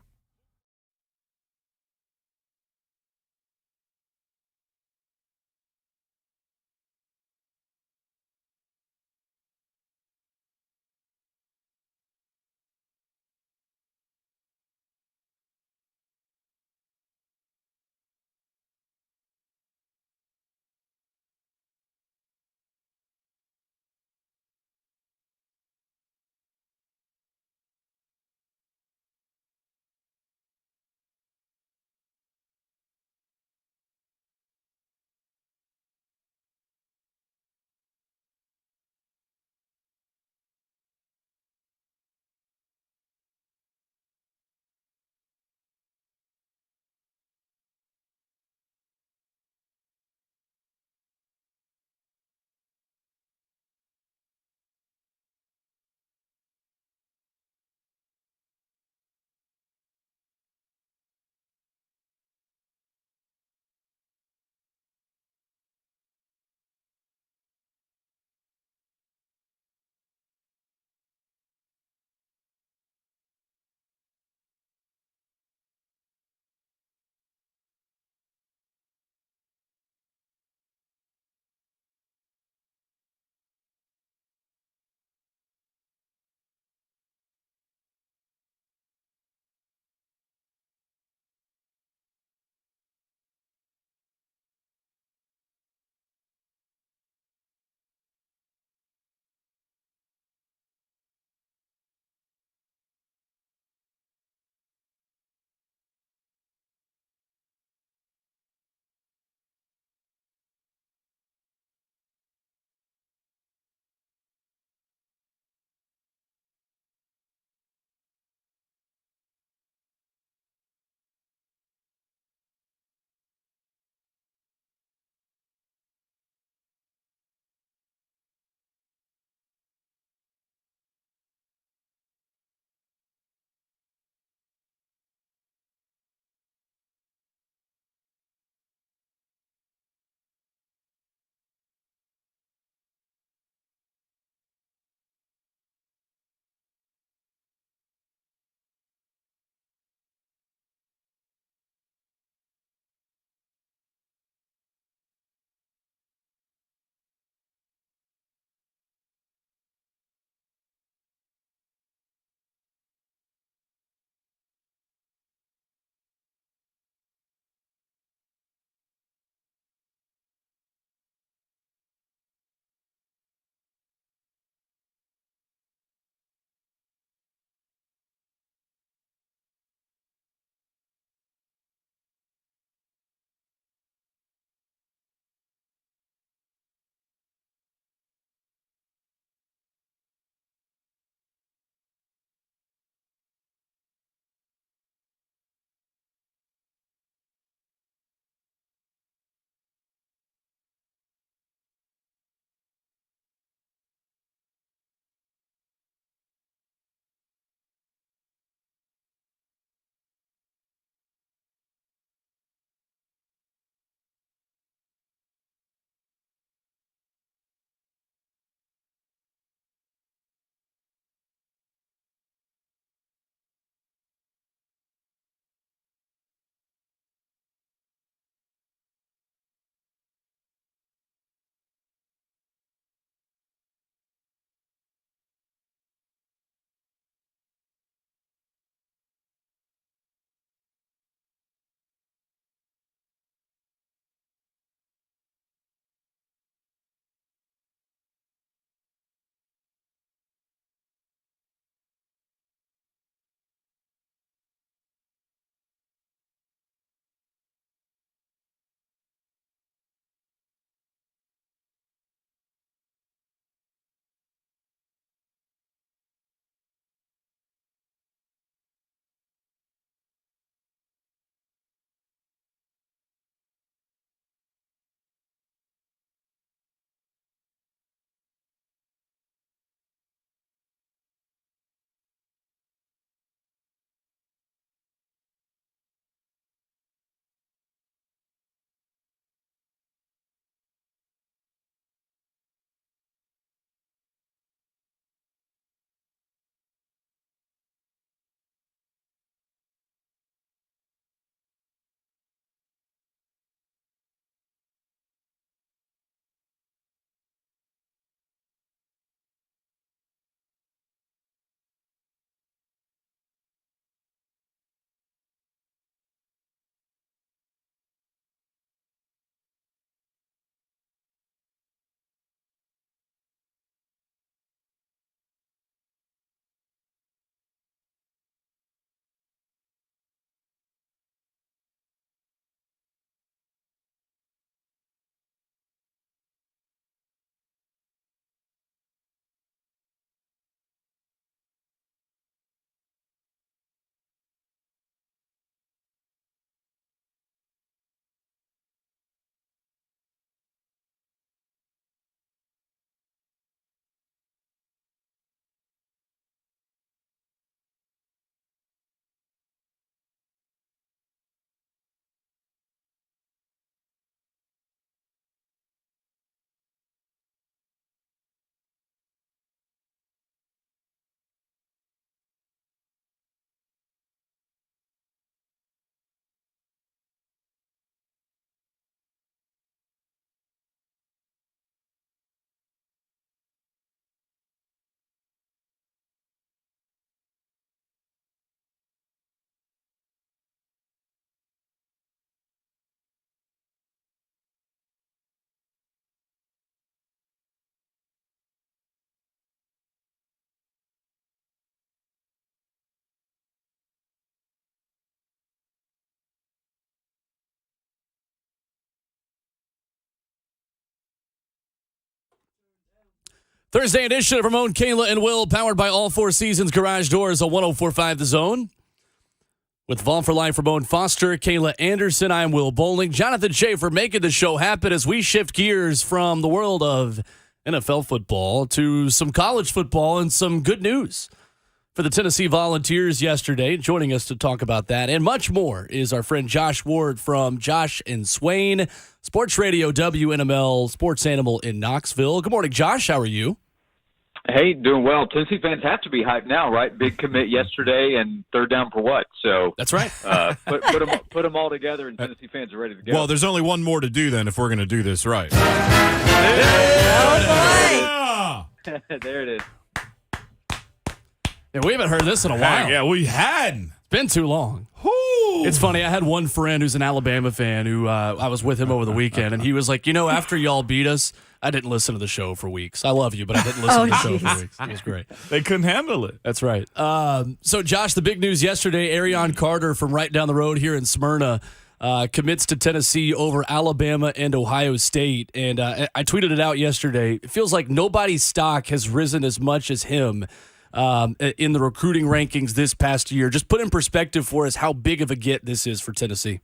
Thursday edition of Ramon, Kayla, and Will, powered by All Four Seasons Garage Doors on 104.5 The Zone. With Vol for Life, Ramon Foster, Kayla Anderson, I'm Will Bowling. Jonathan Schaefer making the show happen as we shift gears from the world of NFL football to some college football and some good news for the Tennessee Volunteers yesterday. Joining us to talk about that and much more is our friend Josh Ward from Josh and Swain, Sports Radio WNML Sports Animal in Knoxville. Good morning, Josh. How are you? Hey, doing well. Tennessee fans have to be hyped now, right? Big commit yesterday and third down for what? So that's right. Put them all together, and Tennessee fans are ready to go. Well, there's only one more to do then if we're going to do this right. There it is. Yeah, we haven't heard this in a while. Yeah, we hadn't. It's been too long. It's funny. I had one friend who's an Alabama fan who I was with him over the weekend, and he was like, after y'all beat us, I didn't listen to the show for weeks. I love you, but I didn't listen to the show for weeks. It was great. They couldn't handle it. That's right. So, Josh, the big news yesterday, Arion Carter from right down the road here in Smyrna commits to Tennessee over Alabama and Ohio State. And I tweeted it out yesterday. It feels like nobody's stock has risen as much as him in the recruiting rankings this past year. Just put in perspective for us how big of a get this is for Tennessee.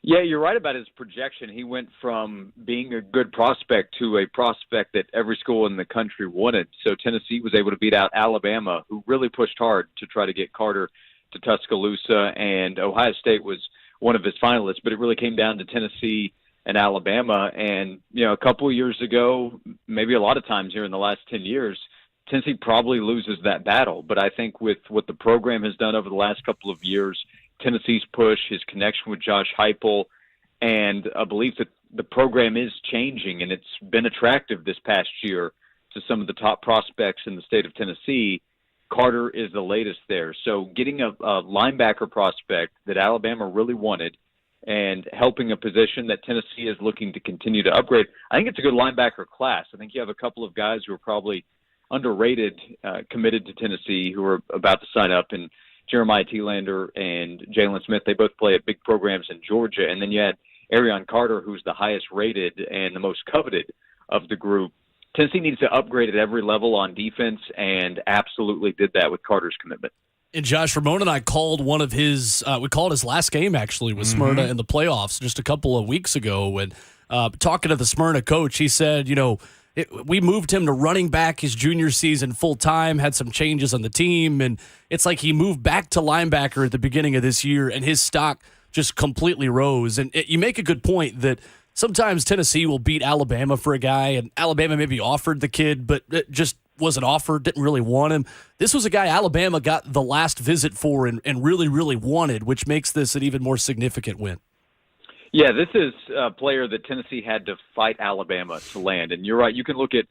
Yeah, you're right about his projection. He went from being a good prospect to a prospect that every school in the country wanted. So Tennessee was able to beat out Alabama, who really pushed hard to try to get Carter to Tuscaloosa, and Ohio State was one of his finalists. But it really came down to Tennessee and Alabama. And, a couple of years ago, maybe a lot of times here in the last 10 years, Tennessee probably loses that battle. But I think with what the program has done over the last couple of years, Tennessee's push, his connection with Josh Heupel, and a belief that the program is changing, and it's been attractive this past year to some of the top prospects in the state of Tennessee. Carter is the latest there. So getting a linebacker prospect that Alabama really wanted and helping a position that Tennessee is looking to continue to upgrade, I think it's a good linebacker class. I think you have a couple of guys who are probably underrated, committed to Tennessee, who are about to sign up, and Jeremiah Thielander and Jalin Smith. They both play at big programs in Georgia. And then you had Arion Carter, who's the highest rated and the most coveted of the group. Tennessee needs to upgrade at every level on defense, and absolutely did that with Carter's commitment. And Josh, Ramon and I called one of his we called his last game, actually, with Smyrna in the playoffs just a couple of weeks ago. And talking to the Smyrna coach, he said, we moved him to running back his junior season full-time, had some changes on the team, and it's like he moved back to linebacker at the beginning of this year, and his stock just completely rose. And you make a good point that sometimes Tennessee will beat Alabama for a guy, and Alabama maybe offered the kid, but it just wasn't offered, didn't really want him. This was a guy Alabama got the last visit for and really, really wanted, which makes this an even more significant win. Yeah, this is a player that Tennessee had to fight Alabama to land. And you're right, you can look at,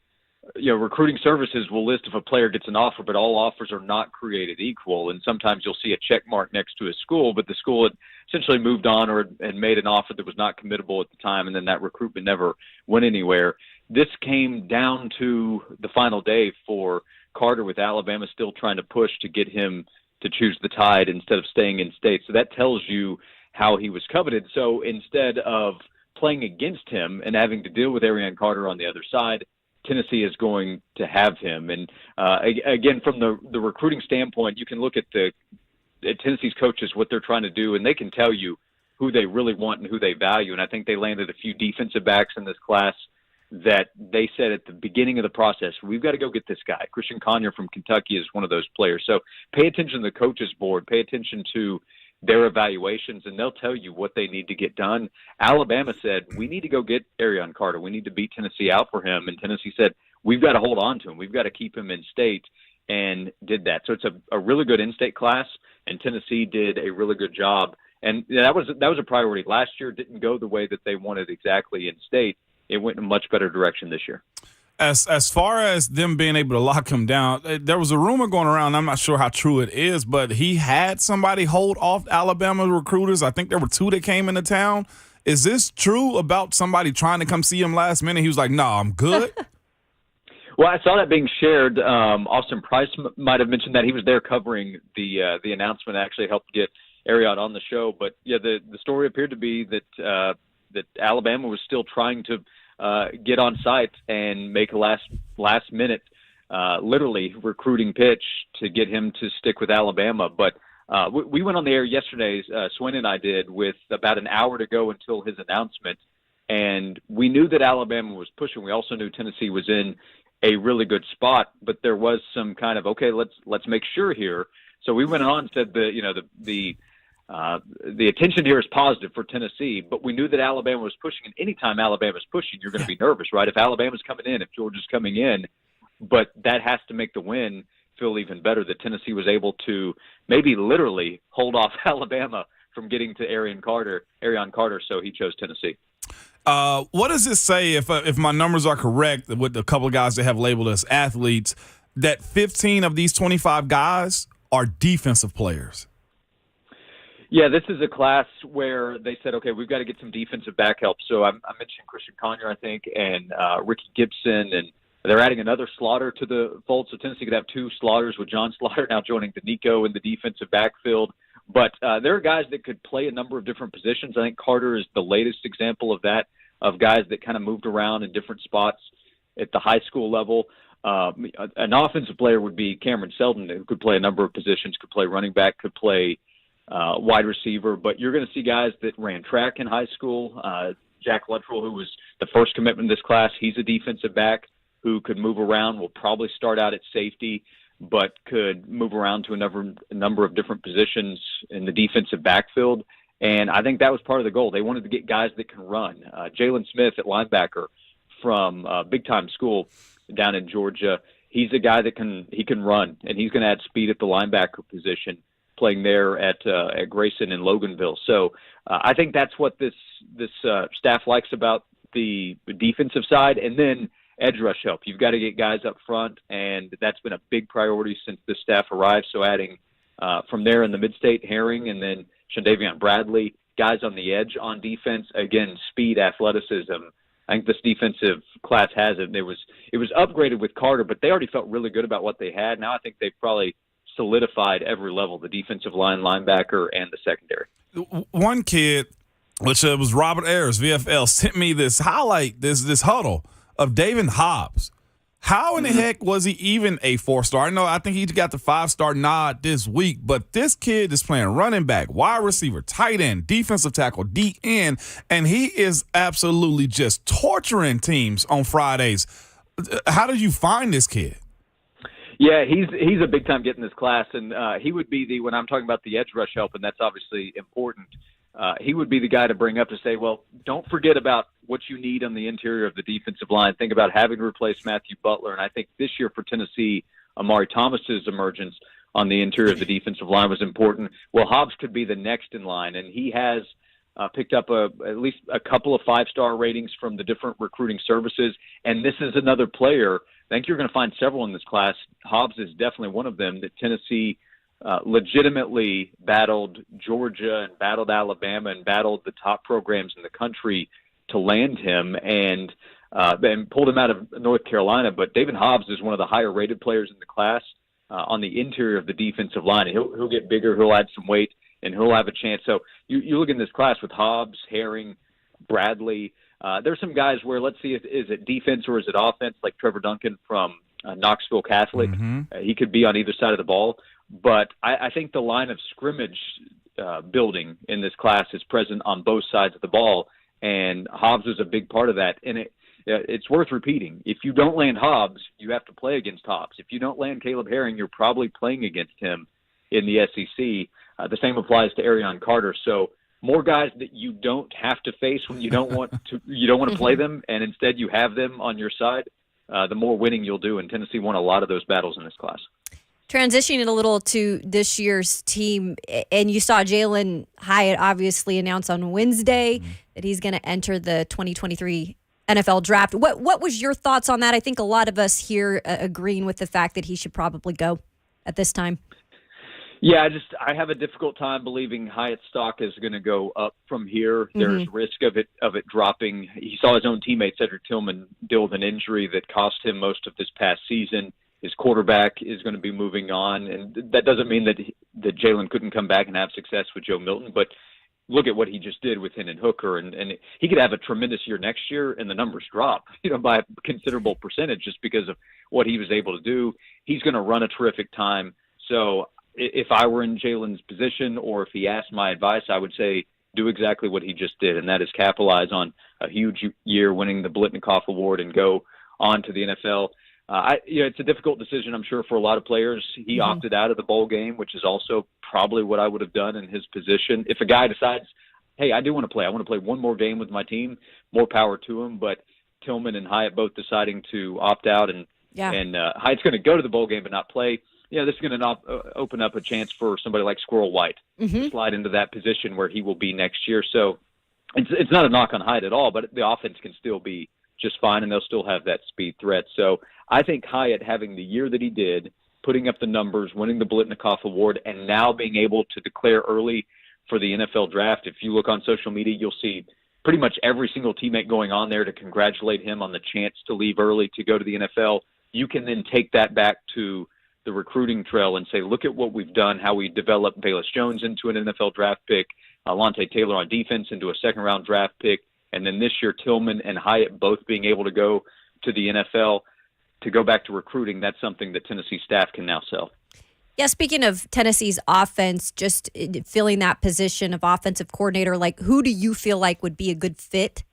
recruiting services will list if a player gets an offer, but all offers are not created equal. And sometimes you'll see a check mark next to a school, but the school had essentially moved on or had made an offer that was not committable at the time, and then that recruitment never went anywhere. This came down to the final day for Carter, with Alabama still trying to push to get him to choose the Tide instead of staying in state. So that tells you how he was coveted. So instead of playing against him and having to deal with Arion Carter on the other side, Tennessee is going to have him. And again, from the recruiting standpoint, you can look at Tennessee's coaches, what they're trying to do, and they can tell you who they really want and who they value. And I think they landed a few defensive backs in this class that they said at the beginning of the process, we've got to go get this guy. Christian Conyer from Kentucky is one of those players. So pay attention to the coaches board, pay attention to their evaluations, and they'll tell you what they need to get done. Alabama said, we need to go get Arion Carter. We need to beat Tennessee out for him. And Tennessee said, we've got to hold on to him. We've got to keep him in state, and did that. So it's a really good in-state class, and Tennessee did a really good job. And that was a priority. Last year didn't go the way that they wanted exactly in state. It went in a much better direction this year. As far as them being able to lock him down, there was a rumor going around, I'm not sure how true it is, but he had somebody hold off Alabama recruiters. I think there were two that came into town. Is this true about somebody trying to come see him last minute? He was like, no, I'm good. Well, I saw that being shared. Austin Price might have mentioned that. He was there covering the announcement, actually helped get Arion on the show. But, yeah, the story appeared to be that Alabama was still trying to get on site and make a last last minute, literally recruiting pitch to get him to stick with Alabama. But we went on the air yesterday, Swin and I did, with about an hour to go until his announcement. And we knew that Alabama was pushing. We also knew Tennessee was in a really good spot, but there was some kind of, okay, let's make sure here. So we went on and said the attention here is positive for Tennessee, but we knew that Alabama was pushing, and anytime Alabama's pushing, you're going to be nervous, right? If Alabama's coming in, if Georgia's coming in, but that has to make the win feel even better, that Tennessee was able to maybe literally hold off Alabama from getting to Arion Carter, so he chose Tennessee. What does it say, if my numbers are correct, with a couple of guys they have labeled as athletes, that 15 of these 25 guys are defensive players? Yeah, this is a class where they said, okay, we've got to get some defensive back help. So I mentioned Christian Conyer, I think, and Ricky Gibson, and they're adding another Slaughter to the fold. So Tennessee could have two Slaughters, with John Slaughter now joining D'Anico in the defensive backfield. But there are guys that could play a number of different positions. I think Carter is the latest example of that, of guys that kind of moved around in different spots at the high school level. An offensive player would be Cameron Selden, who could play a number of positions, could play running back, could play wide receiver. But you're going to see guys that ran track in high school. Jack Luttrell, who was the first commitment in this class, he's a defensive back who could move around, will probably start out at safety, but could move around to a number of different positions in the defensive backfield. And I think that was part of the goal. They wanted to get guys that can run. Jalin Smith at linebacker from big-time school down in Georgia, he's a guy that can run, and he's going to add speed at the linebacker position, playing there at Grayson and Loganville. So I think that's what this staff likes about the defensive side. And then edge rush help. You've got to get guys up front, and that's been a big priority since this staff arrived. So adding from there in the mid-state, Herring, and then Shandavion Bradley, guys on the edge on defense. Again, speed, athleticism. I think this defensive class has it. It was upgraded with Carter, but they already felt really good about what they had. Now I think they've probably solidified every level, the defensive line, linebacker, and the secondary. One kid, which was Robert Ayers, VFL, sent me this highlight, this huddle of David Hobbs. How in the heck was he even a 4-star? I think he got the 5-star nod this week, but this kid is playing running back, wide receiver, tight end, defensive tackle, DN, and he is absolutely just torturing teams on Fridays. How did you find this kid? Yeah, he's a big time get in this class, and he would be when I'm talking about the edge rush help, and that's obviously important. He would be the guy to bring up to say, well, don't forget about what you need on the interior of the defensive line. Think about having to replace Matthew Butler. And I think this year for Tennessee, Amari Thomas's emergence on the interior of the defensive line was important. Well, Hobbs could be the next in line, and he has picked up at least a couple of 5-star ratings from the different recruiting services. And this is another player. I think you're going to find several in this class. Hobbs is definitely one of them that Tennessee legitimately battled Georgia and battled Alabama and battled the top programs in the country to land him and pulled him out of North Carolina. But David Hobbs is one of the higher rated players in the class on the interior of the defensive line. He'll get bigger, he'll add some weight, and he'll have a chance. So you look in this class with Hobbs, Herring, Bradley. There's some guys where, let's see, is it defense or is it offense, like Trevor Duncan from Knoxville Catholic. He could be on either side of the ball. But I think the line of scrimmage building in this class is present on both sides of the ball, and Hobbs is a big part of that. And it's worth repeating. If you don't land Hobbs, you have to play against Hobbs. If you don't land Caleb Herring, you're probably playing against him in the SEC. The same applies to Arion Carter. So more guys that you don't have to face when you don't want to play them, and instead you have them on your side, the more winning you'll do. And Tennessee won a lot of those battles in this class. Transitioning a little to this year's team, and you saw Jalin Hyatt obviously announce on Wednesday that he's going to enter the 2023 NFL draft. What was your thoughts on that? I think a lot of us here agreeing with the fact that he should probably go at this time. Yeah, I have a difficult time believing Hyatt's stock is going to go up from here. There's risk of it dropping. He saw his own teammate Cedric Tillman deal with an injury that cost him most of this past season. His quarterback is going to be moving on, and that doesn't mean that Jalin couldn't come back and have success with Joe Milton. But look at what he just did with Hendon Hooker, and he could have a tremendous year next year, and the numbers drop, by a considerable percentage just because of what he was able to do. He's going to run a terrific time. So if I were in Jalin's position, or if he asked my advice, I would say do exactly what he just did, and that is capitalize on a huge year, winning the Blitnikoff Award, and go on to the NFL. It's a difficult decision, I'm sure, for a lot of players. He opted out of the bowl game, which is also probably what I would have done in his position. If a guy decides, hey, I do want to play, I want to play one more game with my team, more power to him. But Tillman and Hyatt both deciding to opt out, and Hyatt's going to go to the bowl game but not play. This is going to open up a chance for somebody like Squirrel White to slide into that position where he will be next year. So it's not a knock on Hyatt at all, but the offense can still be just fine, and they'll still have that speed threat. So I think Hyatt, having the year that he did, putting up the numbers, winning the Blitnikoff Award, and now being able to declare early for the NFL draft. If you look on social media, you'll see pretty much every single teammate going on there to congratulate him on the chance to leave early to go to the NFL. You can then take that back to the recruiting trail and say, look at what we've done, how we developed Bayless Jones into an NFL draft pick, Alontae Taylor on defense into a second-round draft pick, and then this year Tillman and Hyatt both being able to go to the NFL. To go back to recruiting, that's something that Tennessee staff can now sell. Yeah, speaking of Tennessee's offense, just filling that position of offensive coordinator, like who do you feel like would be a good fit?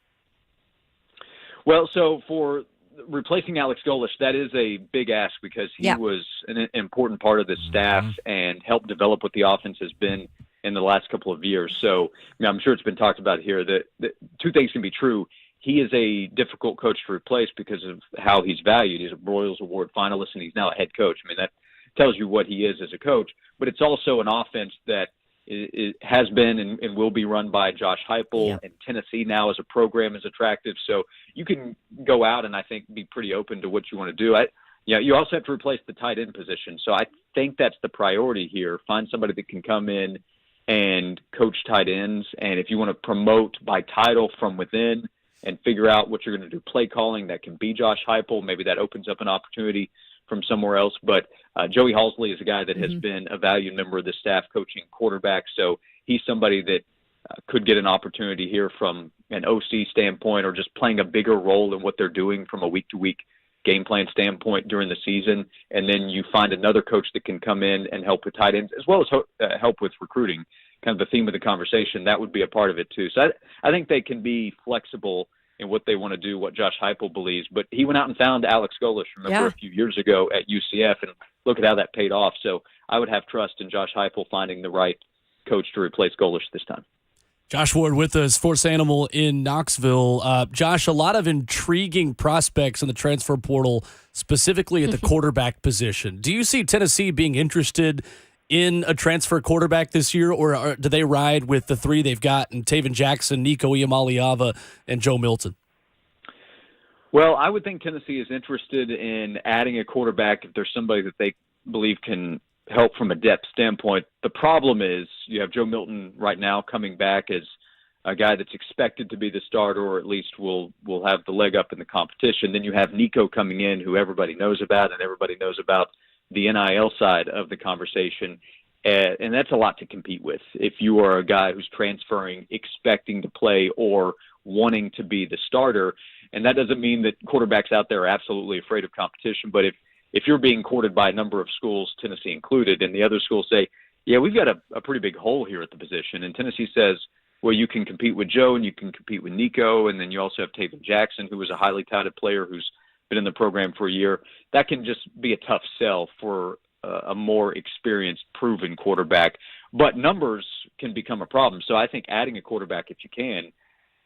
Well, so for replacing Alex Golesh, that is a big ask because he was an important part of the staff and helped develop what the offense has been in the last couple of years. So I'm sure it's been talked about here that two things can be true. He is a difficult coach to replace because of how he's valued. He's a Broyles Award finalist, and he's now a head coach. I mean, that tells you what he is as a coach. But it's also an offense that has been and will be run by Josh Heupel, and Tennessee now as a program is attractive. So you can go out and I think be pretty open to what you want to do. You also have to replace the tight end position. So I think that's the priority here. Find somebody that can come in and coach tight ends. And if you want to promote by title from within and figure out what you're going to do play calling, that can be Josh Heupel. Maybe that opens up an opportunity from somewhere else. But Joey Halsley is a guy that has been a valued member of the staff coaching quarterback. So he's somebody that could get an opportunity here from an OC standpoint or just playing a bigger role in what they're doing from a week-to-week game plan standpoint during the season. And then you find another coach that can come in and help with tight ends as well as help with recruiting, kind of the theme of the conversation. That would be a part of it too. So I think they can be flexible in what they want to do, what Josh Heupel believes. But he went out and found Alex Golesh, remember, a few years ago at UCF, and look at how that paid off. So I would have trust in Josh Heupel finding the right coach to replace Golesh this time. Josh Ward with us, Force Animal in Knoxville. Josh, a lot of intriguing prospects in the transfer portal, specifically at the quarterback position. Do you see Tennessee being interested in a transfer quarterback this year, or do they ride with the three they've got in Taven Jackson, Nico Iamaleava, and Joe Milton? Well, I would think Tennessee is interested in adding a quarterback if there's somebody that they believe can help from a depth standpoint. The problem is you have Joe Milton right now coming back as a guy that's expected to be the starter, or at least will have the leg up in the competition. Then you have Nico coming in, who everybody knows about, and everybody knows about the NIL side of the conversation. And that's a lot to compete with if you are a guy who's transferring, expecting to play, or wanting to be the starter. And that doesn't mean that quarterbacks out there are absolutely afraid of competition. But if you're being courted by a number of schools, Tennessee included, and the other schools say, yeah, we've got a pretty big hole here at the position. And Tennessee says, well, you can compete with Joe and you can compete with Nico. And then you also have Taven Jackson, who was a highly touted player who's been in the program for a year. That can just be a tough sell for a more experienced, proven quarterback. But numbers can become a problem. So I think adding a quarterback, if you can,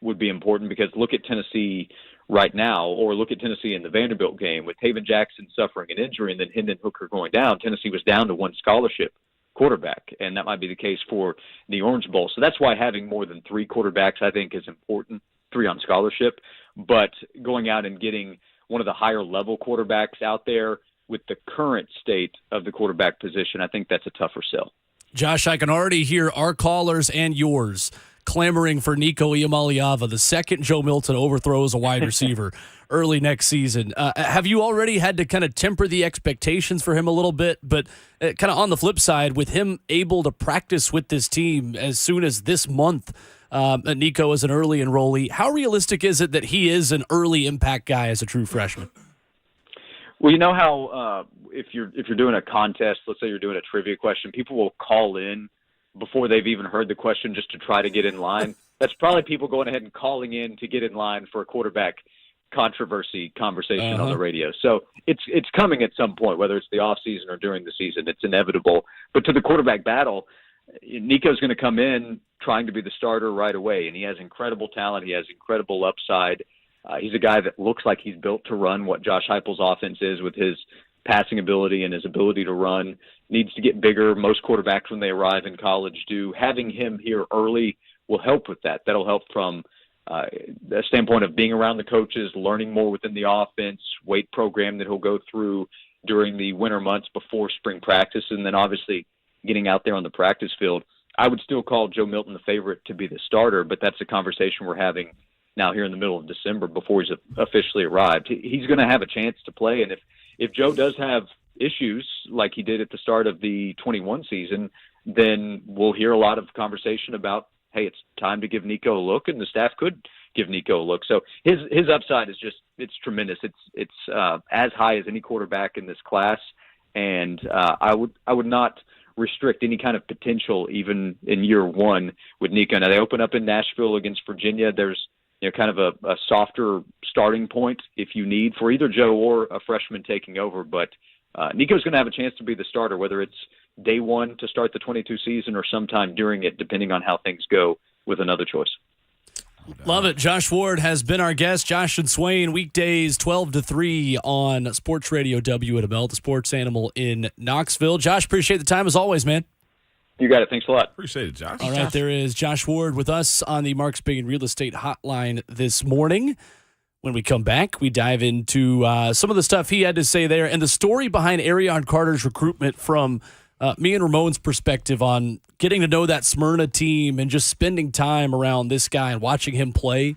would be important, because look at Tennessee right now, or look at Tennessee in the Vanderbilt game with Taven Jackson suffering an injury and then Hendon Hooker going down. Tennessee was down to one scholarship quarterback, and that might be the case for the Orange Bowl. So that's why having more than three quarterbacks, I think, is important, 3 on scholarship. But going out and getting one of the higher level quarterbacks out there with the current state of the quarterback position, I think that's a tougher sell. Josh, I can already hear our callers and yours clamoring for Nico Iamaleava, the second Joe Milton overthrows a wide receiver early next season. Have you already had to kind of temper the expectations for him a little bit? But kind of on the flip side, with him able to practice with this team as soon as this month, Nico is an early enrollee. How realistic is it that he is an early impact guy as a true freshman? Well, you know how if you're doing a contest, let's say you're doing a trivia question, people will call in before they've even heard the question just to try to get in line. That's probably people going ahead and calling in to get in line for a quarterback controversy conversation on the radio. So it's coming at some point, whether it's the off season or during the season. It's inevitable. But to the quarterback battle, Nico's going to come in trying to be the starter right away, and he has incredible talent. He has incredible upside. He's a guy that looks like he's built to run what Josh Heupel's offense is with his passing ability and his ability to run. Needs to get bigger. Most quarterbacks, when they arrive in college, do. Having him here early will help with that. That'll help from a standpoint of being around the coaches, learning more within the offense, weight program that he'll go through during the winter months before spring practice, and then obviously getting out there on the practice field. I would still call Joe Milton the favorite to be the starter, but that's a conversation we're having now here in the middle of December before he's officially arrived. He's going to have a chance to play, and if Joe does have issues like he did at the start of the 21 season, then we'll hear a lot of conversation about, hey, it's time to give Nico a look, and the staff could give Nico a look. So his upside is it's tremendous. It's as high as any quarterback in this class, and I would not restrict any kind of potential even in year one with Nico. Now they open up in Nashville against Virginia. There's kind of a softer starting point if you need for either Joe or a freshman taking over. But Nico's going to have a chance to be the starter, whether it's day one to start the 22 season or sometime during it, depending on how things go with another choice. Love it. Josh Ward has been our guest. Josh and Swain, weekdays 12 to 3 on Sports Radio WNML, the sports animal in Knoxville. Josh, appreciate the time as always, man. You got it. Thanks a lot. Appreciate it, Josh. All right, there is Josh Ward with us on the Mark Spain Real Estate Hotline this morning. When we come back, we dive into some of the stuff he had to say there and the story behind Arion Carter's recruitment from me and Ramon's perspective on getting to know that Smyrna team and just spending time around this guy and watching him play.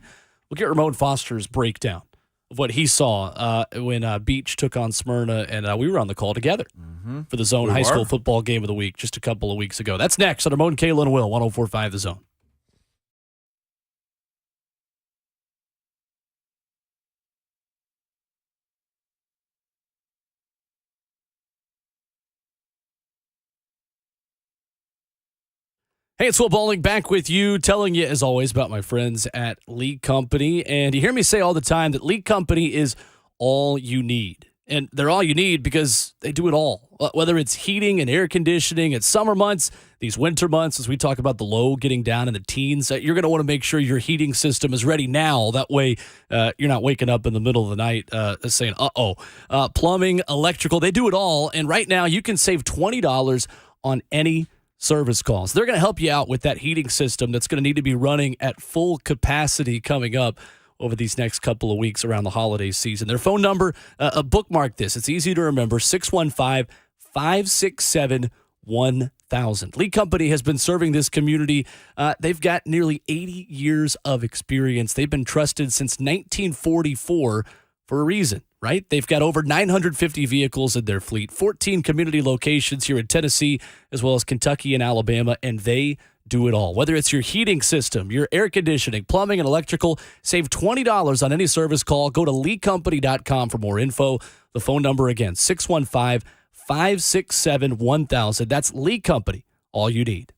We'll get Ramon Foster's breakdown of what he saw when Beach took on Smyrna, and we were on the call together for the Zone High School football game of the week just a couple of weeks ago. That's next on Ramon, Kayla, and Will, 104.5 The Zone. Hey, it's Will Bowling back with you, telling you, as always, about my friends at Lee Company. And you hear me say all the time that Lee Company is all you need. And they're all you need because they do it all. Whether it's heating and air conditioning, it's summer months, these winter months, as we talk about the low getting down in the teens, you're going to want to make sure your heating system is ready now. That way, you're not waking up in the middle of the night saying, uh-oh. Plumbing, electrical, they do it all. And right now, you can save $20 on any service calls. They're going to help you out with that heating system that's going to need to be running at full capacity coming up over these next couple of weeks around the holiday season. Their phone number, bookmark this. It's easy to remember, 615-567-1000. Lee Company has been serving this community. They've got nearly 80 years of experience. They've been trusted since 1944 for a reason, right? They've got over 950 vehicles in their fleet, 14 community locations here in Tennessee, as well as Kentucky and Alabama, and they do it all. Whether it's your heating system, your air conditioning, plumbing, and electrical, save $20 on any service call. Go to leecompany.com for more info. The phone number again, 615-567-1000. That's Lee Company, all you need.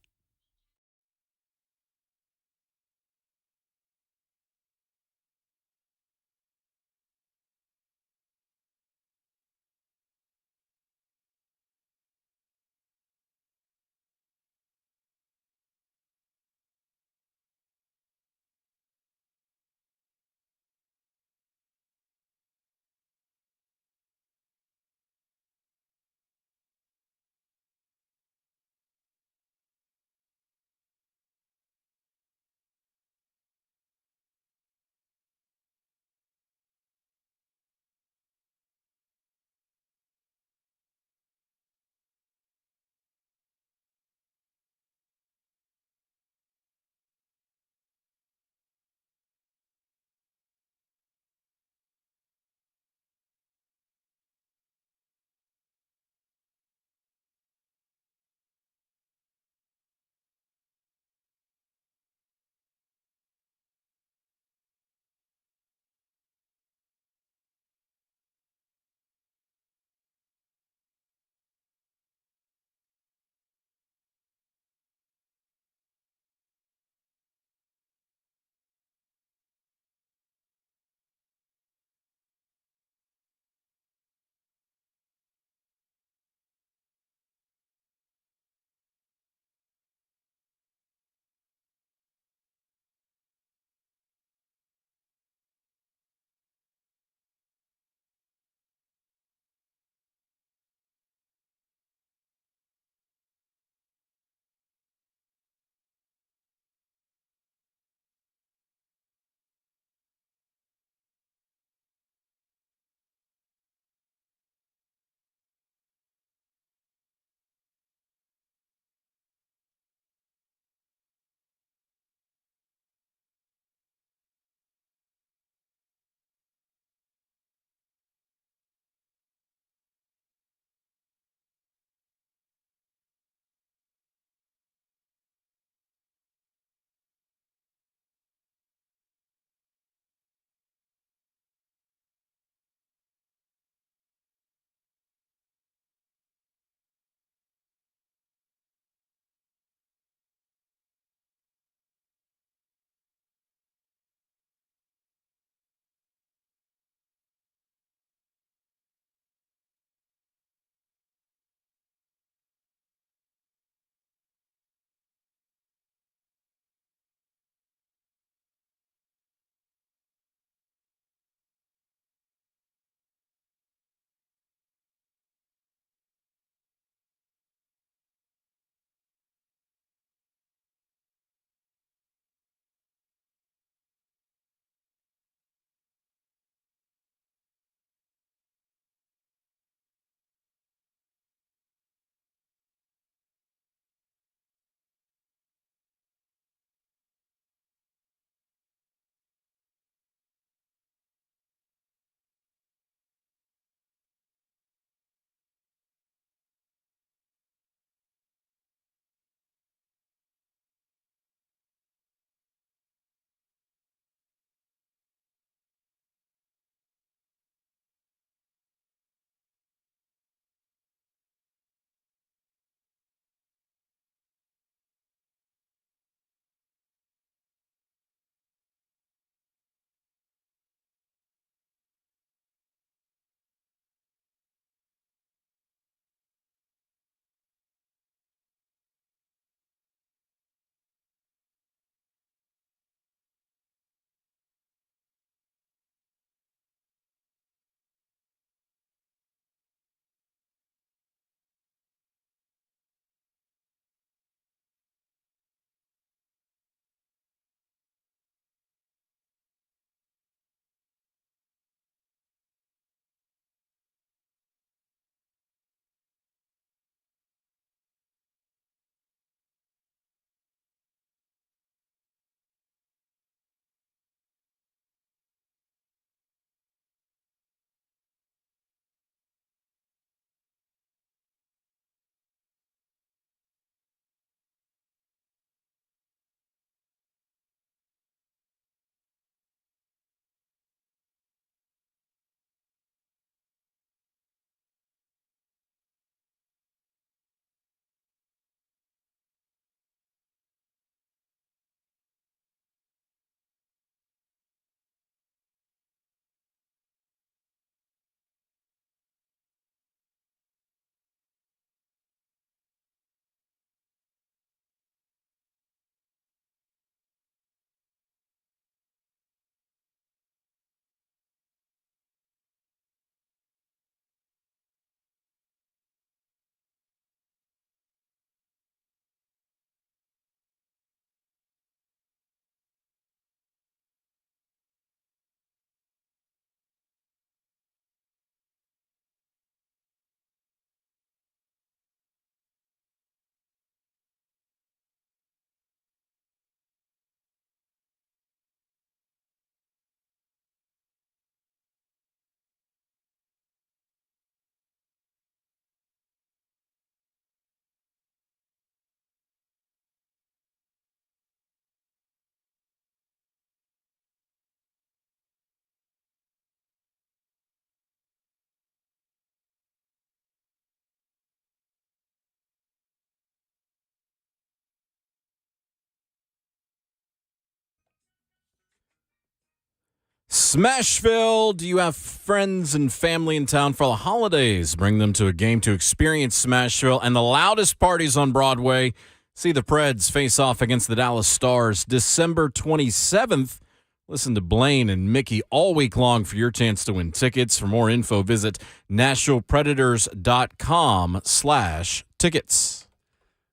Smashville, do you have friends and family in town for the holidays? Bring them to a game to experience Smashville and the loudest parties on Broadway. See the Preds face off against the Dallas Stars December 27th. Listen to Blaine and Mickey all week long for your chance to win tickets. For more info, visit NashvillePredators.com/tickets.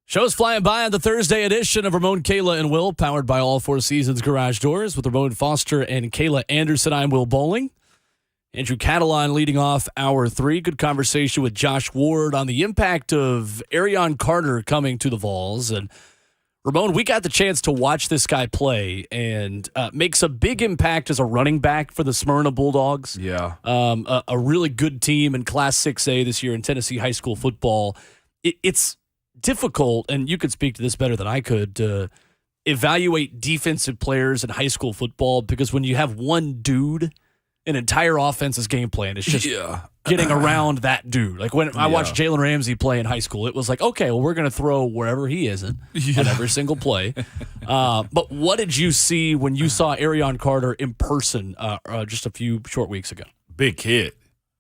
Show's flying by on the Thursday edition of Ramon, Kayla, and Will, powered by All Four Seasons Garage Doors with Ramon Foster and Kayla Anderson. I'm Will Bowling. Andrew Catalon leading off hour 3. Good conversation with Josh Ward on the impact of Arion Carter coming to the Vols. And Ramon, we got the chance to watch this guy play and makes a big impact as a running back for the Smyrna Bulldogs. Yeah. A really good team in Class 6A this year in Tennessee high school football. It's difficult, and you could speak to this better than I could, to evaluate defensive players in high school football, because when you have one dude, an entire offense's game plan is just getting around that dude. Like when I watched Jalen Ramsey play in high school, it was like, okay, well, we're going to throw wherever he isn't on every single play. But what did you see when you saw Arion Carter in person just a few short weeks ago? Big kid.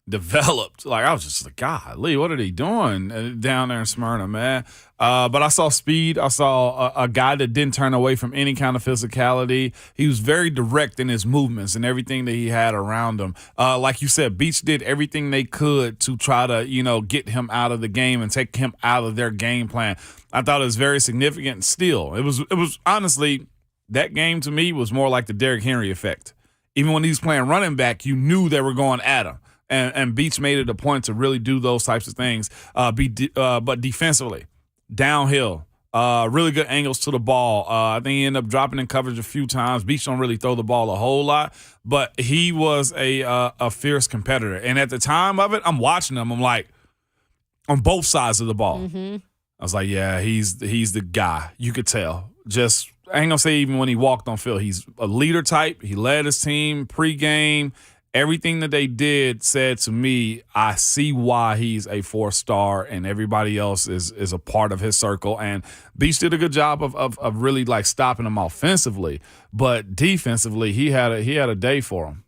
Developed. Like, I was just like, golly, what are they doing down there in Smyrna, man? But I saw speed. I saw a guy that didn't turn away from any kind of physicality. He was very direct in his movements and everything that he had around him. Like you said, Beach did everything they could to try to, get him out of the game and take him out of their game plan. I thought it was very significant still. It was honestly, that game to me was more like the Derrick Henry effect. Even when he was playing running back, you knew they were going at him. And Beach made it a point to really do those types of things, but defensively, downhill, really good angles to the ball. I think he ended up dropping in coverage a few times. Beach don't really throw the ball a whole lot, but he was a fierce competitor. And at the time of it, I'm watching him. I'm like, on both sides of the ball. Mm-hmm. I was like, yeah, he's the guy. You could tell. Just, I ain't going to say even when he walked on field. He's a leader type. He led his team pregame. Everything that they did said to me, I see why he's a 4-star and everybody else is a part of his circle. And Beach did a good job of really like stopping him offensively, but defensively he had a day for him.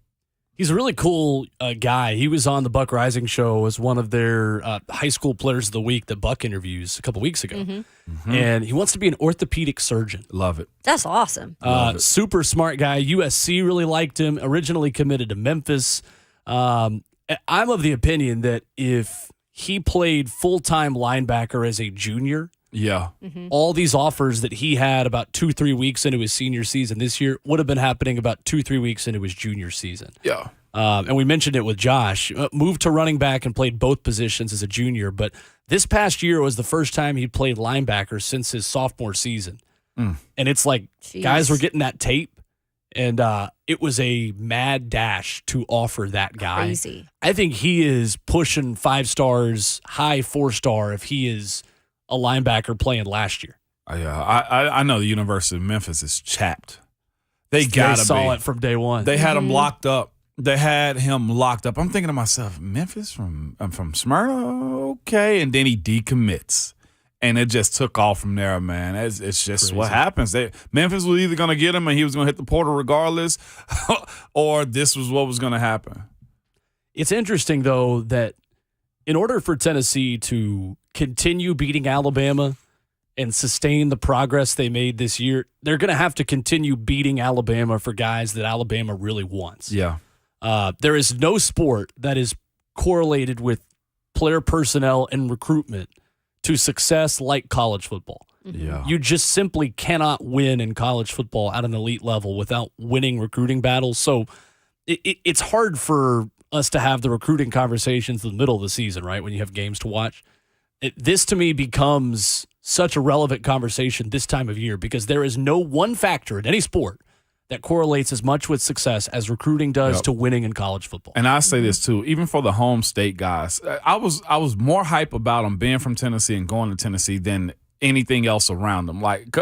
He's a really cool guy. He was on the Buck Rising show as one of their high school players of the week that Buck interviews a couple weeks ago. Mm-hmm. Mm-hmm. And he wants to be an orthopedic surgeon. Love it. That's awesome. Super smart guy. USC really liked him, originally committed to Memphis. I'm of the opinion that if he played full-time linebacker as a junior, all these offers that he had about 2-3 weeks into his senior season this year would have been happening about 2-3 weeks into his junior season. Yeah. And we mentioned it with Josh. Moved to running back and played both positions as a junior, but this past year was the first time he played linebacker since his sophomore season. And it's like guys were getting that tape, and it was a mad dash to offer that guy. Crazy. I think he is pushing 5 stars, high 4-star if he is a linebacker playing last year. I know the University of Memphis is chapped. They saw it from day one. They had him locked up. I'm thinking to myself, Memphis from Smyrna, okay, and then he decommits, and it just took off from there, man. It's just crazy. What happens. Memphis was either going to get him and he was going to hit the portal regardless, or this was what was going to happen. It's interesting though that in order for Tennessee to continue beating Alabama and sustain the progress they made this year, they're going to have to continue beating Alabama for guys that Alabama really wants. Yeah. There is no sport that is correlated with player personnel and recruitment to success like college football. Yeah. You just simply cannot win in college football at an elite level without winning recruiting battles. So it's hard for us to have the recruiting conversations in the middle of the season, right, when you have games to watch. This, to me, becomes such a relevant conversation this time of year because there is no one factor in any sport that correlates as much with success as recruiting does to winning in college football. And I say this, too, even for the home state guys. I was more hype about them being from Tennessee and going to Tennessee than anything else around them. Like,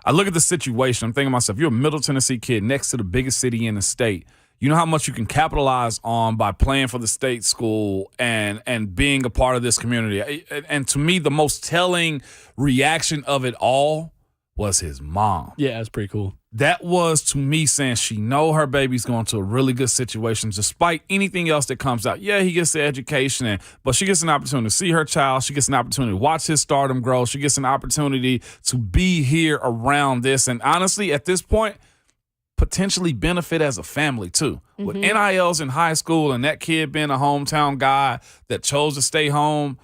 I look at the situation. I'm thinking to myself, you're a Middle Tennessee kid next to the biggest city in the state. You know how much you can capitalize on by playing for the state school and being a part of this community. And to me, the most telling reaction of it all was his mom. Yeah, that's pretty cool. that was to me saying she know her baby's going to a really good situation despite anything else that comes out. Yeah, he gets the education, but she gets an opportunity to see her child. She gets an opportunity to watch his stardom grow. She gets an opportunity to be here around this. And honestly, at this point, potentially benefit as a family too. With NILs in high school and that kid being a hometown guy that chose to stay home,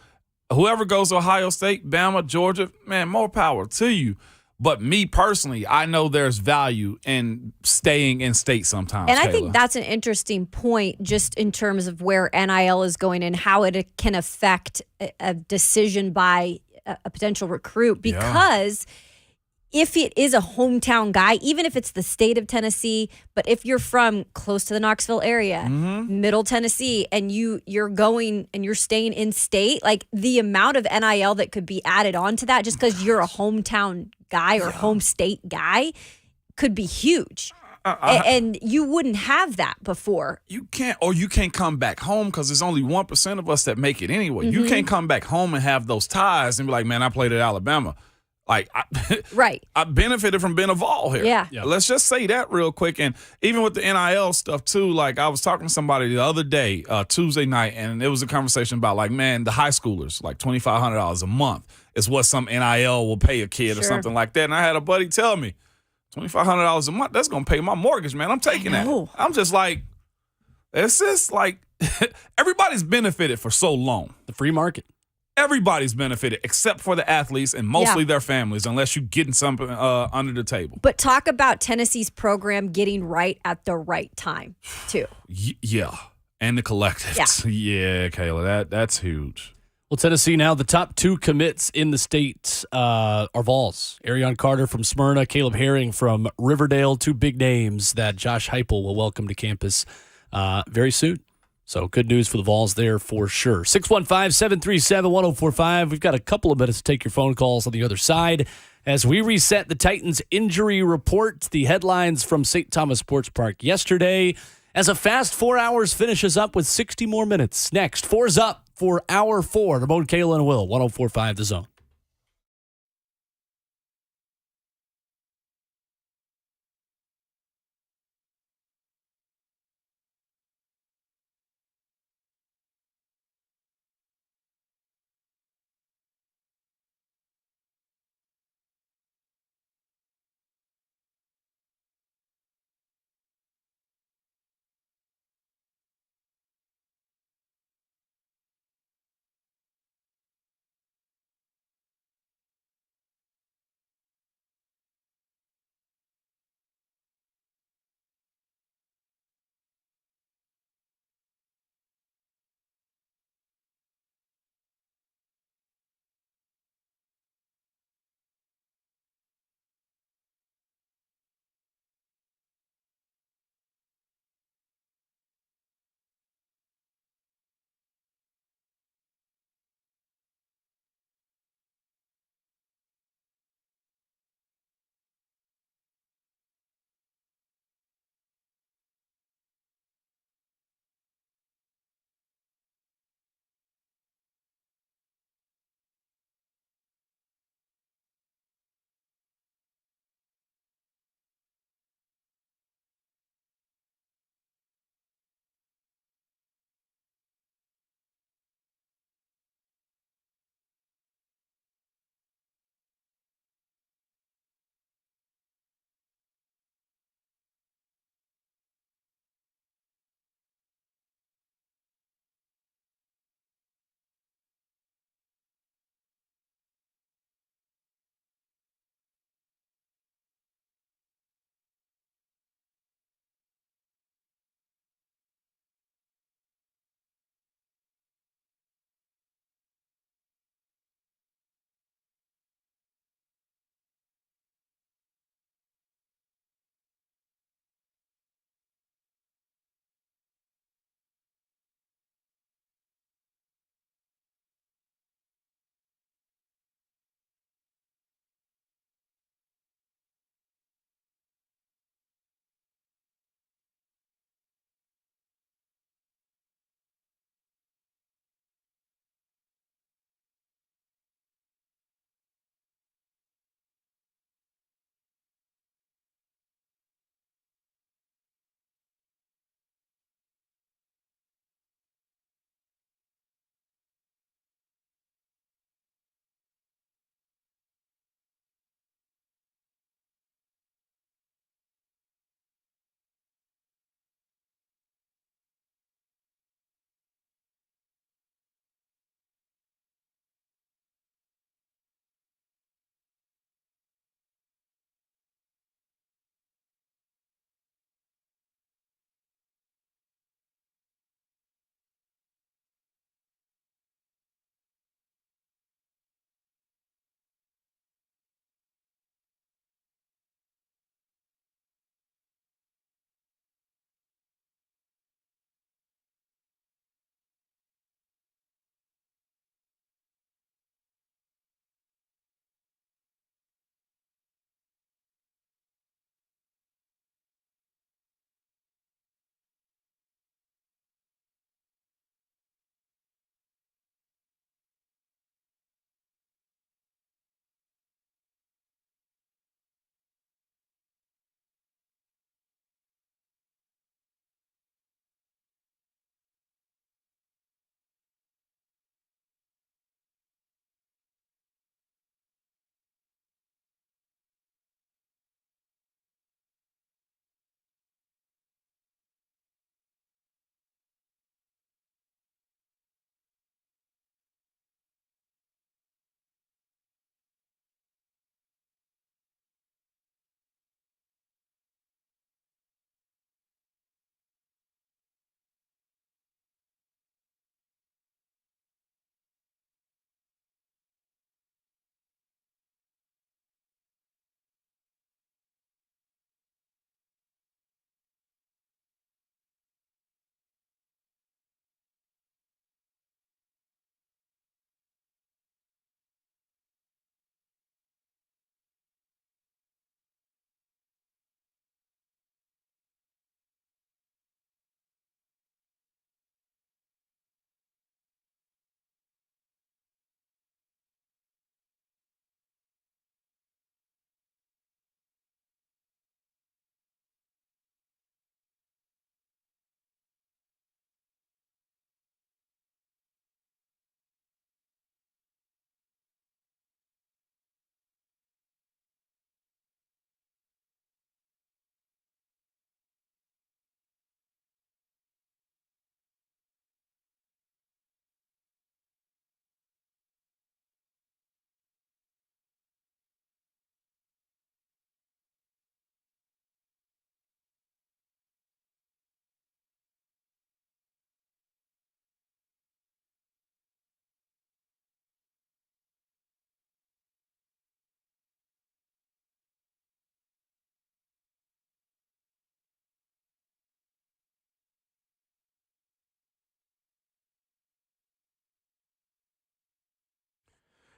whoever goes to Ohio State, Bama, Georgia, man, more power to you. But me personally, I know there's value in staying in state sometimes. And I Kayla. think that's an interesting point just in terms of where NIL is going and how it can affect a decision by a potential recruit. Because if it is a hometown guy, even if it's the state of Tennessee, but if you're from close to the Knoxville area, Middle Tennessee, and you're going and you're staying in state, like the amount of NIL that could be added on to that just because you're a hometown guy or home state guy could be huge. And you wouldn't have that before. You can't come back home because there's only 1% of us that make it anyway. You can't come back home and have those ties and be like, man, I played at Alabama. Like, I benefited from being a Vol here. Yeah. Let's just say that real quick. And even with the NIL stuff too, like I was talking to somebody the other day, Tuesday night, and it was a conversation about like, man, the high schoolers, like $2,500 a month is what some NIL will pay a kid or something like that. And I had a buddy tell me, $2,500 a month, that's going to pay my mortgage, man. I'm taking that. I'm just like, it's just like, everybody's benefited for so long. The free market. Everybody's benefited except for the athletes and mostly their families, unless you're getting something under the table. But talk about Tennessee's program getting right at the right time, too. Yeah. And the collectives. Yeah, Kayla, that's huge. Well, Tennessee now, the top two commits in the state are Vols. Arion Carter from Smyrna, Caleb Herring from Riverdale, two big names that Josh Heupel will welcome to campus very soon. So good news for the Vols there for sure. 615-737-1045. We've got a couple of minutes to take your phone calls on the other side as we reset the Titans injury report. The headlines from St. Thomas Sports Park yesterday as a fast 4 hours finishes up with 60 more minutes. Next, 4's up for Hour 4. Ramon, Kayla, and Will, 104.5 The Zone.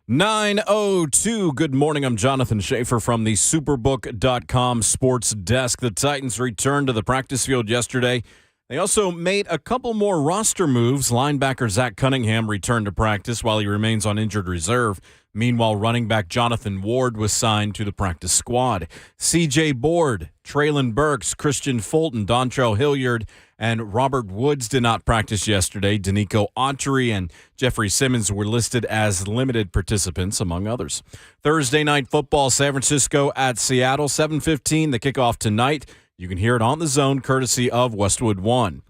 9:02. Good morning. I'm Jonathan Schaefer from the Superbook.com sports desk. The Titans returned to the practice field yesterday. They also made a couple more roster moves. Linebacker Zach Cunningham returned to practice while he remains on injured reserve. Meanwhile, running back Jonathan Ward was signed to the practice squad. C.J. Board, Traylon Burks, Christian Fulton, Dontrell Hilliard, and Robert Woods did not practice yesterday. Danico Autry and Jeffrey Simmons were listed as limited participants, among others. Thursday night football, San Francisco at Seattle, 7:15, the kickoff tonight. You can hear it on the Zone, courtesy of Westwood One.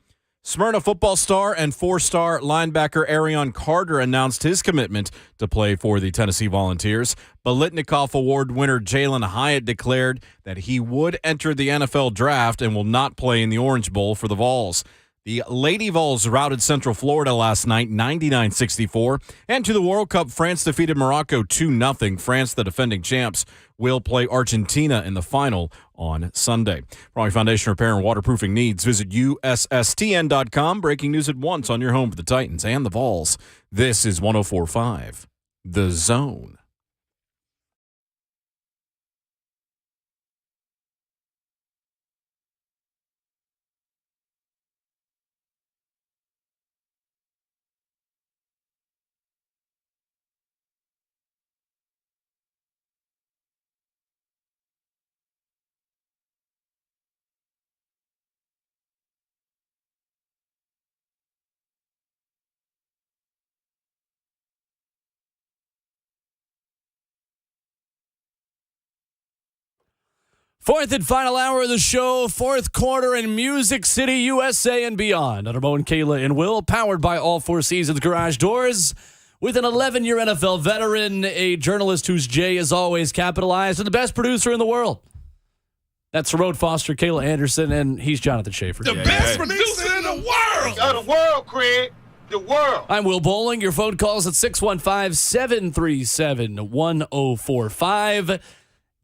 Smyrna football star and four-star linebacker Arion Carter announced his commitment to play for the Tennessee Volunteers. Biletnikoff Award winner Jalin Hyatt declared that he would enter the NFL draft and will not play in the Orange Bowl for the Vols. The Lady Vols routed Central Florida last night, 99-64. And to the World Cup, France defeated Morocco 2-0. France, the defending champs, will play Argentina in the final on Sunday. For all your foundation repair and waterproofing needs, visit USSTN.com. Breaking news at once on your home for the Titans and the Vols. This is 104.5 The Zone. Fourth and final hour of the show, fourth quarter in Music City, USA and beyond. Under Mo and Kayla and Will, powered by All Four Seasons Garage Doors. With an 11-year NFL veteran, a journalist whose J is always capitalized, and the best producer in the world. That's Ramon Foster, Kayla Anderson, and he's Jonathan Schaefer. The best producer in the world! Of the world, Craig. The world. I'm Will Bowling. Your phone calls at 615-737-1045.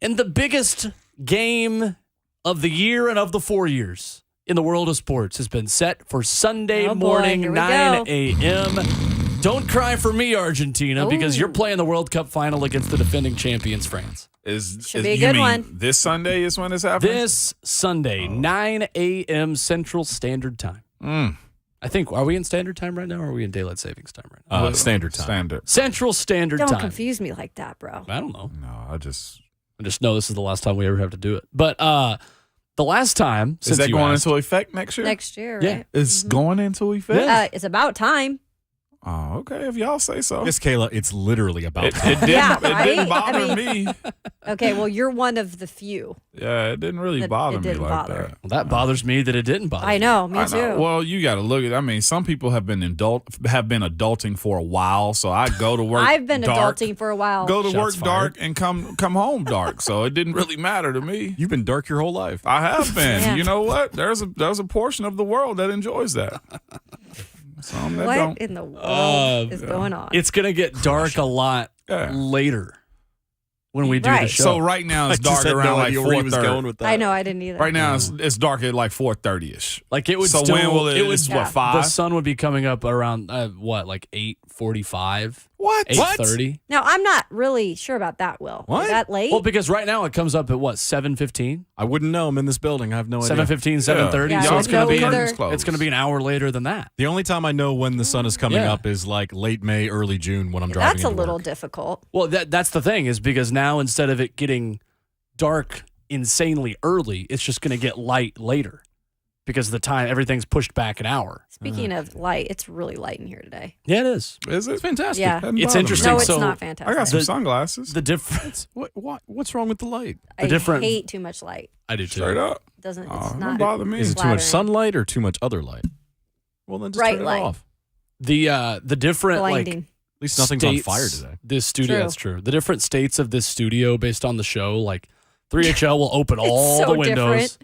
And the biggest game of the year and of the 4 years in the world of sports has been set for Sunday morning, 9 a.m. Don't cry for me, Argentina, because you're playing the World Cup final against the defending champions, France. Should be a good one. This Sunday is when it's happening? This Sunday, 9 a.m. Central Standard Time. I think, are we in Standard Time right now, or are we in Daylight Savings Time right now? Standard Time. Central Standard Time. Don't confuse me like that, bro. I don't know. No, I just know this is the last time we ever have to do it. But the last time, is that going into effect next year? Next year, right? Yeah. It's going into effect? It's about time. Oh, okay. If y'all say so. Yes, Kayla, it's literally about time. It didn't bother me. Okay, well, you're one of the few. Yeah, it didn't really bother me like that. Well, that bothers me that it didn't bother I know, me too. Well, you got to look at. I mean, some people have been adulting for a while. So I go to work. I've been dark, adulting for a while. Go to work Shots dark and come home dark. So it didn't really matter to me. You've been dark your whole life. I have been. Yeah. You know what? There's a portion of the world that enjoys that. Some that What don't. in the world is going on? It's going to get dark a lot later when we do the show. So right now it's dark around like 4:30. I know, I didn't either. Right now it's dark at like 4:30ish. Like it would. So still, when will it? would, It's what 5? The sun would be coming up around like 8:45. What? 8:30. Now, I'm not really sure about that, Will. What? Is that late? Well, because right now it comes up at what 7:15. I wouldn't know. I'm in this building. I have no idea. 7:15, 7:30. Yeah, So it's going to be either. it's going to be an hour later than that. The only time I know when the sun is coming up is like late May, early June when I'm driving. That's a into little work. difficult. Well, that's the thing is because now instead of it getting dark insanely early, it's just going to get light later because the time everything's pushed back an hour. Speaking of light, it's really light in here today. Yeah, it is. Is it? It's fantastic. Yeah. It's interesting. No, it's so not fantastic. I got some sunglasses. the difference. What's wrong with the light? I different- hate too much light. I do too. Straight up. It doesn't. It's Don't not. bother me. Is it too much flattering. sunlight or too much other light? Well, then just Bright turn it light. off. The different Blinding. like At least nothing's on states- fire today. This studio, True. that's true. The different states of this studio based on the show, like 3HL will open It's all so the windows,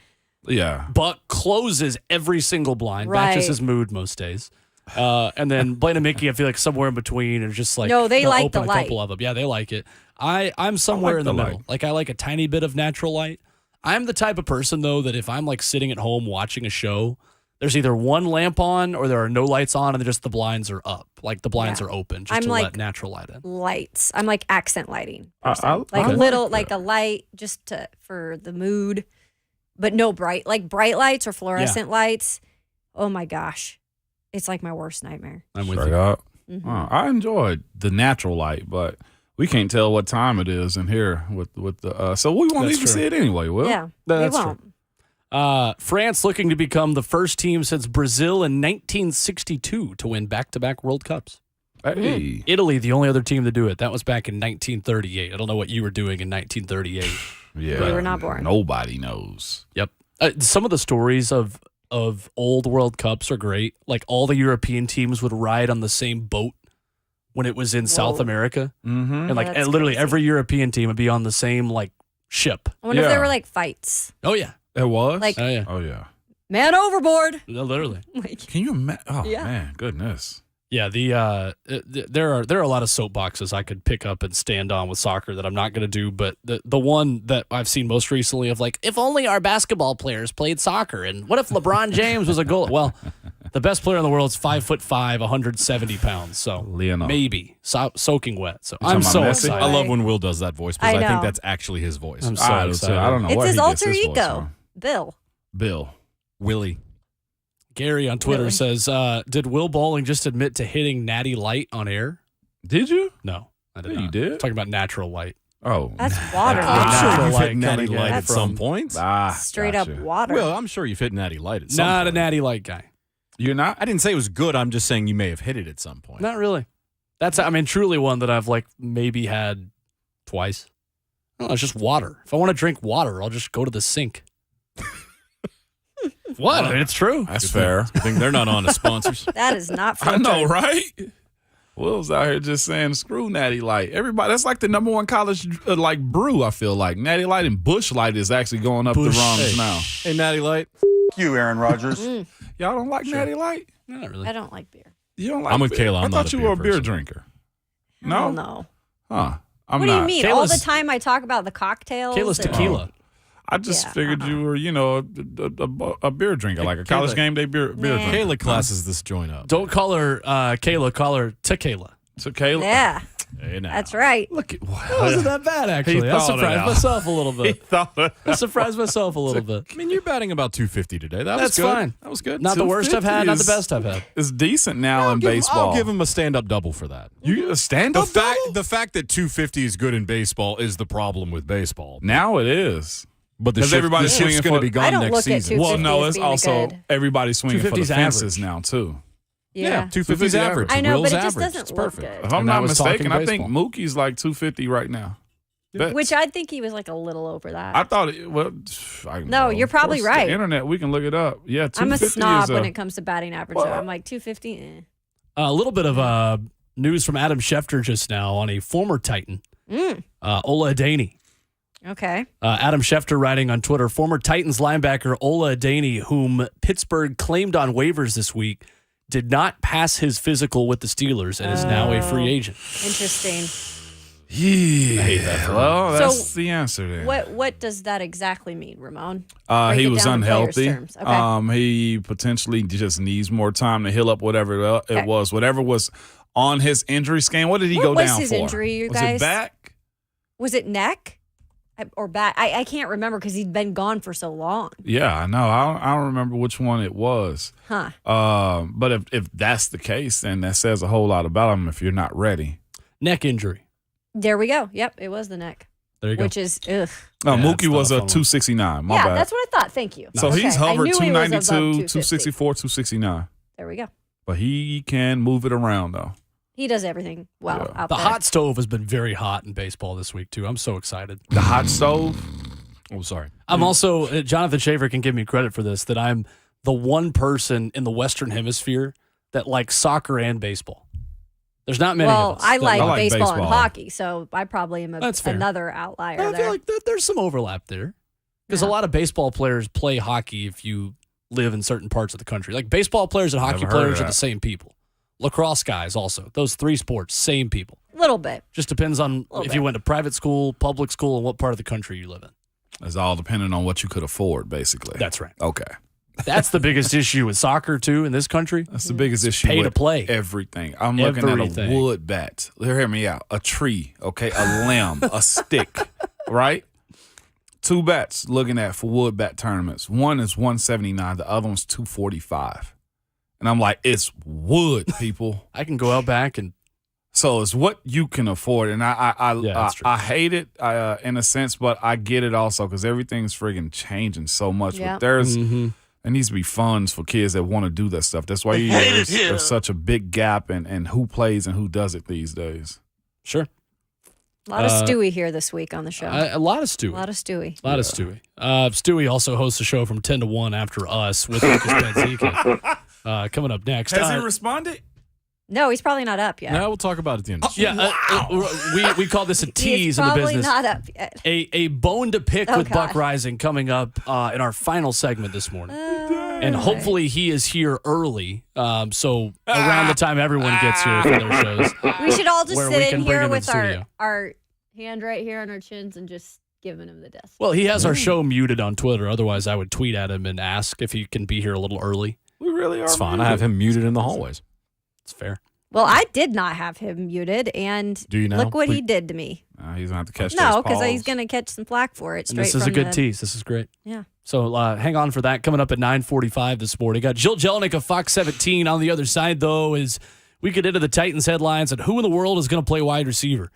Yeah. but closes every single blind, Right. matches his mood most days. And then Blaine and Mickey, I feel like somewhere in between, are just like No, they they'll like open the a couple light. of them. Yeah, they like it. I'm somewhere like in the the middle. light. Like I like a tiny bit of natural light. I'm the type of person though that if I'm like sitting at home watching a show there's either one lamp on or there are no lights on, and just the blinds are up. Like the blinds are open just to let natural light in. Lights. I'm like accent lighting. I Like a light just for the mood, but no bright lights or fluorescent lights. Oh my gosh, it's like my worst nightmare. I'm with Straight you. up. Mm-hmm. I enjoyed the natural light, but we can't tell what time it is in here with the. So we won't even see it anyway. Will? Yeah, That's we won't. true. France looking to become the first team since Brazil in 1962 to win back-to-back World Cups. Hey. Italy, the only other team to do it. That was back in 1938. I don't know what you were doing in 1938. Yeah, We were not born. Nobody knows. Yep. Some of the stories of old World Cups are great. Like all the European teams would ride on the same boat when it was in South America. Mm-hmm. And like That's literally crazy. every European team would be on the same like ship. I wonder if there Yeah. were like fights. Oh yeah. It was. Like- Oh yeah. Oh yeah. Man overboard. No, literally. Like, Can you imagine? Oh Yeah. man, goodness. Yeah, there are a lot of soapboxes I could pick up and stand on with soccer that I'm not going to do, but the one that I've seen most recently of like, if only our basketball players played soccer, and what if LeBron James was a goal? Well, the best player in the world is 5'5", 170 pounds, so Leonardo. maybe soaking wet. So You I'm talking so about Messi? excited. I love when Will does that voice because I I, think know. that's actually his voice. I'm so I do too. excited. I don't know it's where his he gets alter his voice ego, from. Bill. Bill. Willie. Gary on Twitter Really? says, did Will Bowling just admit to hitting Natty Light on air? Did you? No, I did Yeah, not. you did? Talking about natural light. Oh. That's water. I'm I'm sure sure you've you've hit hit Natty Natty Light Light at at some some point. Straight up gotcha. water. Well, I'm sure you've hit Natty Light at some Not point. a Natty Light guy. You're not? I didn't say it was good. I'm just saying you may have hit it at some point. Not really. That's, I mean, truly one that I've like maybe had twice. No, it's just water. If I want to drink water, I'll just go to the sink. What? I mean, it's true. That's fair. I think they're not on as sponsors. That is not I filtered. know, right? Will's out here just saying screw Natty Light. Everybody, that's like the number one college like brew. I feel like Natty Light and Bush Light is actually going up the rungs now. Hey, Natty Light. You, Aaron Rodgers. Y'all don't like Natty Light? Not really. I don't like beer. You don't like? I'm with beer? Kayla. I'm I not thought a you were a beer beer person. drinker. Hell No, no. huh? I'm What not. do you mean? All the Kayla's- time I talk about the cocktails. Kayla's and- tequila. I just Yeah, figured you were, you know, a beer drinker, like a college game day beer Nah. drinker. Kayla classes this joint up. Don't call her Kayla, call her tequila. So Kayla, Yeah, Hey, now. that's right. look at wow. That wasn't that bad, actually. I thought it surprised out. myself a little He bit. thought it. I surprised myself a little bit. I mean, you're batting about 250 today. That was That's good. fine. That was good. Not the worst I've had, not the 250 best I've had. It's decent now in baseball. I'll give him a stand-up double for that. You a stand The up fact that 250 is good in baseball is the problem with baseball. now it is. But the Because shift, everybody's the shift's swinging going to for- be gone I don't next look at season. 250 Well, no, as it's being also good. everybody swinging for the 250's fences average. now too. Yeah. 250's average. I know, Will's but it just average. doesn't It's look perfect. good. If I'm And I not was talking mistaken, I think baseball. Mookie's like 250 right now. Bets. Which I think he was like a little over that. I thought it. Well, I don't No, know. you're Of course, probably right. The internet, we can look it up. Yeah, 250 I'm a snob is when it comes to batting average. Well, though. I'm like 250. Eh. A little bit of news from Adam Schefter just now on a former Titan, Ola Adaney. Okay. Adam Schefter writing on Twitter, former Titans linebacker Ola Adaney, whom Pittsburgh claimed on waivers this week, did not pass his physical with the Steelers and is now a free agent. Interesting. Yeah. Well, that's So, the answer there. What does that exactly mean, Ramon? He Break it was down in players' unhealthy. terms. Okay. He potentially just needs more time to heal up whatever it Okay. was. Whatever was on his injury scan. What did he What go was down his for? injury, you was guys? it back? Was it neck or back? I can't remember because he'd been gone for so long. Yeah, I know. I don't remember which one it was. Huh. But if that's the case, then that says a whole lot about him if you're not ready. Neck injury. There we go. Yep, it was the neck. There you go. Which is, ugh. No, Yeah, Mookie that's not was a a fun one. 269. My Yeah, bad. that's what I thought. Thank you. So Okay. he's I hovered knew he was above 292, 250. 264, 269. There we go. But he can move it around, though. He does everything well Yeah. out The there. hot stove has been very hot in baseball this week, too. I'm so excited. The hot stove. Oh, sorry. I'm also, Jonathan Schaefer can give me credit for this, that I'm the one person in the Western Hemisphere that likes soccer and baseball. There's not many Well, of us. I that like, like baseball, and baseball. hockey, so I probably am That's fair. another outlier I there. feel like there's some overlap there. Because a lot of baseball players play hockey if you live in certain parts of the country. Like baseball players and hockey Never heard of players are that. the same people. Lacrosse guys also. Those three sports, same people. Little bit. Just depends on if bit. you went to private school, public school, and what part of the country you live in. It's all depending on what you could afford, basically. That's right. Okay. That's the biggest issue with soccer, too, in this country. That's the biggest issue. Pay with to play. Everything. I'm looking at a wood bat. Hear me out. A tree, okay? A limb, a stick, right? 2 bats looking at for wood bat tournaments. One is 179. The other one's 245. And I'm like, it's wood, people. I can go out back and. So it's what you can afford, and I hate it in a sense, but I get it also because everything's friggin' changing so much. Yeah. But there needs to be funds for kids that want to do that stuff. That's why there's such a big gap in who plays and who does it these days. Sure. A lot of Stewie here this week on the show. A lot of Stewie. A lot of Stewie. A lot of Stewie. Stewie also hosts a show from 10 to 1 after us with Lucas Benzika. Coming up next. Has he responded? No, he's probably not up yet. No, we'll talk about it at the end. We call this a tease in the probably business. not up yet. A bone to pick with God. Buck Rising coming up in our final segment this morning. And hopefully he is here early. So around the time everyone gets here for their shows. We should all just where we sit can in bring here him with studio. our hand right here on our chins and just giving him the desk. Well, he has our show muted on Twitter. Otherwise, I would tweet at him and ask if he can be here a little early. We really are. It's fine. I have him muted in the hallways. It's fair. Well, I did not have him muted, and Do you now? look what he did to me. He's going to have to catch No, because he's going to catch some flack for it. And this is a good tease. This is great. Yeah. So hang on for that. Coming up at 9:45 this morning. Got Jill Jelnick of Fox 17 on the other side, though, as we get into the Titans headlines and who in the world is going to play wide receiver.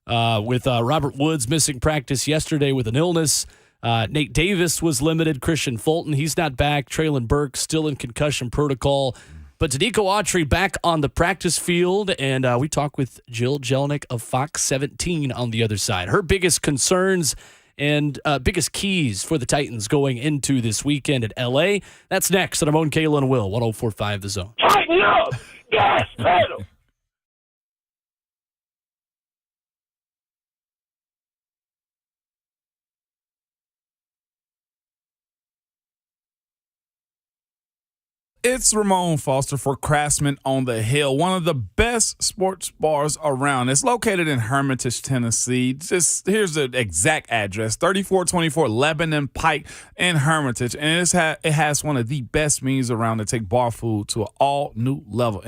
With Robert Woods missing practice yesterday with an illness. Nate Davis was limited. Christian Fulton, he's not back. Traylon Burke still in concussion protocol. But Danico Autry back on the practice field, and we talk with Jill Jelnick of Fox 17 on the other side. Her biggest concerns and biggest keys for the Titans going into this weekend at L.A. That's next on Ramon, Kayla, and Will, 104.5 The Zone. Tighten up! Gas pedal! It's Ramon Foster for Craftsman on the Hill, one of the best sports bars around. It's located in Hermitage, Tennessee. Just here's the exact address, 3424 Lebanon Pike in Hermitage. And it has one of the best menus around to take bar food to an all-new level,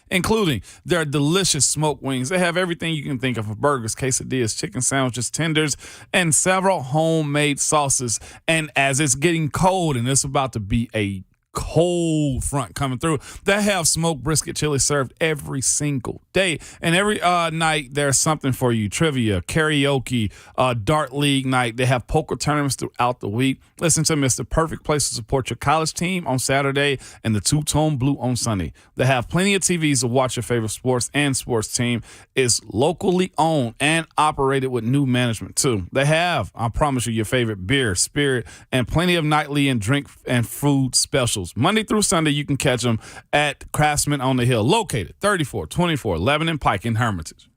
including their delicious smoked wings. They have everything you can think of: burgers, quesadillas, chicken sandwiches, tenders, and several homemade sauces. And as it's getting cold and it's about to be a cold front coming through, they have smoked brisket chili served every single day, and every night there's something for you: trivia, karaoke, dart league night. They have poker tournaments throughout the week. Listen to me, it's the perfect place to support your college team on Saturday and the two-tone blue on Sunday. They have plenty of TVs to watch your favorite sports and sports team. Is locally owned and operated with new management too. They have, I promise you, your favorite beer, spirit, and plenty of nightly and drink and food specials. Monday through Sunday, you can catch them at Craftsman on the Hill, located 3424 Lebanon Pike in Hermitage.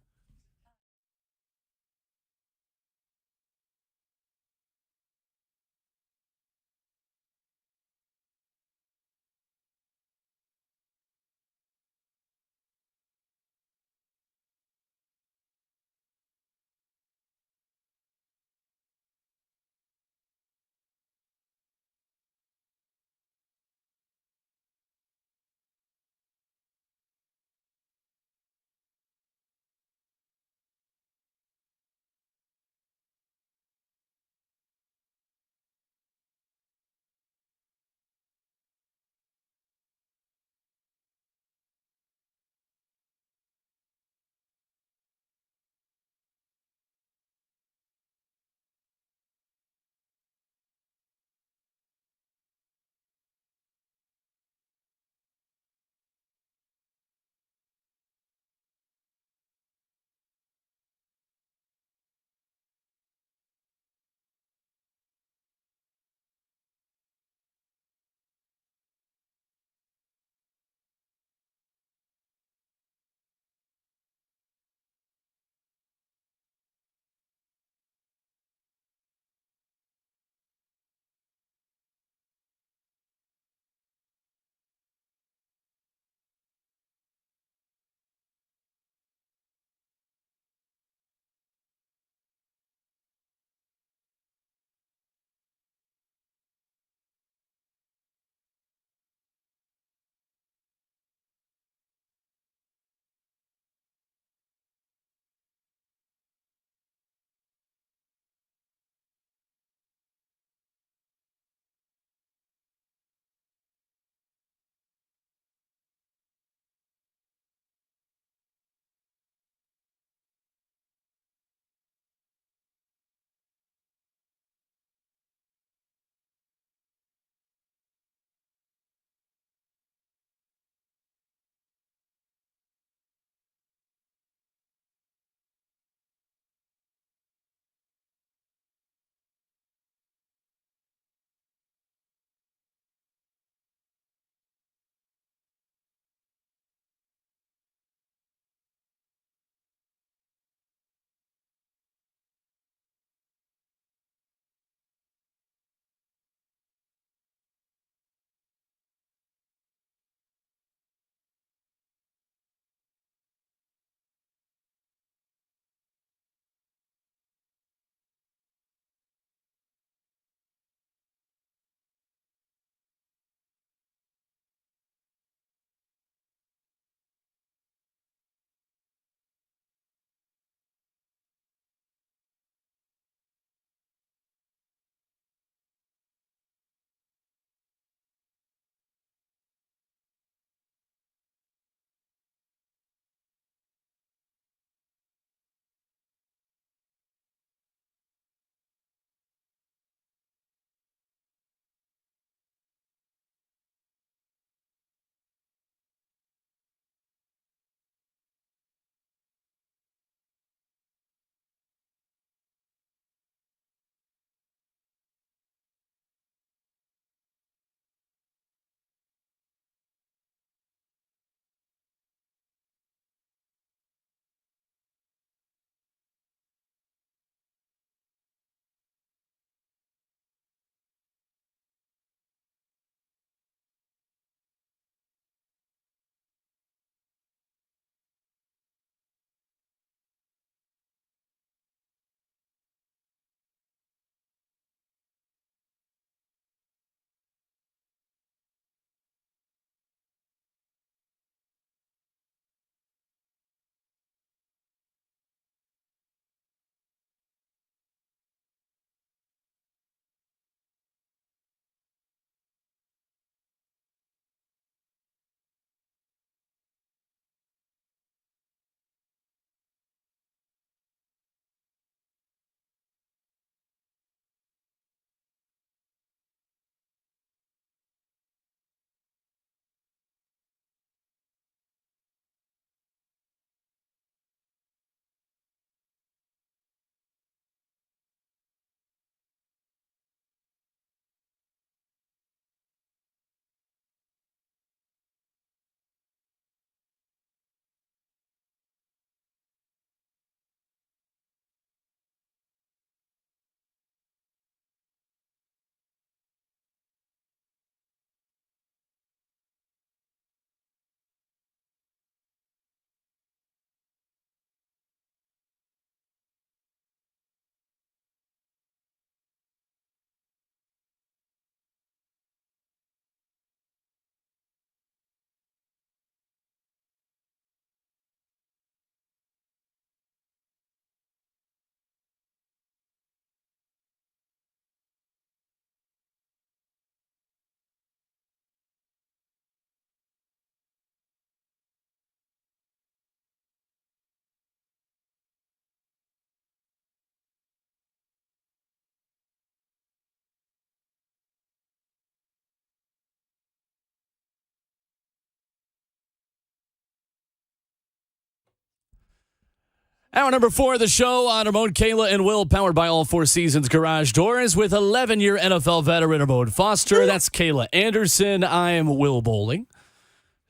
Hour number 4 of the show on Ramon, Kayla, and Will, powered by All Four Seasons Garage Doors with 11-year NFL veteran Ramon Foster. That's Kayla Anderson. I am Will Bowling.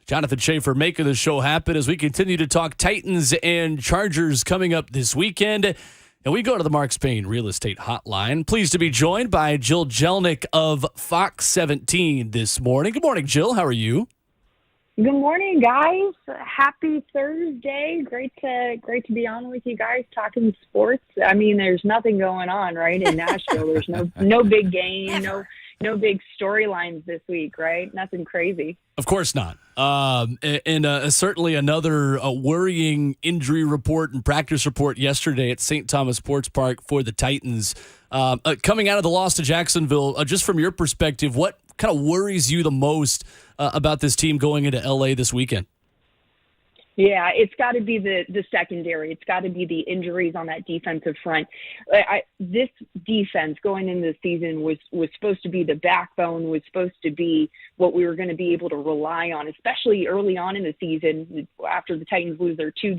Jonathan Schaefer making the show happen as we continue to talk Titans and Chargers coming up this weekend. And we go to the Mark Spain Real Estate Hotline. Pleased to be joined by Jill Jelnick of Fox 17 this morning. Good morning, Jill. How are you? Good morning, guys. Happy Thursday. Great to be on with you guys talking sports. I mean, there's nothing going on, right, in Nashville. There's no big game, no big storylines this week, right? Nothing crazy. Of course not. And certainly another worrying injury report and practice report yesterday at St. Thomas Sports Park for the Titans. Coming out of the loss to Jacksonville, just from your perspective, what kind of worries you the most about this team going into L.A. this weekend? Yeah, it's got to be the secondary. It's got to be the injuries on that defensive front. This defense going into the season was supposed to be the backbone, was supposed to be what we were going to be able to rely on, especially early on in the season after the Titans lose their 2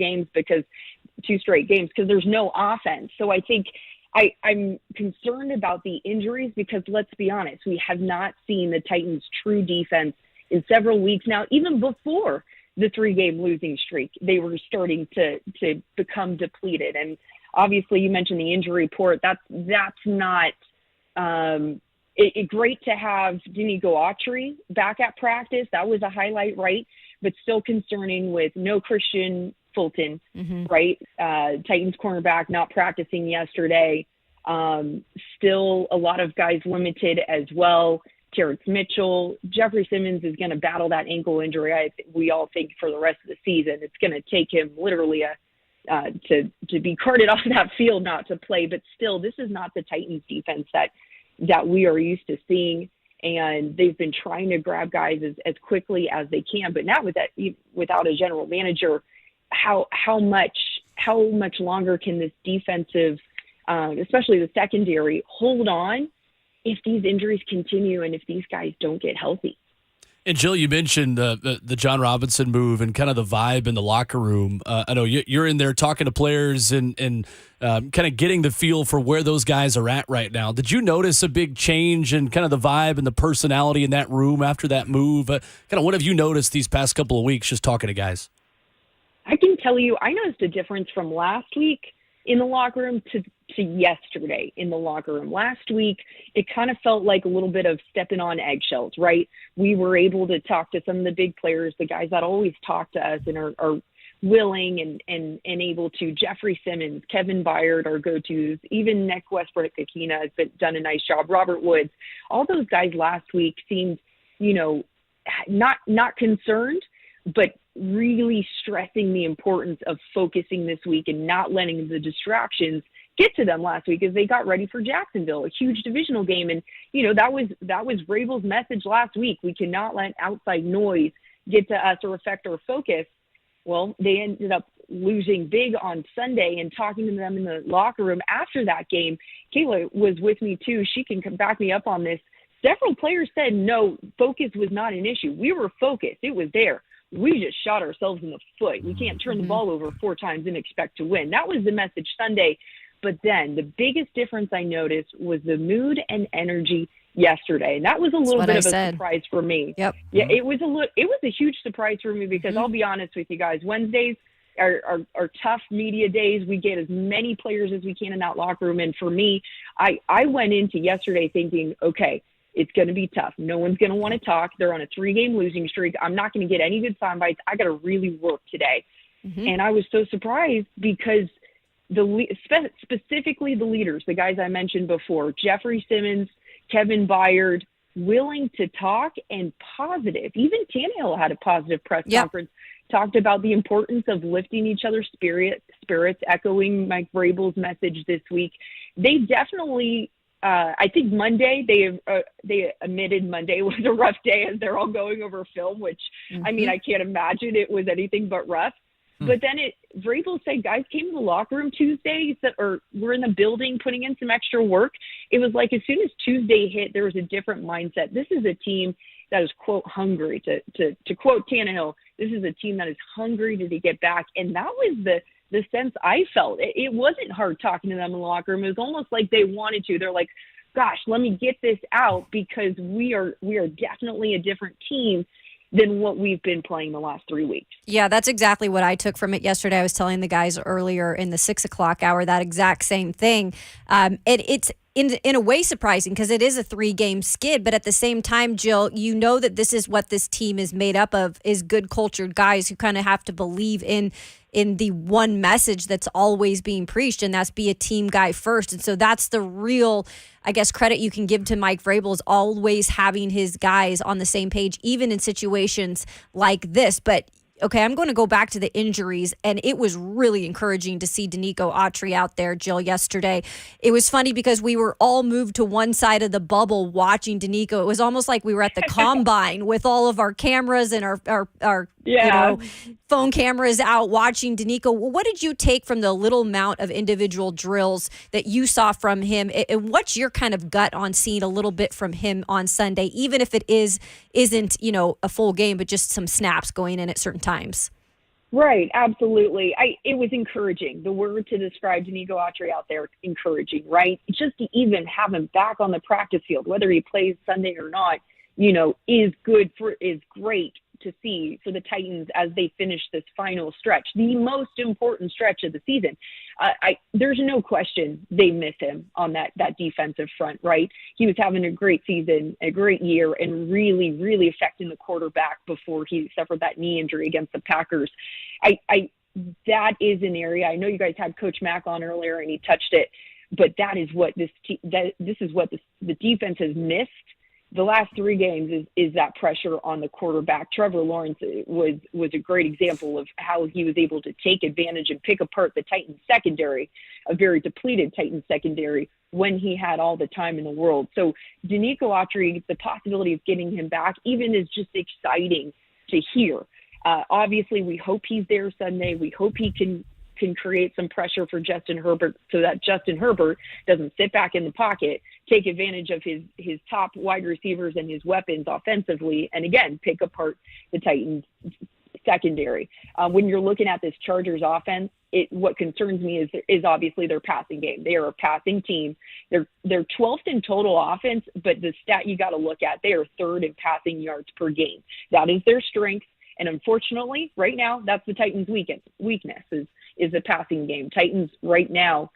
straight games, because there's no offense. So I think I'm concerned about the injuries because, let's be honest, we have not seen the Titans' true defense in several weeks now, even before the 3-game losing streak. They were starting to become depleted. And obviously you mentioned the injury report. That's not great to have Dini Goatry back at practice. That was a highlight, right? But still concerning with no Christian Fulton, right? Titans cornerback not practicing yesterday. Still a lot of guys limited as well. Terrence Mitchell, Jeffrey Simmons is going to battle that ankle injury. We all think for the rest of the season, it's going to take him literally to be carted off that field, not to play. But still, this is not the Titans defense that we are used to seeing. And they've been trying to grab guys as quickly as they can. But now without a general manager, how much longer can this defensive, especially the secondary, hold on if these injuries continue and if these guys don't get healthy? And Jill, you mentioned the John Robinson move and kind of the vibe in the locker room. I know you're in there talking to players and kind of getting the feel for where those guys are at right now. Did you notice a big change in kind of the vibe and the personality in that room after that move? Kind of what have you noticed these past couple of weeks just talking to guys? I can tell you, I noticed a difference from last week in the locker room to yesterday in the locker room. Last week, it kind of felt like a little bit of stepping on eggshells, right? We were able to talk to some of the big players, the guys that always talk to us and are willing and able to. Jeffrey Simmons, Kevin Byard, our go-tos, even Nick Westbrook-Akina has done a nice job. Robert Woods, all those guys last week seemed, not concerned, but really stressing the importance of focusing this week and not letting the distractions get to them last week as they got ready for Jacksonville, a huge divisional game. And, that was Vrabel's message last week. We cannot let outside noise get to us or affect our focus. Well, they ended up losing big on Sunday, and talking to them in the locker room after that game. Kayla was with me too. She can back me up on this. Several players said, no, focus was not an issue. We were focused. It was there. We just shot ourselves in the foot. We can't turn the ball over 4 times and expect to win. That was the message Sunday. But then the biggest difference I noticed was the mood and energy yesterday. And that was a little bit of a surprise for me. Yep. Yeah, it was a huge surprise for me because I'll be honest with you guys, Wednesdays are tough media days. We get as many players as we can in that locker room. And for me, I went into yesterday thinking, okay, it's going to be tough. No one's going to want to talk. They're on a 3-game losing streak. I'm not going to get any good sound bites. I got to really work today. And I was so surprised because specifically the leaders, the guys I mentioned before, Jeffrey Simmons, Kevin Byard, willing to talk and positive. Even Tannehill had a positive press conference, talked about the importance of lifting each other's spirits, echoing Mike Vrabel's message this week. They definitely I think Monday, they admitted Monday was a rough day as they're all going over film, which, I mean, I can't imagine it was anything but rough. But then Vrabel said guys came to the locker room Tuesday or were in the building putting in some extra work. It was like as soon as Tuesday hit, there was a different mindset. This is a team that is, quote, hungry. To quote Tannehill, this is a team that is hungry to get back. And that was the sense I felt. It wasn't hard talking to them in the locker room. It was almost like they wanted to. They're like, gosh, let me get this out because we are definitely a different team than what we've been playing the last 3 weeks. Yeah, that's exactly what I took from it yesterday. I was telling the guys earlier in the 6 o'clock hour that exact same thing. It's in a way surprising because it is a 3-game skid, but at the same time, Jill, you know that this is what this team is made up of, is good cultured guys who kind of have to believe in the one message that's always being preached, and that's be a team guy first. And so that's the real, I guess, credit you can give to Mike Vrabel, is always having his guys on the same page, even in situations like this. But okay, I'm going to go back to the injuries, and it was really encouraging to see Danico Autry out there, Jill, yesterday. It was funny because we were all moved to one side of the bubble watching Danico. It was almost like we were at the combine with all of our cameras and our phone cameras out watching Danico. What did you take from the little amount of individual drills that you saw from him? And what's your kind of gut on seeing a little bit from him on Sunday, even if it isn't a full game, but just some snaps going in at certain times? Right, absolutely. It was encouraging. The word to describe Danico Autry out there, encouraging, right? Just to even have him back on the practice field, whether he plays Sunday or not, is great to see for the Titans as they finish this final stretch, the most important stretch of the season. There's no question they miss him on that defensive front, right? He was having a great season, a great year, and really, really affecting the quarterback before he suffered that knee injury against the Packers. That is an area. I know you guys had Coach Mack on earlier, and he touched it, but that is what this is what the defense has missed the last 3 games is that pressure on the quarterback. Trevor Lawrence was a great example of how he was able to take advantage and pick apart the Titans secondary, a very depleted Titans secondary, when he had all the time in the world. So Danico Autry, the possibility of getting him back even is just exciting to hear. Obviously, we hope he's there Sunday. We hope he can create some pressure for Justin Herbert so that Justin Herbert doesn't sit back in the pocket, take advantage of his top wide receivers and his weapons offensively, and again, pick apart the Titans secondary. When you're looking at this Chargers offense, what concerns me is obviously their passing game. They are a passing team. They're 12th in total offense, but the stat you got to look at, they are 3rd in passing yards per game. That is their strength. And unfortunately, right now, that's the Titans' weakness is the passing game. Titans right now,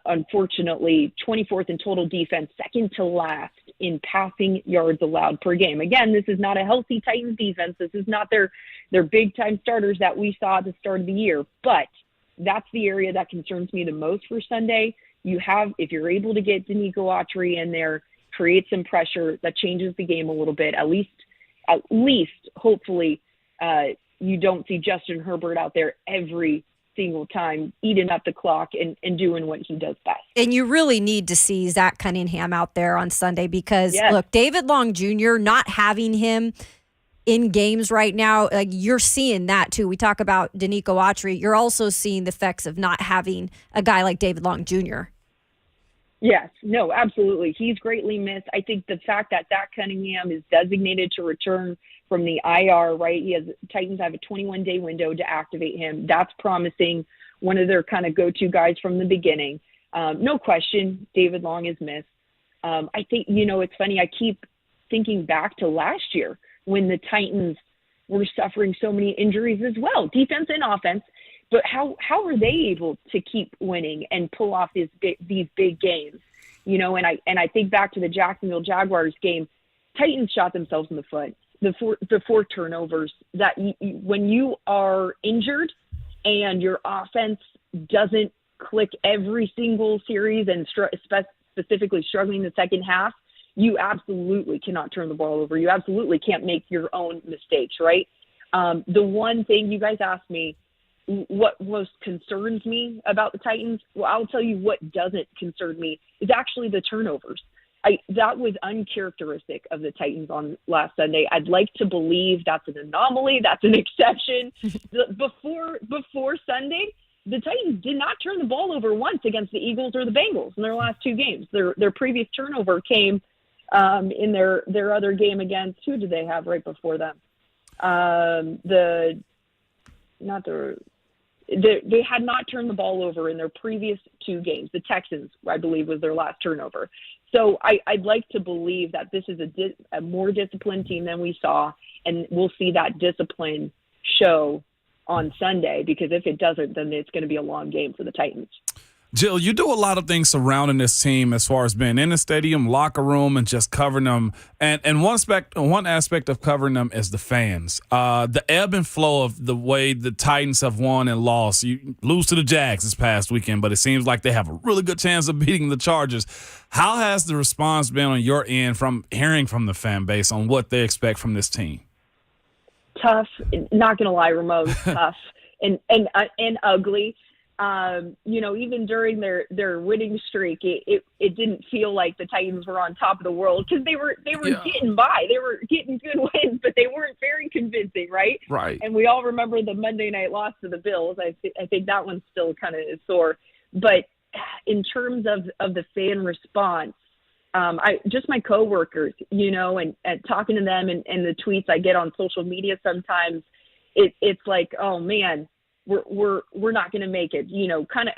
unfortunately, 24th in total defense, 2nd to last in passing yards allowed per game. Again, this is not a healthy Titans defense. This is not their big-time starters that we saw at the start of the year. But that's the area that concerns me the most for Sunday. If you're able to get Danico Autry in there, create some pressure, that changes the game a little bit. At least, hopefully, you don't see Justin Herbert out there every single time eating up the clock and doing what he does best. And you really need to see Zach Cunningham out there on Sunday because, yes. Look, David Long Jr., not having him in games right now, like you're seeing that too. We talk about Danico Autry. You're also seeing the effects of not having a guy like David Long Jr. Yes, no, absolutely. He's greatly missed. I think the fact that Zach Cunningham is designated to return from the IR, right? Titans have a 21-day window to activate him. That's promising. One of their kind of go-to guys from the beginning. No question, David Long is missed. I think, it's funny. I keep thinking back to last year when the Titans were suffering so many injuries as well, defense and offense. But how are they able to keep winning and pull off these big games? And I think back to the Jacksonville Jaguars game. Titans shot themselves in the foot. The 4 turnovers that when you are injured and your offense doesn't click every single series and specifically struggling in the second half, you absolutely cannot turn the ball over. You absolutely can't make your own mistakes, right? The one thing you guys asked me, what most concerns me about the Titans, well, I'll tell you what doesn't concern me is actually the turnovers. That was uncharacteristic of the Titans on last Sunday. I'd like to believe that's an anomaly. That's an exception. Before Sunday, the Titans did not turn the ball over once against the Eagles or the Bengals in their last 2 games. Their previous turnover came in their other game against, who did they it they had not turned the ball over in their previous 2 games. The Texans, I believe, was their last turnover. So I'd like to believe that this is a more disciplined team than we saw, and we'll see that discipline show on Sunday, because if it doesn't, then it's going to be a long game for the Titans. Jill, you do a lot of things surrounding this team as far as being in the stadium, locker room, and just covering them. And one aspect of covering them is the fans. The ebb and flow of the way the Titans have won and lost. You lose to the Jags this past weekend, but it seems like they have a really good chance of beating the Chargers. How has the response been on your end from hearing from the fan base on what they expect from this team? Tough, not going to lie, Ramon, tough and ugly. Even during their winning streak, it didn't feel like the Titans were on top of the world, because they were getting by. They were getting good wins, but they weren't very convincing, right? Right. And we all remember the Monday night loss to the Bills. I think that one's still kind of sore. But in terms of the fan response, just my coworkers, and talking to them and the tweets I get on social media sometimes, it's like, oh man, we're not going to make it, kind of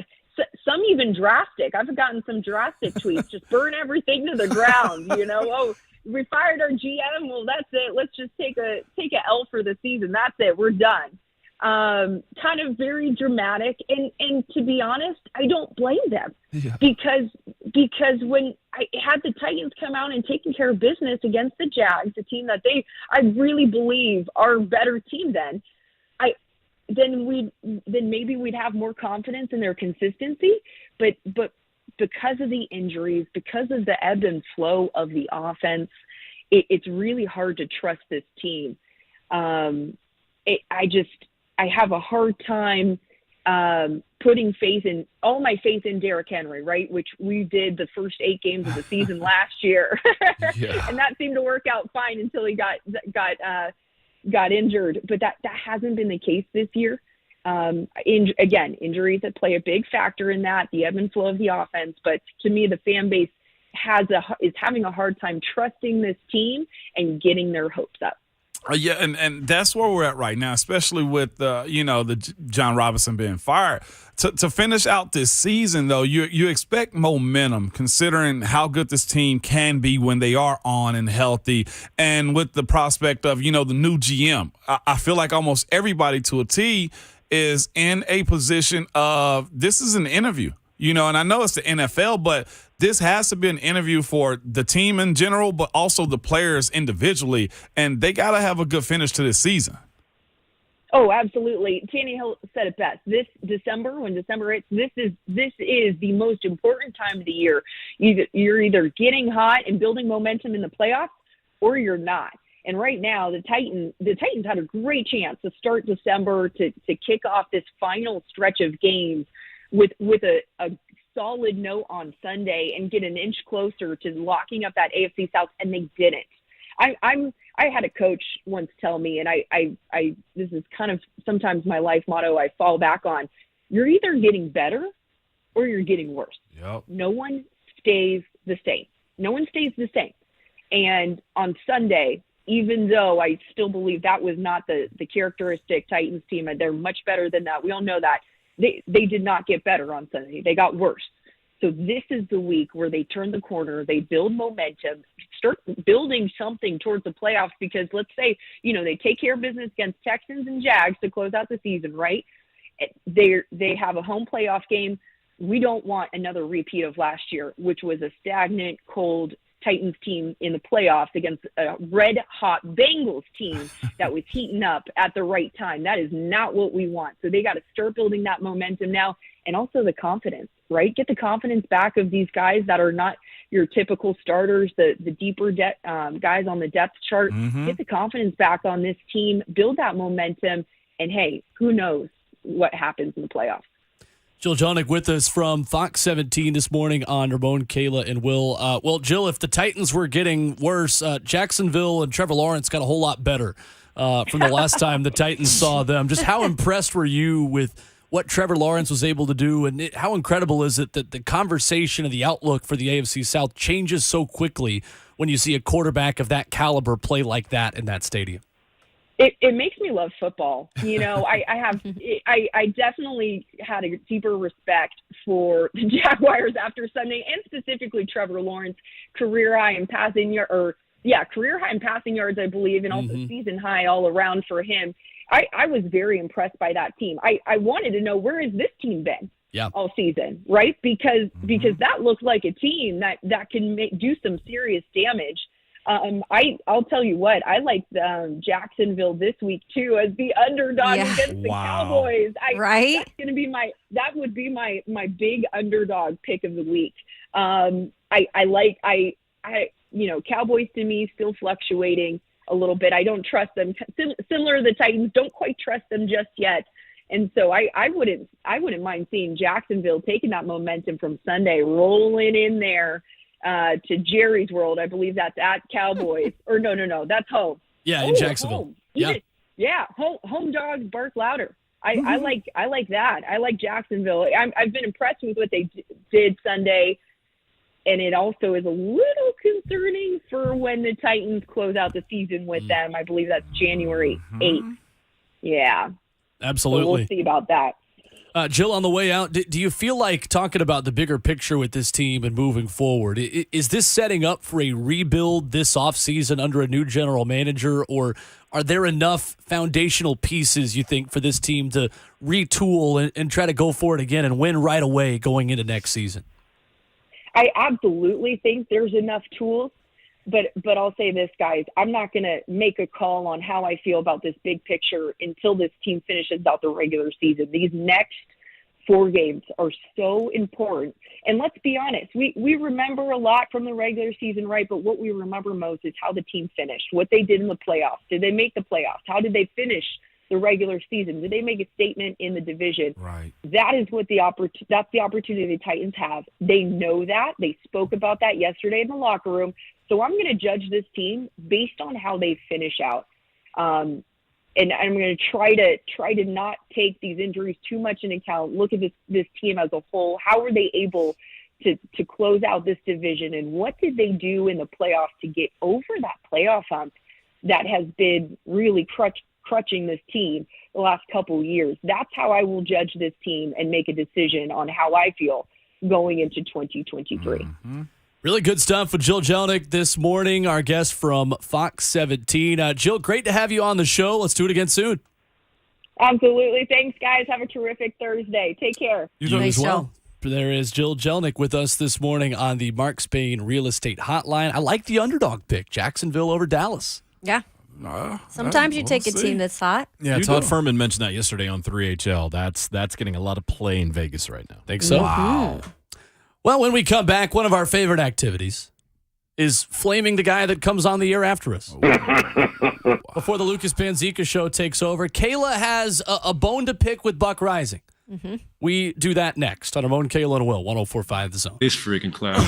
some even drastic. I've gotten some drastic tweets, just burn everything to the ground, oh, we fired our GM. Well, that's it. Let's just take a L for the season. That's it. We're done. Kind of very dramatic. And to be honest, I don't blame them, because when I had the Titans come out and taking care of business against the Jags, a team that I really believe are a better team then maybe we'd have more confidence in their consistency, but because of the injuries, because of the ebb and flow of the offense, it's really hard to trust this team. I have a hard time putting all my faith in Derrick Henry, right? Which we did the first 8 games of the season last year, and that seemed to work out fine until he got injured, but that hasn't been the case this year. Injuries that play a big factor in that, the ebb and flow of the offense. But to me, the fan base is having a hard time trusting this team and getting their hopes up. And that's where we're at right now, especially with the John Robinson being fired. To finish out this season, though, you expect momentum, considering how good this team can be when they are on and healthy, and with the prospect of the new GM. I feel like almost everybody to a T is in a position of, this is an interview. And I know it's the NFL, but this has to be an interview for the team in general, but also the players individually, and they got to have a good finish to this season. Oh, absolutely. Tannehill said it best. This December, when December hits, this is the most important time of the year. You're either getting hot and building momentum in the playoffs, or you're not. And right now, the Titans had a great chance to start December to kick off this final stretch of games with a solid note on Sunday and get an inch closer to locking up that AFC South, and they didn't. I had a coach once tell me, and I this is kind of sometimes my life motto I fall back on: you're either getting better or you're getting worse. Yep. No one stays the same. No one stays the same. And on Sunday, even though I still believe that was not the characteristic Titans team, and they're much better than that, we all know that, they did not get better on Sunday. They got worse. So this is the week where they turn the corner, they build momentum, start building something towards the playoffs, because let's say, they take care of business against Texans and Jags to close out the season, right? They have a home playoff game. We don't want another repeat of last year, which was a stagnant, cold Titans team in the playoffs against a red-hot Bengals team that was heating up at the right time. That is not what we want. So they got to start building that momentum now, and also the confidence, right? Get the confidence back of these guys that are not your typical starters, the deeper guys on the depth chart. Mm-hmm. Get the confidence back on this team, build that momentum, and hey, who knows what happens in the playoffs. Jill Jelnick with us from Fox 17 this morning on Ramon, Kayla, and Will. Well, Jill, if the Titans were getting worse, Jacksonville and Trevor Lawrence got a whole lot better from the last time the Titans saw them. Just how impressed were you with what Trevor Lawrence was able to do, and how incredible is it that the conversation and the outlook for the AFC South changes so quickly when you see a quarterback of that caliber play like that in that stadium? It makes me love football. You know, I definitely had a deeper respect for the Jaguars after Sunday, and specifically Trevor Lawrence, career high in passing yards, I believe, and also season high all around for him. I was very impressed by that team. I wanted to know, where has this team been all season, right? Because that looked like a team that can do some serious damage. I'll tell you what, I like Jacksonville this week too as the underdog against the Cowboys. Right? That would be my big underdog pick of the week. Cowboys to me still fluctuating a little bit. I don't trust them. Similar to the Titans, don't quite trust them just yet. And so I wouldn't mind seeing Jacksonville taking that momentum from Sunday, rolling in there to Jerry's World. I believe that's at Cowboys. Or no, that's home. Yeah, in Jacksonville. Home. Yeah, home dogs bark louder. I like that. I like Jacksonville. I've been impressed with what they did Sunday, and it also is a little concerning for when the Titans close out the season with them. I believe that's January 8th. Yeah. Absolutely. So we'll see about that. Jill, on the way out, do you feel like talking about the bigger picture with this team and moving forward, is this setting up for a rebuild this offseason under a new general manager, or are there enough foundational pieces, you think, for this team to retool and try to go for it again and win right away going into next season? I absolutely think there's enough tools, but I'll say this, guys. I'm not going to make a call on how I feel about this big picture until this team finishes out the regular season. These next 4 games are so important. And let's be honest, we remember a lot from the regular season, right? But what we remember most is how the team finished, what they did in the playoffs. Did they make the playoffs? How did they finish the regular season? Did they make a statement in the division? Right. That is what that's the opportunity the Titans have. They know that. They spoke about that yesterday in the locker room. So I'm going to judge this team based on how they finish out. And I'm going to try to not take these injuries too much into account. Look at this team as a whole. How were they able to close out this division, and what did they do in the playoffs to get over that playoff hump that has been really crutching this team the last couple of years? That's how I will judge this team and make a decision on how I feel going into 2023. Mm-hmm. Really good stuff with Jill Jelnick this morning, our guest from Fox 17. Jill, great to have you on the show. Let's do it again soon. Absolutely. Thanks, guys. Have a terrific Thursday. Take care. You as well. There is Jill Jelnick with us this morning on the Mark Spain Real Estate Hotline. I like the underdog pick, Jacksonville over Dallas. Yeah. Sometimes you take a team that's hot. Yeah, Todd Furman mentioned that yesterday on 3HL. That's getting a lot of play in Vegas right now. Think so? Wow. Well, when we come back, one of our favorite activities is flaming the guy that comes on the air after us. Before the Lucas Panzica show takes over, Kayla has a bone to pick with Buck Rising. Mm-hmm. We do that next on Ramon, Kayla, and Will, 104.5 The Zone. This freaking clown.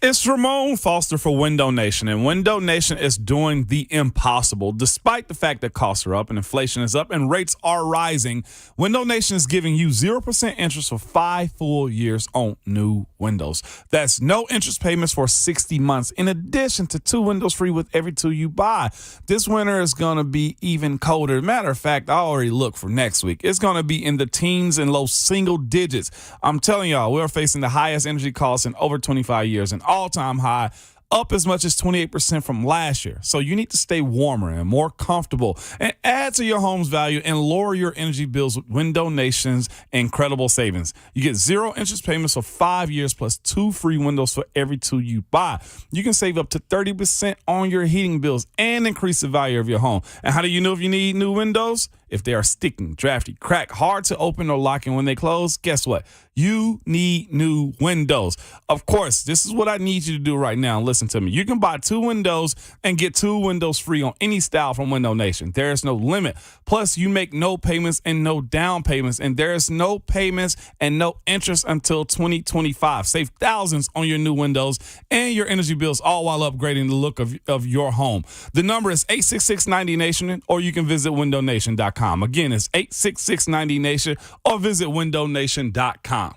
It's Ramon Foster for Window Nation, and Window Nation is doing the impossible. Despite the fact that costs are up and inflation is up and rates are rising, Window Nation is giving you 0% interest for 5 full years on new windows. That's no interest payments for 60 months, in addition to 2 windows free with every 2 you buy. This winter is going to be even colder. Matter of fact, I already look for next week. It's going to be in the teens and low single digits. I'm telling y'all, we're facing the highest energy costs in over 25 years, and all-time high up as much as 28% from last year. So you need to stay warmer and more comfortable and add to your home's value and lower your energy bills with Window Nation's incredible savings. You get 0 interest payments for 5 years plus 2 free windows for every 2 you buy. You can save up to 30% on your heating bills and increase the value of your home. And how do you know if you need new windows? If they are sticking, drafty, cracked, hard to open or lock in when they close, guess what? You need new windows. Of course, this is what I need you to do right now. Listen to me. You can buy 2 windows and get 2 windows free on any style from Window Nation. There is no limit. Plus, you make no payments and no down payments, and there is no payments and no interest until 2025. Save thousands on your new windows and your energy bills, all while upgrading the look of your home. The number is 866-90-NATION, or you can visit windownation.com. Again, it's 866-90-NATION, or visit windownation.com.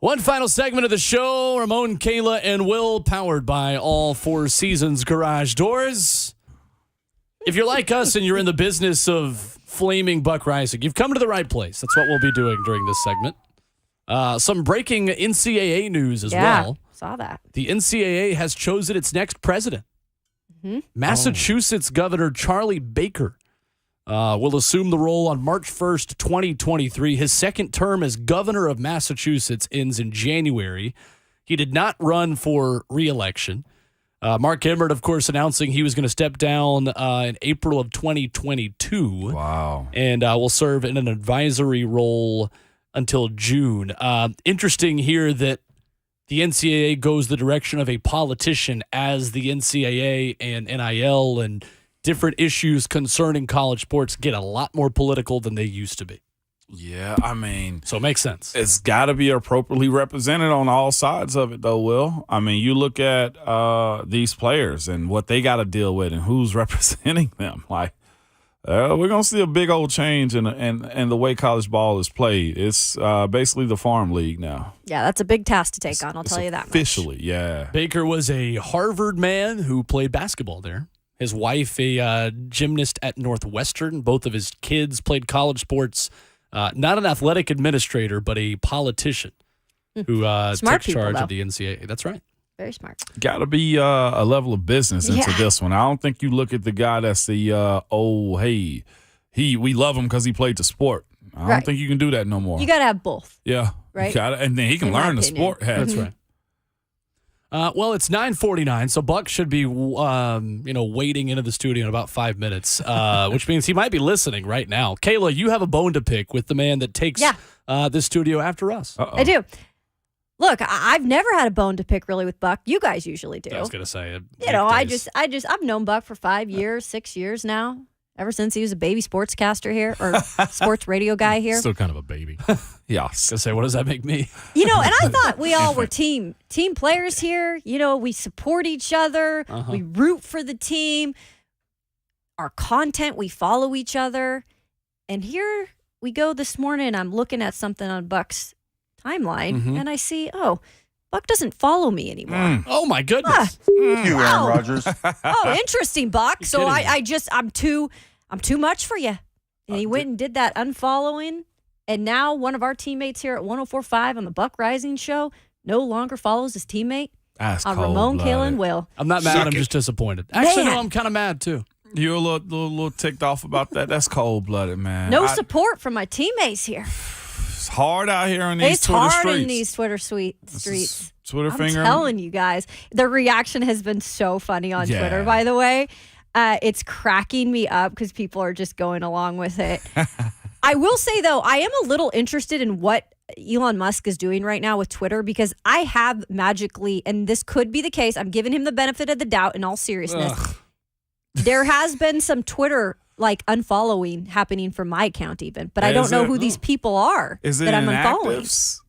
One final segment of the show. Ramon, Kayla, and Will, powered by All Four Seasons Garage Doors. If you're like us and you're in the business of flaming Buck Rising, you've come to the right place. That's what we'll be doing during this segment. Some breaking NCAA news as well. Saw that. The NCAA has chosen its next president. Massachusetts Governor Charlie Baker will assume the role on March 1st, 2023. His second term as governor of Massachusetts ends in January. He did not run for re-election. Mark Emmert, of course, announcing he was going to step down in April of 2022. Wow. And will serve in an advisory role until June. Interesting here that the NCAA goes the direction of a politician as the NCAA and NIL and different issues concerning college sports get a lot more political than they used to be. Yeah, I mean. So it makes sense. It's got to be appropriately represented on all sides of it, though, Will. I mean, you look at these players and what they got to deal with and who's representing them. Like, we're going to see a big old change in the way college ball is played. It's basically the farm league now. Yeah, that's a big task to take on, I'll tell you that much. Officially, yeah. Baker was a Harvard man who played basketball there. His wife, a gymnast at Northwestern. Both of his kids played college sports. Not an athletic administrator, but a politician who takes charge of the NCAA. That's right. Very smart. Got to be a level of business into this one. I don't think you look at the guy that's the, we love him because he played the sport. I don't think you can do that no more. You got to have both. Yeah. Right? And then he can learn the sport. That's right. Well, it's 9:49, so Buck should be, wading into the studio in about 5 minutes, which means he might be listening right now. Kayla, you have a bone to pick with the man that takes this studio after us. Uh-oh. I do. Look, I've never had a bone to pick really with Buck. You guys usually do. I was gonna say, I've known Buck for 5 years, 6 years now. Ever since he was a baby sportscaster here or sports radio guy here. Still kind of a baby. Yeah. I was gonna say, what does that make me? And I thought we all were team players here. We support each other. We root for the team. Our content, we follow each other. And here we go this morning. I'm looking at something on Buck's timeline, and I see, Buck doesn't follow me anymore. Oh my goodness! You, Aaron Rodgers. Oh, interesting, Buck. So I'm too much for you. And he went and did that unfollowing, and now one of our teammates here at 104.5 on the Buck Rising Show no longer follows his teammate. Ramon, Kayla, and Will. I'm not mad. I'm just disappointed. Actually, no, I'm kind of mad too. You're a little ticked off about that. That's cold-blooded, man. No support from my teammates here. It's hard out here on these Twitter streets. It's hard in these Twitter streets. Twitter I'm finger. telling you guys, the reaction has been so funny on Twitter, by the way. It's cracking me up because people are just going along with it. I will say, though, I am a little interested in what Elon Musk is doing right now with Twitter because I have magically, and this could be the case, I'm giving him the benefit of the doubt in all seriousness. There has been some Twitter unfollowing happening from my account even, but I don't know who these people are that I'm unfollowing.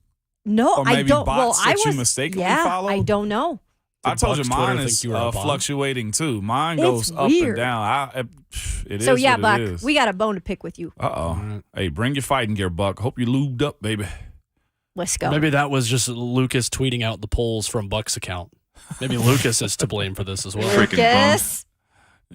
No, or maybe I don't. Bots that you mistakenly follow? I don't know. I told you mine is fluctuating too. Mine goes up and down. It is. So yeah, Buck, it is. we got a bone to pick with you. Hey, bring your fighting gear, Buck. Hope you lubed up, baby. Let's go. Maybe that was just Lucas tweeting out the polls from Buck's account. Maybe Lucas is to blame for this as well. Lucas.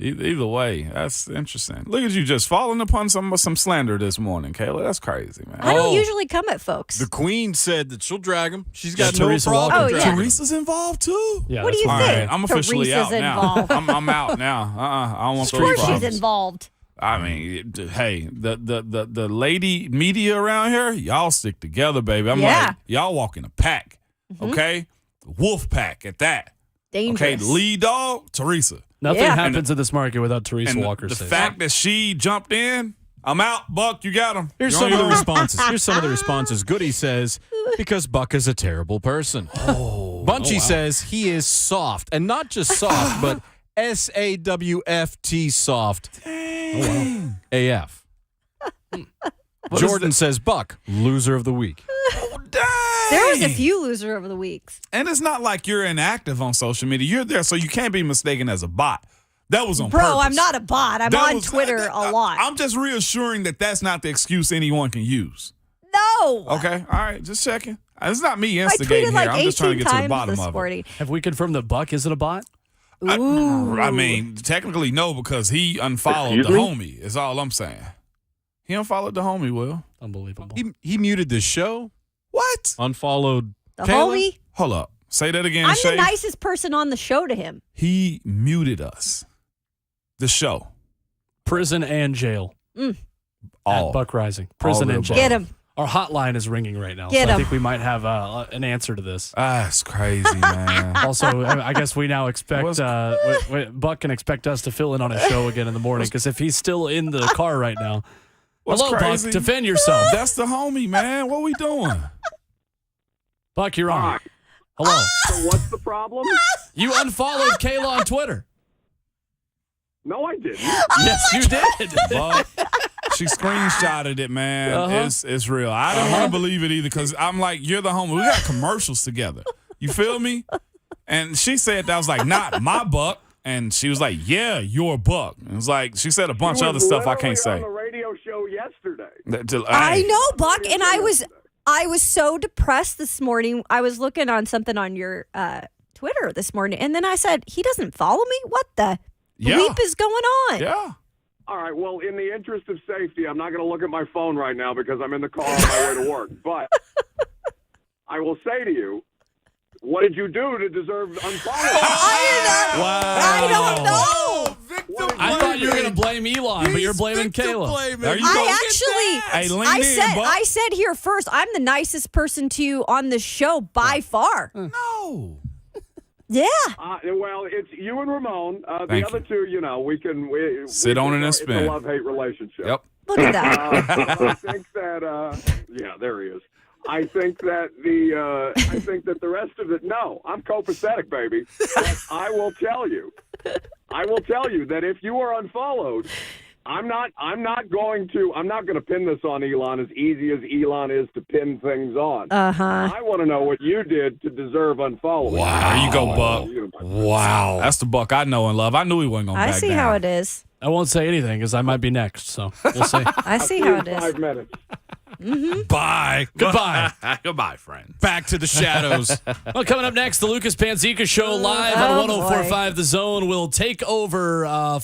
Either way, that's interesting. Look at you just falling upon some slander this morning, Kayla. That's crazy, man. I don't usually come at folks. The Queen said that she'll drag him. She's got Teresa no problem. Walker. Teresa's involved too. Yeah, what do you think? Right, I'm officially Teresa's out now. involved. I'm out now. I don't want Of course problems. she's involved. I mean, hey, the lady media around here, y'all stick together, baby. I'm like, y'all walk in a pack, okay? Wolf pack at that. Dangerous. Okay, lead dog, Teresa. Nothing happens in this market without Teresa Walker. The fact that she jumped in, I'm out. Buck, you got him. Here's some of the responses. Goody says, because Buck is a terrible person. Bunchy says he is soft. And not just soft, but SAWFT soft. AF. Jordan says, Buck, loser of the week. Dang. There was a few loser over the weeks. And it's not like you're inactive on social media. You're there, so you can't be mistaken as a bot. That was on purpose. Bro, I'm not a bot. I'm on Twitter a lot. I'm just reassuring that that's not the excuse anyone can use. No. Okay, all right, just checking. It's not me I instigating tweeted here. like I'm just trying to 18 get to the times bottom this of it. morning. Have we confirmed that Buck isn't a bot? I mean, technically no, because he unfollowed the homie. Is all I'm saying. He unfollowed the homie. Will, unbelievable. He muted the show. What? Unfollowed The Kayla? homie. Hold up. Say that again. I'm Shay. the nicest person on the show to him. He muted us. The show. Prison and jail. All. At Buck Rising. Prison All and the jail. Get him. Our hotline is ringing right now. Get so I him. think we might have an answer to this. That's crazy, man. Also, I guess we now expect Buck can expect us to fill in on a show again in the morning because if he's still in the car right now. What's Hello, crazy? Buck. Defend yourself. That's the homie, man. What we doing? Buck, you're on. Hello. So what's the problem? You unfollowed Kayla on Twitter. No, I didn't. Yes, you did. Buck, she screenshotted it, man. It's real. I don't want to believe it either because I'm like, you're the homie. We got commercials together. You feel me? And she said that was like, not my Buck. And she was like, yeah, your Buck. And it was like, she said a bunch of other stuff I can't say. On the radio show yesterday. I know, Buck, and I was so depressed this morning. I was looking on something on your Twitter this morning, and then I said, he doesn't follow me? What the bleep is going on? Yeah. All right, well, in the interest of safety, I'm not going to look at my phone right now because I'm in the car on my way to work. But I will say to you, what did you do to deserve unfollowing? I don't know. I thought you were going to blame Elon, but you're blaming Kayla. I said here first, I'm the nicest person to you on the show by far. No. Yeah. Well, it's you and Ramon. The Thank other two, we can sit on it and spin. It's a love-hate relationship. Yep. Look at that. I think that, yeah, there he is. I think that the rest of it. No, I'm copacetic, baby. But I will tell you that if you are unfollowed, I'm not going to pin this on Elon as easy as Elon is to pin things on. I want to know what you did to deserve unfollowing. Wow. There you go, Buck. Wow. That's the Buck I know and love. I knew he wasn't going to I back see down. how it is. I won't say anything because I might be next, so we'll see. I see how it is. 5 minutes. Bye. Goodbye. Goodbye, friend. Back to the shadows. Well, coming up next, the Lucas Panzica Show live on 104.5 The Zone will take over fall.